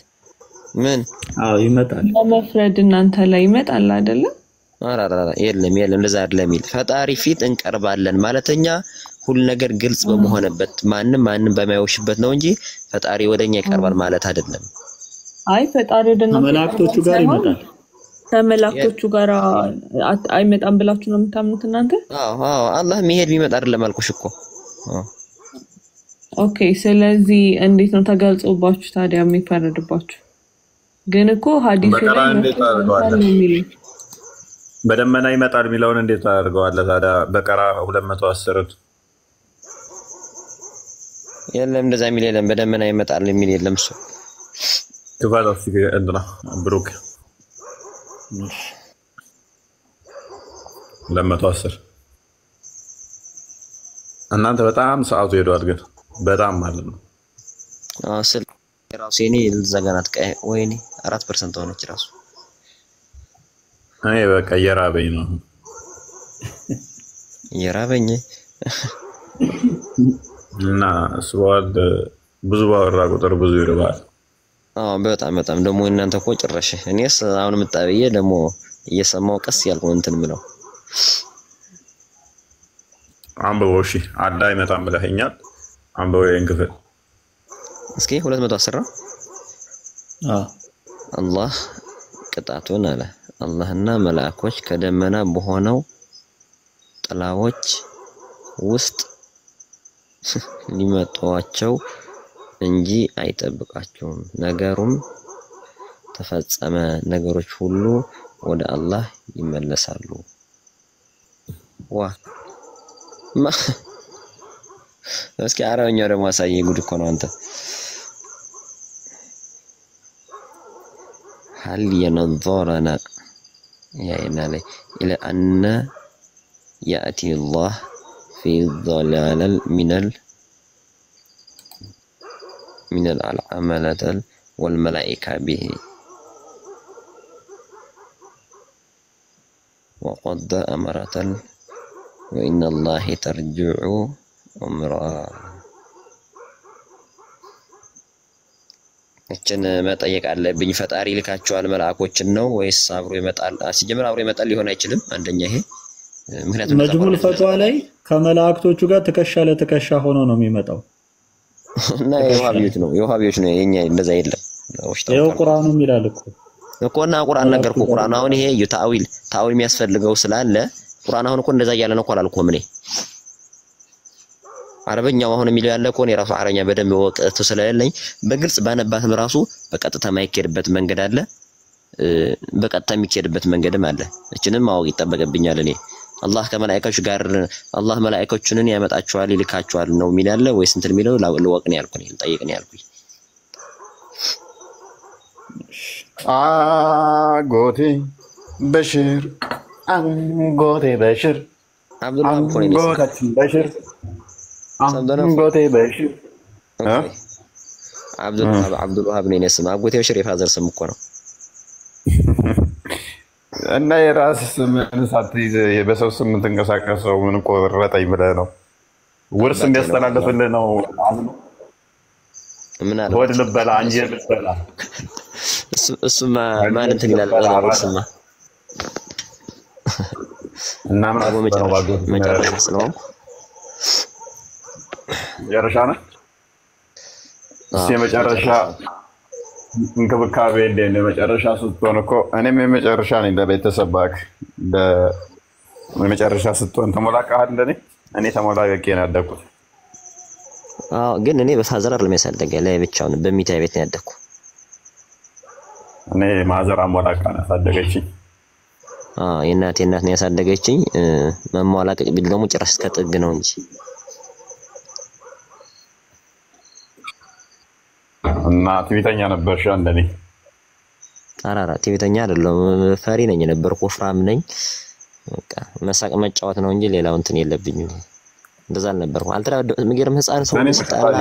ምን ይመጣል ለመፍረድ እናንተ ላይ ይመጣል አይደለ? አራራ የለም እንደዛ አይደለም የሚል ፈጣሪ ፊት እንቀርባለን ማለተኛ ሁሉ ነገር ግልጽ በመሆነበት ማንም በማይወሽበት ነው እንጂ ፈጣሪ ወደኛ ይቀርባል ማለት አይደለም። አይ ፈጣሪ ወደና መላእክቶቹ ጋር ይመጣል። ከመላእክቶቹ ጋር አይመጣም ብላችሁ ነው የምታምኑት እናንተ? አዎ አላህ መሄድ ቢመጣ አይደለም አልኩሽ እኮ። ኦኬ ስለዚህ እንዴት ነው ተገልጾባችሁ ታዲያ የሚፈረድባችሁ? ግን እኮ ሐዲሱ ላይ በደመና ይመጣል የሚለውን እንዴት አድርገዋለህ ታዲያ? በቀራ 210 የለም እንደዛ የሚል የለም። በደመና ይመጣል የሚል የለም። እሱ ክፈል እስኪ እንትና ብሩክ 210 እናንተ በጣም ሰዓቱ ሄዷል ግን በጣም ማለት ነው። ስል ራሱ የኔ ልዘጋናት ወይኔ 4% ሆነች ራሱ እኔ በቃ እየራበኝ ነው እየራበኝ እና ስዋል ብዙ ባወራ ቁጥር ብዙ ይርባል። በጣም ደግሞ እናንተ እኮ ጭራሽ እኔስ አሁን መጣብዬ ደግሞ እየሰማው ቀስ ያልኩ እንትን ምለው አንበቦ እሺ አዳይ መጣም ብለኸኛል። አንበቦ የንክፍል እስኪ 210 ነው። አላህ ቅጣቱን አለ አላህና መላእክቶች ከደመና በሆነው ጥላዎች ውስጥ ሊመጣቸው እንጂ አይጠብቃቸውም። ነገሩም ተፈጸመ። ነገሮች ሁሉ ወደ አላህ ይመለሳሉ። እስኪ አረብኛው ደግሞ አሳየኝ። ጉድ እኮ ነው አንተ። هل ينظرون إلى أن يأتي الله في ظلال من العملة والملائكة به وقد أمرة وإن الله ترجع أمرا እችን መጠየቅ አለብኝ። ፈጣሪ ልካቸዋል መላእክቶችን ነው ወይስ አብሮ ይመጣል? ሲጀምር አብሮ ይመጣል ሊሆን አይችልም። አንደኛ ይሄ ምክንያቱም መጅሙል ፈትዋ ላይ ከመላእክቶቹ ጋር ትከሻ ለትከሻ ሆኖ ነው የሚመጣው እና የዋሃቢዎች ነው የኛ እንደዛ የለም። ይሄው ቁርአኑም ይላል እኮ እና ቁርአን ነገርኩ። ቁርአን አሁን ይሄ ታዊል የሚያስፈልገው ስላለ ቁርአን አሁን እኮ እንደዛ እያለ ነው እኮ አላልኩም እኔ። አረበኛው አሁን የሚለው ያለ እኮ ነው የራሱ አረኛ በደንብ ወቀቱ ስለሌለኝ በግልጽ ባነባትም ራሱ በቀጥታ ማይኬድበት መንገድ አለ፣ በቀጥታ የሚኬድበት መንገድም አለ። እችንም ማወቅ ይጠበቅብኛል እኔ። አላህ ከመላእክቶች ጋር አላህ መላእክቶችን ያመጣቸዋል ይልካቸዋል ነው የሚል ያለ ወይስ እንትን የሚለው ለወቅ ነው ያልኩኝ፣ ልጠይቅ ነው ያልኩኝ። አጎቴ በሽር አንጎቴ በሽር አንጎታችን በሽር አንጎቴ በሽር አብዱልዋሃብ ነው የስም። አጎቴ በሽር የፋዘር ስም እኮ ነው። እና የራስ ስም ሳትይዝ በሰው ስም የምትንቀሳቀሰው ምን ቆረጠኝ ብለህ ነው? ውርስ እንዲያስተላልፍልህ ነው? ምን አለ ወድ ልበላ አንጀት ልበላ እሱማ ማን እንትን ይላል? ወርስማ እና ምን አለ መጨረሻ ነው መጨረሻ ነው የመጨረሻ እንክብካቤ እንደ መጨረሻ ስትሆን እኮ እኔም የመጨረሻ ነኝ ለቤተሰባክ የመጨረሻ ስትሆን ተሞላቀሃል። እኔ ተሞላቀቄ ነው ያደኩት። ግን እኔ በፋዘር አይደለም ያሳደገኝ ለብቻውን በሚታይ ቤት ነው ያደኩ። እኔ ማዘር አሞላቃ ነው ያሳደገችኝ። የእናቴ እናት ነው ያሳደገችኝ። መሟላቀቅ ቢል ደግሞ ጭራሽ እስከ ጥግ ነው እንጂ እና ትዕቢተኛ ነበርሽ እንደኔ? አራራ ትዕቢተኛ አይደለም፣ ፈሪ ነኝ ነበር። ወፍራም ነኝ። በቃ መሳቅ መጫወት ነው እንጂ ሌላው እንትን የለብኝም። እንደዛ ነበር። አልተራደም የሚገርም ህፃን ሰው ሲጣላ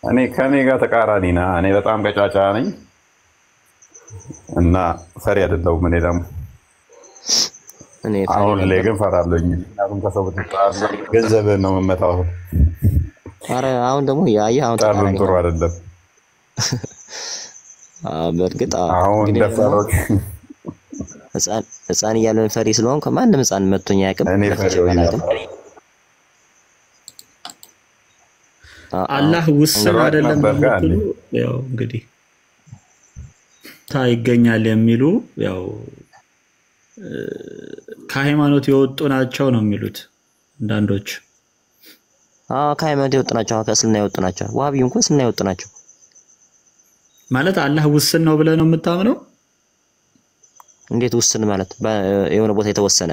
እኔ ከኔ ጋር ተቃራኒ ነህ። እኔ በጣም ቀጫጫ ነኝ እና ፈሪ አይደለሁም። እኔ ደግሞ አሁን ላይ ግን ፈራለሁኝ። ምክንያቱም ከሰው ብትጣላ ገንዘብህን ነው የምመታው። ኧረ አሁን ደግሞ ያየህ አሁን ጣሉን ጥሩ አይደለም። በእርግጥ አሁን ደፈሮች ህፃን እያለን ፈሪ ስለሆንኩ ማንም ህፃን መቶኝ አያውቅም። እኔ ፈሪ አላህ ውስን አይደለም ብትሉ ያው እንግዲህ ታይገኛል የሚሉ ያው ከሃይማኖት የወጡ ናቸው ነው የሚሉት አንዳንዶች። ከሃይማኖት የወጡ ናቸው፣ ከእስልምና የወጡ ናቸው። ዋሃቢው እንኳን እስልምና የወጡ ናቸው ማለት አላህ ውስን ነው ብለህ ነው የምታምነው? እንዴት ውስን ማለት? የሆነ ቦታ የተወሰነ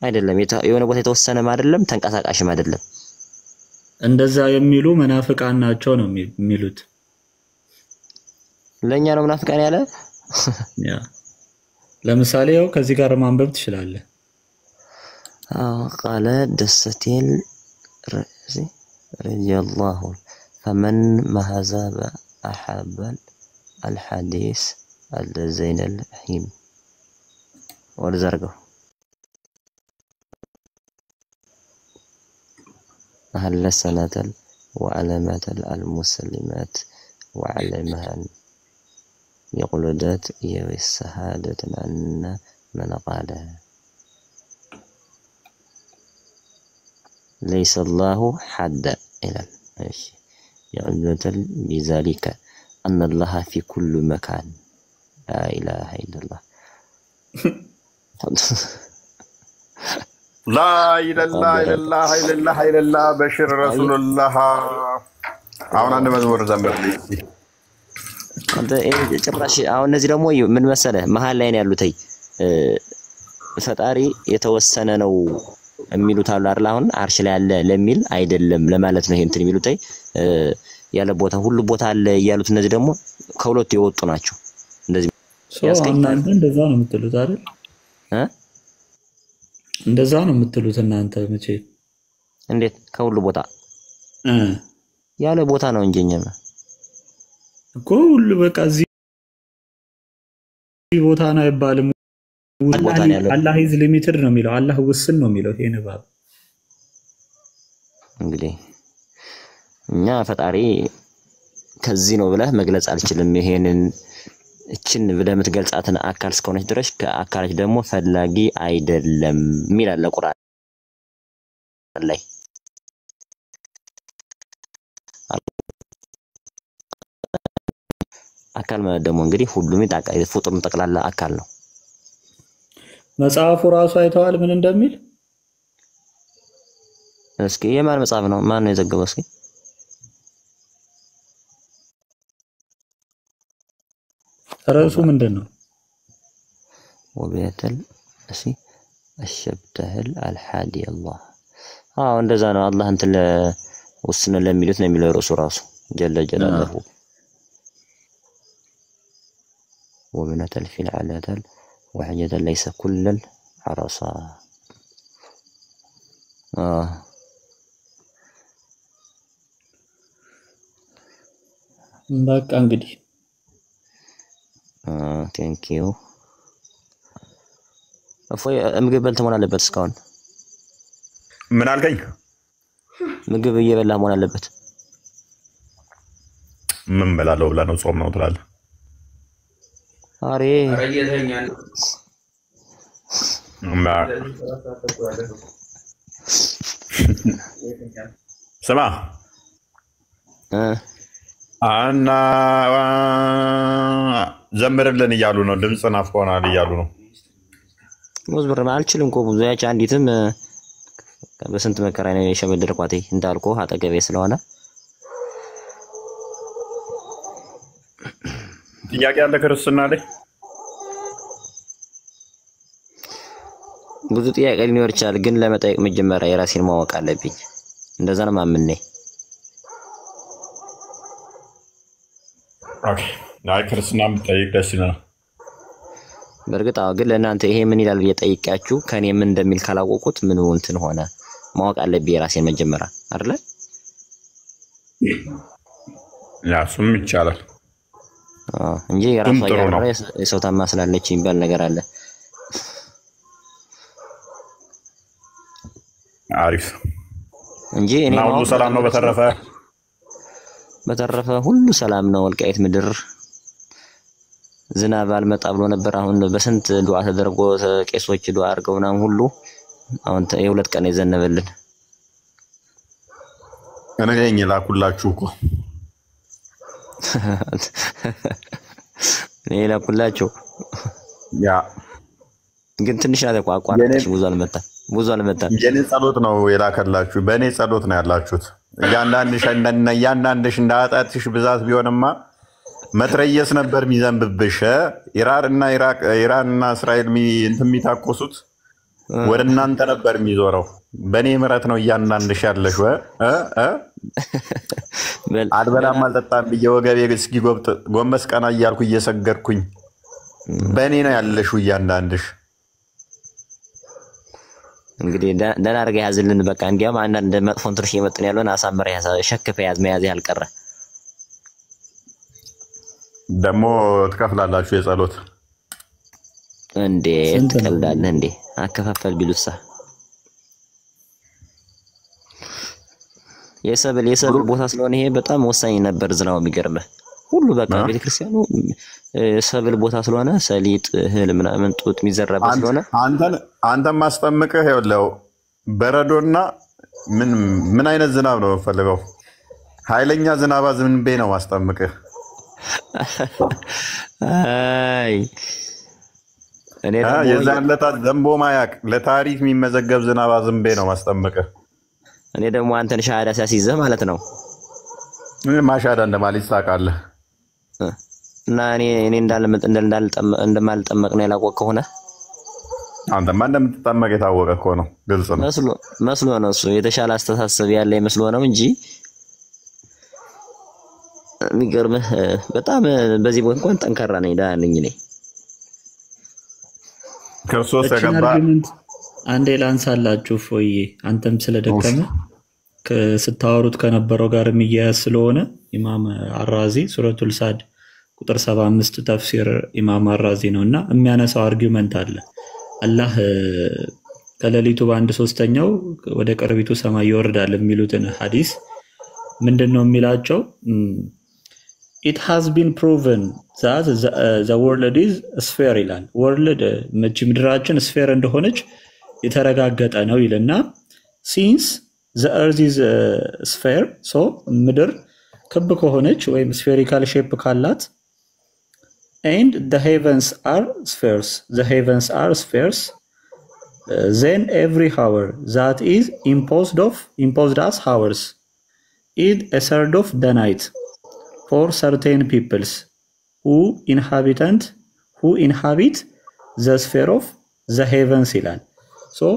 አይደለም። የሆነ ቦታ የተወሰነም አይደለም፣ ተንቀሳቃሽም አይደለም። እንደዛ የሚሉ መናፍቃን ናቸው ነው የሚሉት። ለኛ ነው መናፍቃን ያለ ያ ለምሳሌ ያው ከዚህ ጋር ማንበብ ትችላለህ። ቃለ ደስተል ረዲየላሁ فمن مهذب أحب الحديث الزين الحين ورزرقه أهل السنة وعلامات المسلمات وعلمها يقولدات يوي السهادة أن من قالها ليس الله حد إلى يعلمة بذلك أن الله في كل مكان لا إله إلا الله لا إله إلا الله إلا الله إلا الله بشر رسول الله አሁን አንድ መዝሙር ዘምርልኝ አንተ ጭራሽ አሁን እነዚህ ደግሞ ምን መሰለህ መሃል ላይ ነው ያሉት ፈጣሪ የተወሰነ ነው የሚሉት አሉ አይደል አሁን አርሽ ላይ ያለ ለሚል አይደለም ለማለት ነው ይሄ እንትን የሚሉት ያለ ቦታ ሁሉ ቦታ አለ ያሉት እነዚህ ደግሞ ከሁለቱ የወጡ ናቸው እንደዚህ እናንተ እንደዛ ነው የምትሉት አይደል እንደዛ ነው የምትሉት እናንተ መቼ እንዴት ከሁሉ ቦታ ያለ ቦታ ነው እንጂኛ እኮ ሁሉ በቃ እዚህ ቦታ ነው አይባልም አላህ is limited ነው የሚለው አላህ ውስን ነው የሚለው ይሄ ንባብ እንግዲህ እኛ ፈጣሪ ከዚህ ነው ብለህ መግለጽ አልችልም ይሄንን እችን ብለህ የምትገልጻትን አካል እስከሆነች ድረስ ከአካልሽ ደግሞ ፈላጊ አይደለም የሚላል ቁርአን ላይ አካል ማለት ደግሞ እንግዲህ ሁሉም ይጣቃይ ፍጡርም ጠቅላላ አካል ነው መጽሐፉ ራሱ አይተዋል ምን እንደሚል እስኪ የማን መጽሐፍ ነው ማን ነው የዘገበው እስኪ ራሱ ምንድነው ወበየተል እሺ አሸብተህል አልሐዲ አላህ እንደዛ ነው አላህ እንትን ለውስነ ለሚሉት ነው የሚለው ራሱ ጀለ ጀላለሁ وبنتل في العلاتل وحجة ليس كل العرصا በቃ እንግዲህ ቴንክ ዩ እፎይ ምግብ በልተህ መሆን አለበት እስካሁን ምን አልከኝ ምግብ እየበላህ መሆን አለበት ምን በላለው ብላ ነው ጾም ነው ትላለህ አሬ አረየተኛል ስማ አና ዘምርልን እያሉ ነው ድምጽ ናፍቆናል እያሉ ነው ወዝብር አልችልም እኮ ብዙ ያቺ አንዲትም በስንት መከራ ነው የሸመደርኳት እንዳልኩ አጠገቤ ስለሆነ ጥያቄ ያለ ክርስትና ላይ ብዙ ጥያቄ ሊኖር ይችላል ግን ለመጠየቅ መጀመሪያ የራሴን ማወቅ አለብኝ እንደዛ ነው ማምነኝ ኦኬ ናይ ክርስትና ምጠይቅ ደስ ይላል በርግጥ ግን ለእናንተ ይሄ ምን ይላል እየጠይቃችሁ ከኔ ምን እንደሚል ካላወቁት ምን እንትን ሆነ ማወቅ አለብኝ የራሴን መጀመሪያ አይደለ ያሱም ይቻላል እንጂ የራሷ ያለው የሰው ታማስላለች ይባል ነገር አለ አሪፍ እንጂ እኔ ሁሉ ሰላም ነው በተረፈ ሁሉ ሰላም ነው ወልቃይት ምድር ዝናብ አልመጣ ብሎ ነበር አሁን በስንት ዱዓ ተደርጎ ቄሶች ዱዓ አድርገውና ሁሉ አሁን የሁለት ቀን የዘነበልን እኔ ነኝ ላኩላችሁ እኮ ላኩላችሁ ያ ግን ትንሽ አቋቋምሽ ብዙ አልመጣም የኔ ጸሎት ነው የላከላችሁ በእኔ ጸሎት ነው ያላችሁት ያንዳንድሽ እንዳጣትሽ ብዛት ቢሆንማ መትረየስ ነበር የሚዘንብብሽ ኢራንና እስራኤል እንትን የሚታቆሱት ወደ እናንተ ነበር የሚዞረው። በኔ ምረት ነው እያንዳንድሽ ያለሽ አልበላም አልጠጣም ብዬ ወገቤ እስኪጎብጥ ጎንበስ ቀና እያልኩ እየሰገድኩኝ በኔ ነው ያለሽው እያንዳንድሽ። እንግዲህ ደህና አድርገህ ያዝልን። በቃ እንዲያውም አንዳንድ መጥፎ እንትርሽ እየመጡን ያለውን አሳምረህ ያዝ፣ ሸክፈህ ያዝ፣ መያዝ ያልቀረ ደግሞ ትከፍላላችሁ የጸሎት እንዴ? ትቀልዳለህ እንዴ? አከፋፈል ቢሉሳ የሰብል ቦታ ስለሆነ ይሄ በጣም ወሳኝ ነበር። ዝናው የሚገርምህ ሁሉ በቃ ቤተክርስቲያኑ ሰብል ቦታ ስለሆነ ሰሊጥ፣ እህል ምናምን ጡት የሚዘራበት ስለሆነ አንተም ማስጠምቅህ ይኸውልህ በረዶና ምን አይነት ዝናብ ነው የምፈልገው? ኃይለኛ ዝናባ ዝንቤ ነው ማስጠምቅህ። አይ እኔ የዛን ለታት ዘንቦ ማያቅ ለታሪክ የሚመዘገብ ዝናባ ዝንቤ ነው ማስጠምቅህ። እኔ ደግሞ አንተን ሻሃዳ ሲያስይዘህ ማለት ነው። ማሻሃዳ እንደማለት ታውቃለህ። እና እኔ እንደማልጠመቅ ነው ያላወቅከው ሆነ። አንተማ እንደምትጠመቅ የታወቀ እኮ ነው። ግልጽ ነው መስሎ ነው እሱ የተሻለ አስተሳሰብ ያለ መስሎ ነው እንጂ የሚገርምህ በጣም በዚህ ቦታ እንኳን ጠንካራ ነኝ፣ ደህና ነኝ እኔ። ክርስቶስ ተገባ አንዴ ላንሳላችሁ ፎዬ፣ አንተም ስለደከመ ስታወሩት ከነበረው ጋር የሚያያዝ ስለሆነ ኢማም አራዚ ሱረቱል ሳድ ቁጥር 75 ተፍሲር ኢማም አራዚ ነውና የሚያነሳው አርጊውመንት አለ። አላህ ከሌሊቱ በአንድ ሶስተኛው ወደ ቅርቢቱ ሰማይ ይወርዳል የሚሉትን ሐዲስ ምንድነው የሚላቸው? It has been proven that the world is a sphere ይላል። ወርልድ ምድራችን ስፌር እንደሆነች የተረጋገጠ ነው ይልና since the earth is a sphere so ምድር ክብ ከሆነች ወይም spherical shape ካላት and the heavens are spheres then every hour that is imposed as hours is a third of the night for certain peoples who inhabit the sphere of the heavens ይላል። so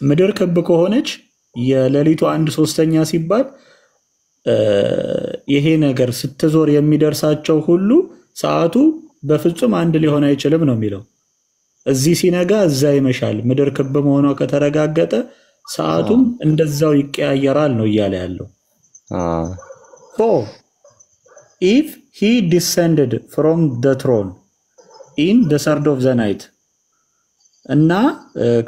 ምድር ክብ ከሆነች የሌሊቱ 1/3 ሲባል ይሄ ነገር ስትዞር የሚደርሳቸው ሁሉ ሰዓቱ በፍጹም አንድ ሊሆን አይችልም ነው የሚለው። እዚህ ሲነጋ እዛ ይመሻል። ምድር ክብ መሆኗ ከተረጋገጠ ሰዓቱም እንደዛው ይቀያየራል ነው እያለ ያለው። so if he descended from the throne in the third of the night እና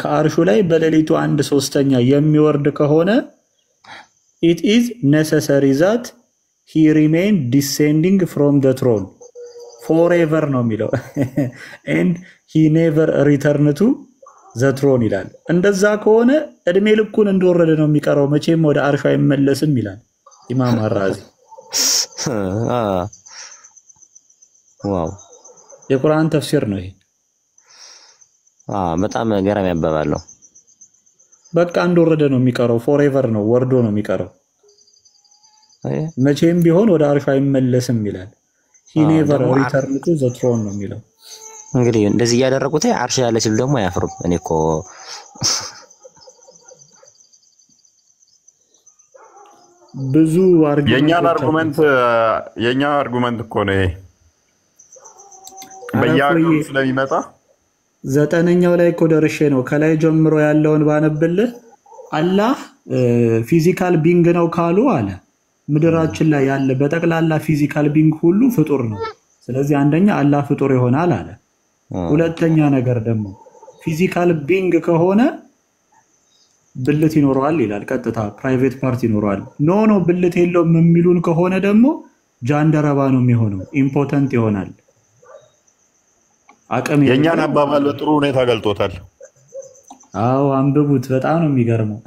ከአርሹ ላይ በሌሊቱ 1/3 የሚወርድ ከሆነ it is necessary that he remain descending from the throne forever ነው የሚለው and he never return to the throne ይላል። እንደዛ ከሆነ እድሜ ልኩን እንደወረደ ነው የሚቀረው፣ መቼም ወደ አርሹ አይመለስም ይላል ኢማም አራዚ። ዋው የቁርአን ተፍሲር ነው ይሄ። በጣም ገራሚ ያባባል ነው። በቃ እንደወረደ ነው የሚቀረው፣ ፎሬቨር ነው ወርዶ ነው የሚቀረው፣ መቼም ቢሆን ወደ አርሹ አይመለስም ይላል። he never return to the throne ነው የሚለው። እንግዲህ እንደዚህ ያደረጉት አርሽ ያለ ሲሉ ደግሞ አያፍሩም። እኔ እኮ ብዙ የኛ አርጉመንት እኮ ነው ይሄ በያገሩ ስለሚመጣ 9ኛው ላይ እኮ ደርሼ ነው ከላይ ጀምሮ ያለውን ባነብልህ። አላህ ፊዚካል ቢንግ ነው ካሉ አለ ምድራችን ላይ ያለ በጠቅላላ ፊዚካል ቢንግ ሁሉ ፍጡር ነው። ስለዚህ አንደኛ አላህ ፍጡር ይሆናል አለ። ሁለተኛ ነገር ደግሞ ፊዚካል ቢንግ ከሆነ ብልት ይኖረዋል ይላል። ቀጥታ ፕራይቬት ፓርት ይኖረዋል። ኖ ብልት የለውም የሚሉን ከሆነ ደግሞ ጃንደረባ ነው የሚሆነው፣ ኢምፖተንት ይሆናል። አቀም የኛን አባባል በጥሩ ሁኔታ ገልጦታል። አዎ አንብቡት፣ በጣም ነው የሚገርመው።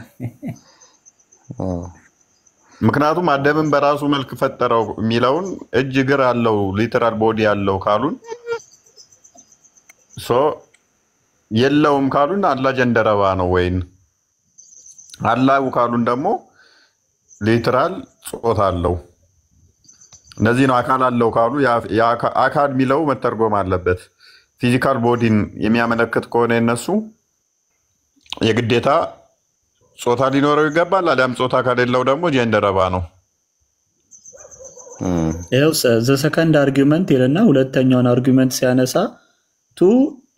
ምክንያቱም አደምን በራሱ መልክ ፈጠረው የሚለውን እጅ እግር አለው ሊተራል ቦዲ ያለው ካሉን የለውም ካሉን አላህ ጀንደረባ ነው ወይን አላሁ ካሉን ደግሞ ሊተራል ጾታ አለው። እነዚህ ነው አካል አለው ካሉ አካል የሚለው መተርጎም አለበት። ፊዚካል ቦዲን የሚያመለክት ከሆነ እነሱ የግዴታ ጾታ ሊኖረው ይገባል። አሊያም ጾታ ከሌለው ደግሞ ጀንደረባ ነው። ይኸው ዘ ሰከንድ አርጊመንት ይልና ሁለተኛውን አርጊመንት ሲያነሳ ቱ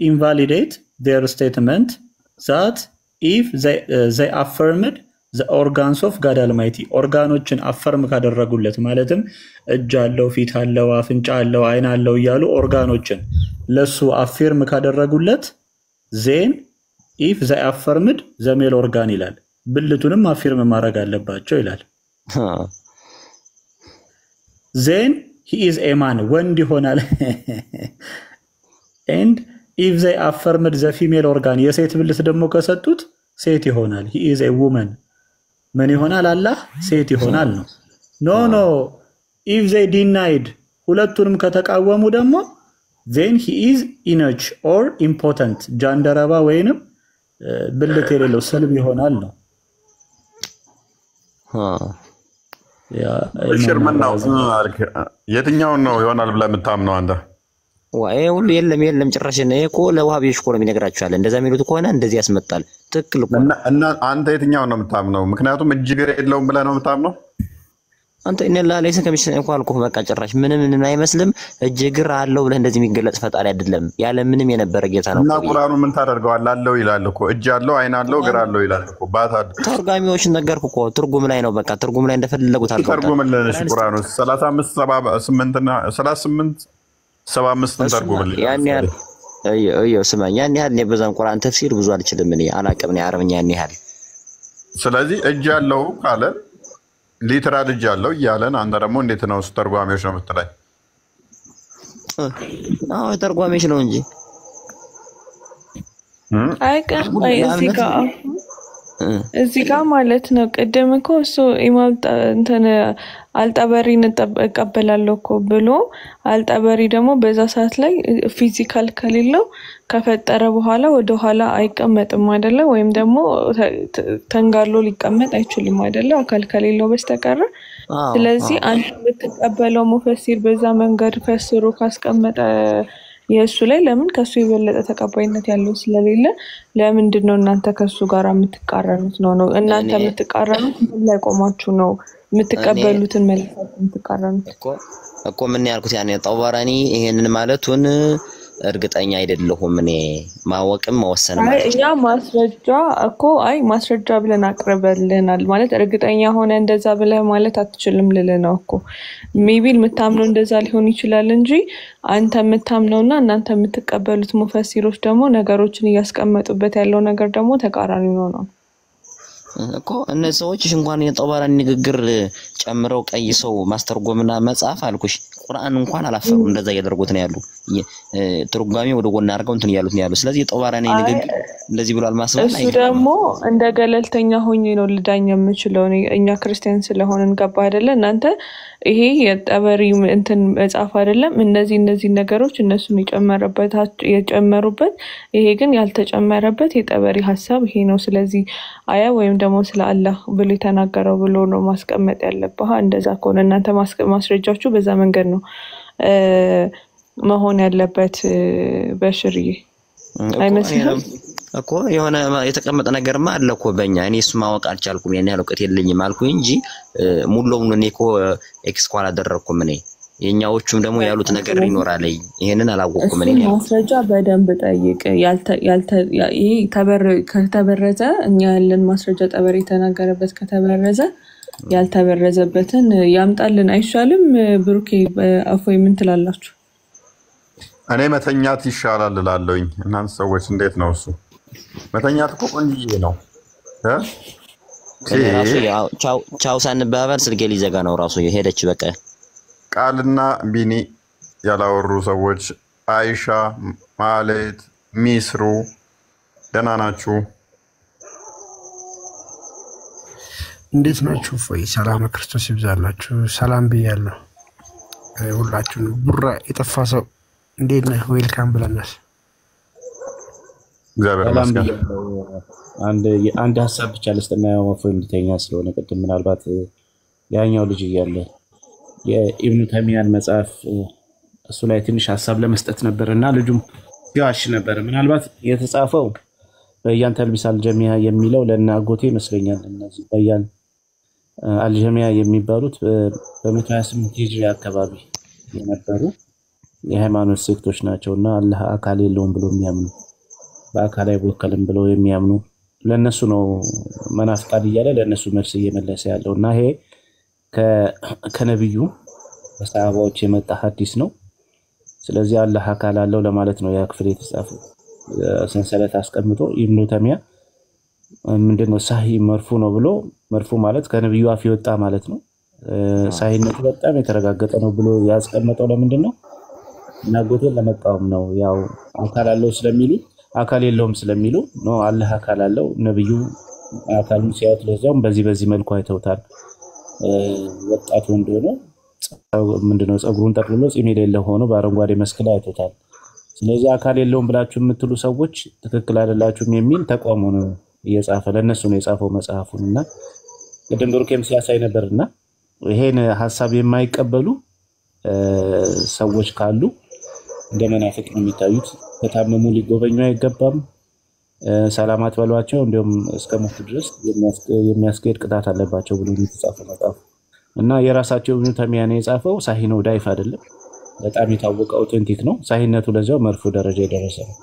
ኢንቫሊዴት ዴር ስቴትመንት ዛት ኢፍ ዘይ አፈርምድ ዘ ኦርጋንስ ኦፍ ጋድ አልማይቲ ኦርጋኖችን አፈርም ካደረጉለት ማለትም እጅ አለው፣ ፊት አለው፣ አፍንጫ አለው፣ አይን አለው እያሉ ኦርጋኖችን ለሱ አፌርም ካደረጉለት ዜን ኢፍ ዘይ አፈርምድ ዘ ሜል ኦርጋን ይላል። ብልቱንም አፌርም ማድረግ አለባቸው ይላል። ዜን ሂ ኢዝ ኤ ማን ወንድ ይሆናል። ኤንድ ኢፍ ዘይ አፈርምድ ዘ ፊሜል ኦርጋን የሴት ብልት ደግሞ ከሰጡት ሴት ይሆናል። ሂ ኢዝ ኤ ውመን ምን ይሆናል? አላህ ሴት ይሆናል ነው። ኖ ኢፍ ዘይ ዲናይድ ሁለቱንም ከተቃወሙ ደግሞ ዜን ሂ ኢዝ ኢነች ኦር ኢምፖተንት ጃንደረባ ወይንም ብልት የሌለው ስልብ ይሆናል ነው። የትኛውን ነው ይሆናል ብለህ የምታምነው አንተ? ወይ ሁሉ የለም ጭራሽ ነው እኮ ለዋሃቢዎች እኮ ነው የሚነግራቸዋል። እንደዛ የሚሉት ከሆነ እንደዚህ ያስመጣል። ትክክል እኮ እና አንተ የትኛውን ነው የምታምነው? ምክንያቱም እጅ እግር የለውም ብለህ ነው የምታምነው አንተ። እኔ ለይሰ ከሚስለኝ እንኳን አልኩህ በቃ ጭራሽ ምንም አይመስልም። እጅ እግር አለው ብለህ እንደዚህ የሚገለጽ ፈጣሪ አይደለም። ያለ ምንም የነበረ ጌታ ነው። እና ቁርአኑ ምን ታደርገዋል? አለው ይላል እኮ እጅ አለው፣ አይን አለው፣ እግር አለው ይላል እኮ ባታድ ተርጓሚዎች ነገርኩ እኮ ትርጉም ላይ ነው። በቃ ትርጉም ላይ እንደፈለጉት አድርገው ተርጉምልህ። እሺ ቁርአኑ 35 78 እና 38 75 ተርጉምልህ። ያን ያህል እዮ ስማኝ፣ ያን ያህል እኔ በዛን ቁርአን ተፍሲር ብዙ አልችልም። እኔ አላቅም፣ እኔ አረብኛ ያን ያህል። ስለዚህ እጅ አለው ካለ ሊትራል እጅ አለው እያለን አንተ ደግሞ እንዴት ነው ተርጓሚዎች ነው የምትለኝ? አዎ ተርጓሚዎች ነው እንጂ እዚህ ጋር ማለት ነው። ቅድም እኮ እሱ ኢማም እንትን አልጠበሪን እቀበላለሁ እኮ ብሎ አልጠበሪ ደግሞ በዛ ሰዓት ላይ ፊዚካል ከሌለው ከፈጠረ በኋላ ወደ ኋላ አይቀመጥም አይደለ? ወይም ደግሞ ተንጋሎ ሊቀመጥ አይችልም አይደለ? አካል ከሌለው በስተቀር። ስለዚህ አንተ የምትቀበለው ሙፈሲር በዛ መንገድ ፈስሮ ካስቀመጠ የእሱ ላይ ለምን ከሱ የበለጠ ተቀባይነት ያለው ስለሌለ ለምንድን ነው እናንተ ከሱ ጋር የምትቃረኑት? ነው እናንተ የምትቃረኑት ምን ላይ ቆማችሁ ነው የምትቀበሉትን መልሳት የምትቃረኑት? እኮ ምን ያልኩት ያኔ ጠበራኒ ይሄንን ማለቱን እርግጠኛ አይደለሁም። እኔ ማወቅም መወሰንም እኛ ማስረጃ እኮ ማስረጃ ብለን አቅርበልናል ማለት እርግጠኛ ሆነ እንደዛ ብለህ ማለት አትችልም ልልህ ነው እኮ። ሜቢ የምታምነው እንደዛ ሊሆን ይችላል እንጂ አንተ የምታምነውና እናንተ የምትቀበሉት ሙፈሲሮች ደግሞ ነገሮችን እያስቀመጡበት ያለው ነገር ደግሞ ተቃራኒ ነው እኮ። እነዚህ ሰዎች እንኳን የጠበራኒ ንግግር ጨምረው ቀይሰው ማስተርጎምና መጻፍ አልኩሽ ቁርአን እንኳን አላፈሩም። እንደዛ እያደረጉት ነው ያሉ። ትርጓሜ ወደ ጎን አድርገው እንትን ያሉት ነው ያሉ። ስለዚህ የጠበራኒ ንግግር እንደዚህ ብሏል ማስባል እሱ ደግሞ እንደ ገለልተኛ ሆኜ ነው ልዳኝ የምችለው። እኛ ክርስቲያን ስለሆነን ገባ አይደለ? እናንተ ይሄ የጠበሪ እንትን መጻፍ አይደለም። እነዚህ ነገሮች እነሱን የጨመሩበት ይሄ ግን ያልተጨመረበት የጠበሪ ሐሳብ ይሄ ነው። ስለዚህ አያ ወይም ደግሞ ስለ አላህ ብሎ የተናገረው ብሎ ነው ማስቀመጥ ያለበት። እንደዛ ከሆነ እናንተ ማስረጃችሁ በዛ መንገድ ነው መሆን ያለበት። በሽርዬ አይመስልም እኮ የሆነ የተቀመጠ ነገርማ አለ እኮ በእኛ። እኔ እሱ ማወቅ አልቻልኩም። ያን ያህል እውቀት የለኝም አልኩኝ እንጂ ሙሉ ለሙሉ እኔ እኮ ኤክስኳ አላደረኩም። እኔ የኛዎቹም ደግሞ ያሉት ነገር ይኖራል። ይሄንን አላወቅኩም። እኔ ማስረጃ በደንብ ጠይቅ። ይሄ ከተበረዘ እኛ ያለን ማስረጃ ጠበሪ የተናገረበት ከተበረዘ ያልተበረዘበትን ያምጣልን አይሻልም? ብሩኬ አፎይ ምን ትላላችሁ? እኔ መተኛት ይሻላል እላለሁኝ። እናንተ ሰዎች እንዴት ነው እሱ? መተኛት እኮ ቆንጆ ነው። ራሱ ቻው ሳንባባል ስልኬ ሊዘጋ ነው ራሱ ሄደች። በቃ ቃልና ቢኒ ያላወሩ ሰዎች አይሻ፣ ማለት፣ ሚስሩ ደህና ናችሁ? እንዴት ናችሁ? ፎይ ሰላም ክርስቶስ ይብዛላችሁ። ሰላም ብያለሁ ሁላችሁም። ቡራ የጠፋ ሰው እንዴት ነህ? ዌልካም ብለናል። እግዚአብሔር ይመስገን። አንድ ሀሳብ ብቻ ልስጥና ፎይ እንድተኛ ስለሆነ ቅድም ምናልባት ያኛው ልጅ እያለ የኢብኑ ተይሚያን መጽሐፍ እሱ ላይ ትንሽ ሀሳብ ለመስጠት ነበርና ልጁም ያሽ ነበር። ምናልባት የተጻፈው በያን ተልቢስ አልጀሚያ የሚለው ለና አጎቴ ይመስለኛል። እነዚህ በያን አልጀሚያ የሚባሉት በ128 ሂጅሪ አካባቢ የነበሩ የሃይማኖት ሴክቶች ናቸውና አላህ አካል የለውም ብሎ የሚያምኑ በአካል አይወከልም ብሎ የሚያምኑ ለነሱ ነው መናፍቃን እያለ ለነሱ መልስ እየመለሰ ያለውና ይሄ ከነብዩ በሰሃባዎች የመጣ ሐዲስ ነው። ስለዚህ አላህ አካል አለው ለማለት ነው ያ ክፍል የተጻፈው። ሰንሰለት አስቀምጦ ኢብኑ ተሚያ ምንድነው ሳሂ መርፉ ነው ብሎ መርፉ ማለት ከነብዩ አፍ ይወጣ ማለት ነው። ሳሂነቱ በጣም የተረጋገጠ ነው ብሎ ያስቀመጠው ለምንድነው? እናጎቴን ለመቃወም ነው። ያው አካል አለው ስለሚሉ አካል የለውም ስለሚሉ ነው። አላህ አካል አለው ነብዩ አካሉን ሲያዩት ለዛውም በዚህ መልኩ አይተውታል። ወጣቱ እንደሆነ ምንድነው ጸጉሩን ጠቅልሎ ጺም የሌለው ሆኖ በአረንጓዴ መስክ ላይ አይተውታል። ስለዚህ አካል የለውም ብላችሁ የምትሉ ሰዎች ትክክል አይደላችሁም የሚል ተቋሙ ነው እየጻፈ ለነሱ ነው የጻፈው መጽሐፉንና ቅድም ብሩኬም ሲያሳይ ነበርና ይሄን ሐሳብ የማይቀበሉ ሰዎች ካሉ እንደ መናፍቅ ነው የሚታዩት። ከታመሙ ሊጎበኙ አይገባም። ሰላማት በሏቸው እንዲሁም እስከ ሞት ድረስ የሚያስገድ ቅጣት አለባቸው ብሎ የተጻፈው መጽሐፍ እና የራሳቸው ኢብኑ ተሚያ ነው የጻፈው። ሳሂህ ነው ዳይፍ አይደለም። በጣም የታወቀ አውቴንቲክ ነው። ሳሂነቱ ለዛው መርፉ ደረጃ የደረሰ ነው።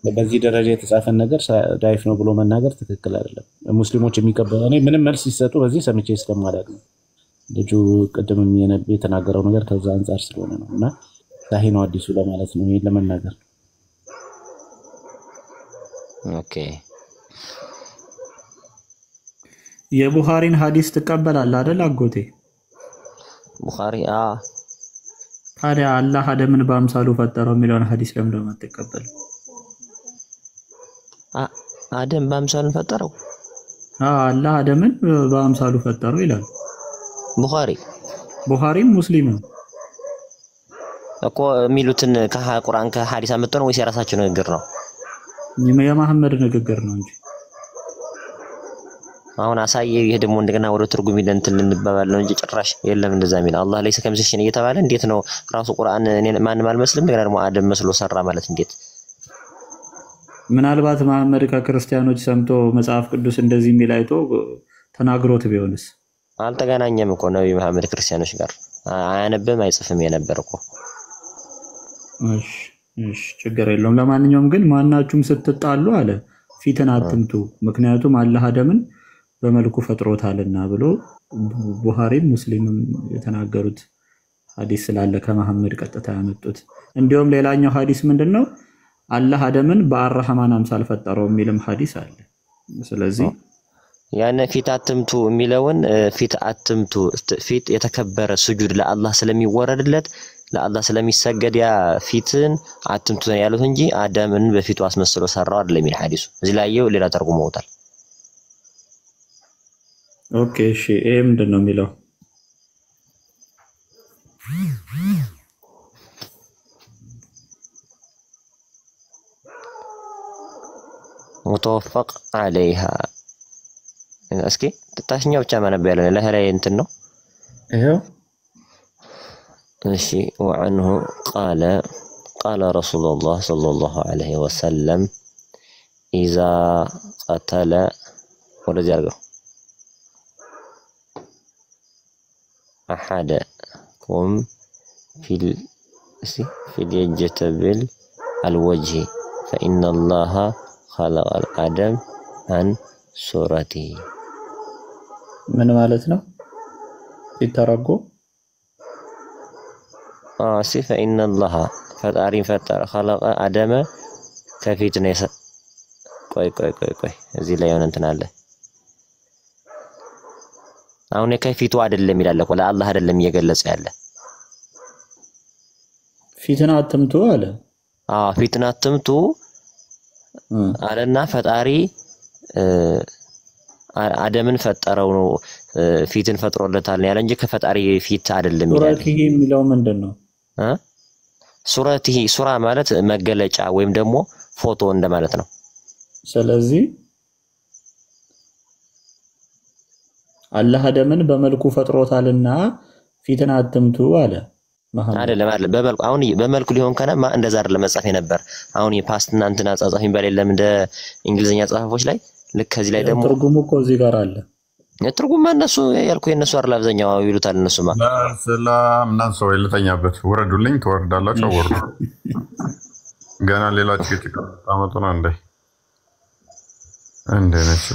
በዚህ ደረጃ የተጻፈን ነገር ዳይፍ ነው ብሎ መናገር ትክክል አይደለም። ሙስሊሞች የሚቀበሉ እኔ ምንም መልስ ሲሰጡ በዚህ ሰምቼ ስለማላውቅ ነው። ልጁ ቅድምም የተናገረው ነገር ከዛ አንፃር ስለሆነ ነውና ሳሂህ ነው አዲሱ ለማለት ነው ይሄን ለመናገር። ኦኬ የቡኻሪን ሐዲስ ትቀበላለህ አይደል አጎቴ? ቡኻሪ ታዲያ አላህ አደምን በአምሳሉ ፈጠረው የሚለውን ሐዲስ ለምን ነው የማትቀበለው? አደም በአምሳሉ ፈጠረው? አላህ አደምን በአምሳሉ ፈጠረው ይላል ቡኻሪም ሙስሊምም እኮ የሚሉትን ከቁርአን ከሐዲስ አመጣው ነው ወይስ የራሳቸው ንግግር ነው? የመሐመድ ንግግር ነው እንጂ አሁን አሳየ። ይሄ ደግሞ እንደገና ወደ ትርጉም ይለንትን ልንባባል ነው እንጂ ጭራሽ የለም እንደዛ የሚል አላህ ለይሰ ከምሲሽን እየተባለ እንዴት ነው ራሱ ቁርአን እኔ ማንም አልመስልም እንደገና ደግሞ አደም መስሎ ሰራ ማለት እንዴት? ምናልባት መሐመድ ከክርስቲያኖች ሰምቶ መጽሐፍ ቅዱስ እንደዚህ የሚል አይቶ ተናግሮት ቢሆንስ? አልተገናኘም እኮ ነብዩ መሐመድ ክርስቲያኖች ጋር አያነብም አይጽፍም የነበር እኮ። እሺ ችግር የለውም። ለማንኛውም ግን ማናችሁም ስትጣሉ አለ ፊትን አትምቱ ምክንያቱም አላህ አደምን በመልኩ ፈጥሮታልና ብሎ ቡኻሪም ሙስሊምም የተናገሩት ሐዲስ ስላለ ከመሐመድ ቀጥታ ያመጡት። እንዲሁም ሌላኛው ሐዲስ ምንድነው? አላህ አደምን በአርህማን አምሳል ፈጠረው የሚልም ሐዲስ አለ። ስለዚህ ያነ ፊት አትምቱ የሚለውን ፊት አትምቱ ፊት የተከበረ ስጁድ ለአላህ ስለሚወረድለት ለአላህ ስለሚሰገድ ያ ፊትን አትምቱ ያሉት እንጂ አደምን በፊቱ አስመስሎ ሰራው አይደለም የሚል ሐዲሱ እዚህ ላይ ሌላ ተርጉመውታል። ኦኬ እሺ ይሄ ምንድነው የሚለው? متوفق عليها እስኪ ታሽኛው ብቻ ማነብ ያለው ለህላይ እንትን ነው ይሄው እሺ وعنه قال رسول الله صلى الله عليه وسلم إذا قتل ورجعوا أحدكم في اليجتبل الوجه فإن الله خلق الآدم عن صورته ምን ማለት ነው ሲተረጎም? فإن الله ፈጠረ خلق آدم ከፊት ነው ቆይ እዚህ ላይ የሆነ እንትን አለ። አሁን ከፊቱ አይደለም ይላል እኮ ለአላህ አይደለም እየገለጸ ያለ። ፊትን አትምቱ አለ። ፊትን አትምቱ አለና ፈጣሪ አደምን ፈጠረው ነው ፊትን ፈጥሮለታል ያለ እንጂ ከፈጣሪ ፊት አይደለም ይላል። ሱረቲሂ የሚለው ምንድነው? ሱረቲሂ ሱራ ማለት መገለጫ ወይም ደግሞ ፎቶ እንደማለት ነው። ስለዚህ አላህ አደምን በመልኩ ፈጥሮታልና ፊትን አትምቱ አለ። አይደለም በመልኩ አሁን በመልኩ ሊሆን ከነማ እንደዛ አይደለም መጻፍ ነበር። አሁን የፓስት እና እንትና ጻጻፍ ይባል የለም እንደ እንግሊዘኛ ጻፋፎች ላይ ልክ ከዚህ ላይ ደግሞ ትርጉሙ እኮ እዚህ ጋር አለ። የትርጉም እነሱ ያልኩ የነሱ አይደል አብዛኛው ይሉታል እነሱማ ሰላም እናንተ ሰው ልተኛበት ወረዱልኝ ተወርዳላችሁ ወርዱ ገና ሌላ ጭቅጭቅ ታመጡና እንደ ነች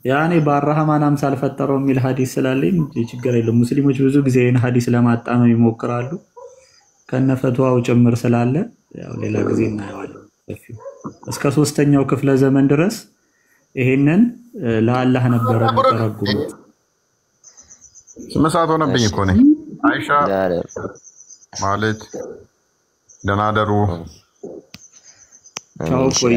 ያኔ በአራህማን አምሳል ፈጠረው የሚል ሐዲስ ስላለኝ ችግር የለም። ሙስሊሞች ብዙ ጊዜ ይሄን ሐዲስ ለማጣመም ይሞክራሉ ከነፈቷው ጭምር ስላለ ያው ሌላ ጊዜ እናየዋለን ሰፊው እስከ 3ኛው ክፍለ ዘመን ድረስ ይሄንን ለአላህ ነበር የሚተረጉሙት። ስመሳት ሆነብኝ እኮ ነኝ አይሻ ማለት ደናደሩ ቻው ቆይ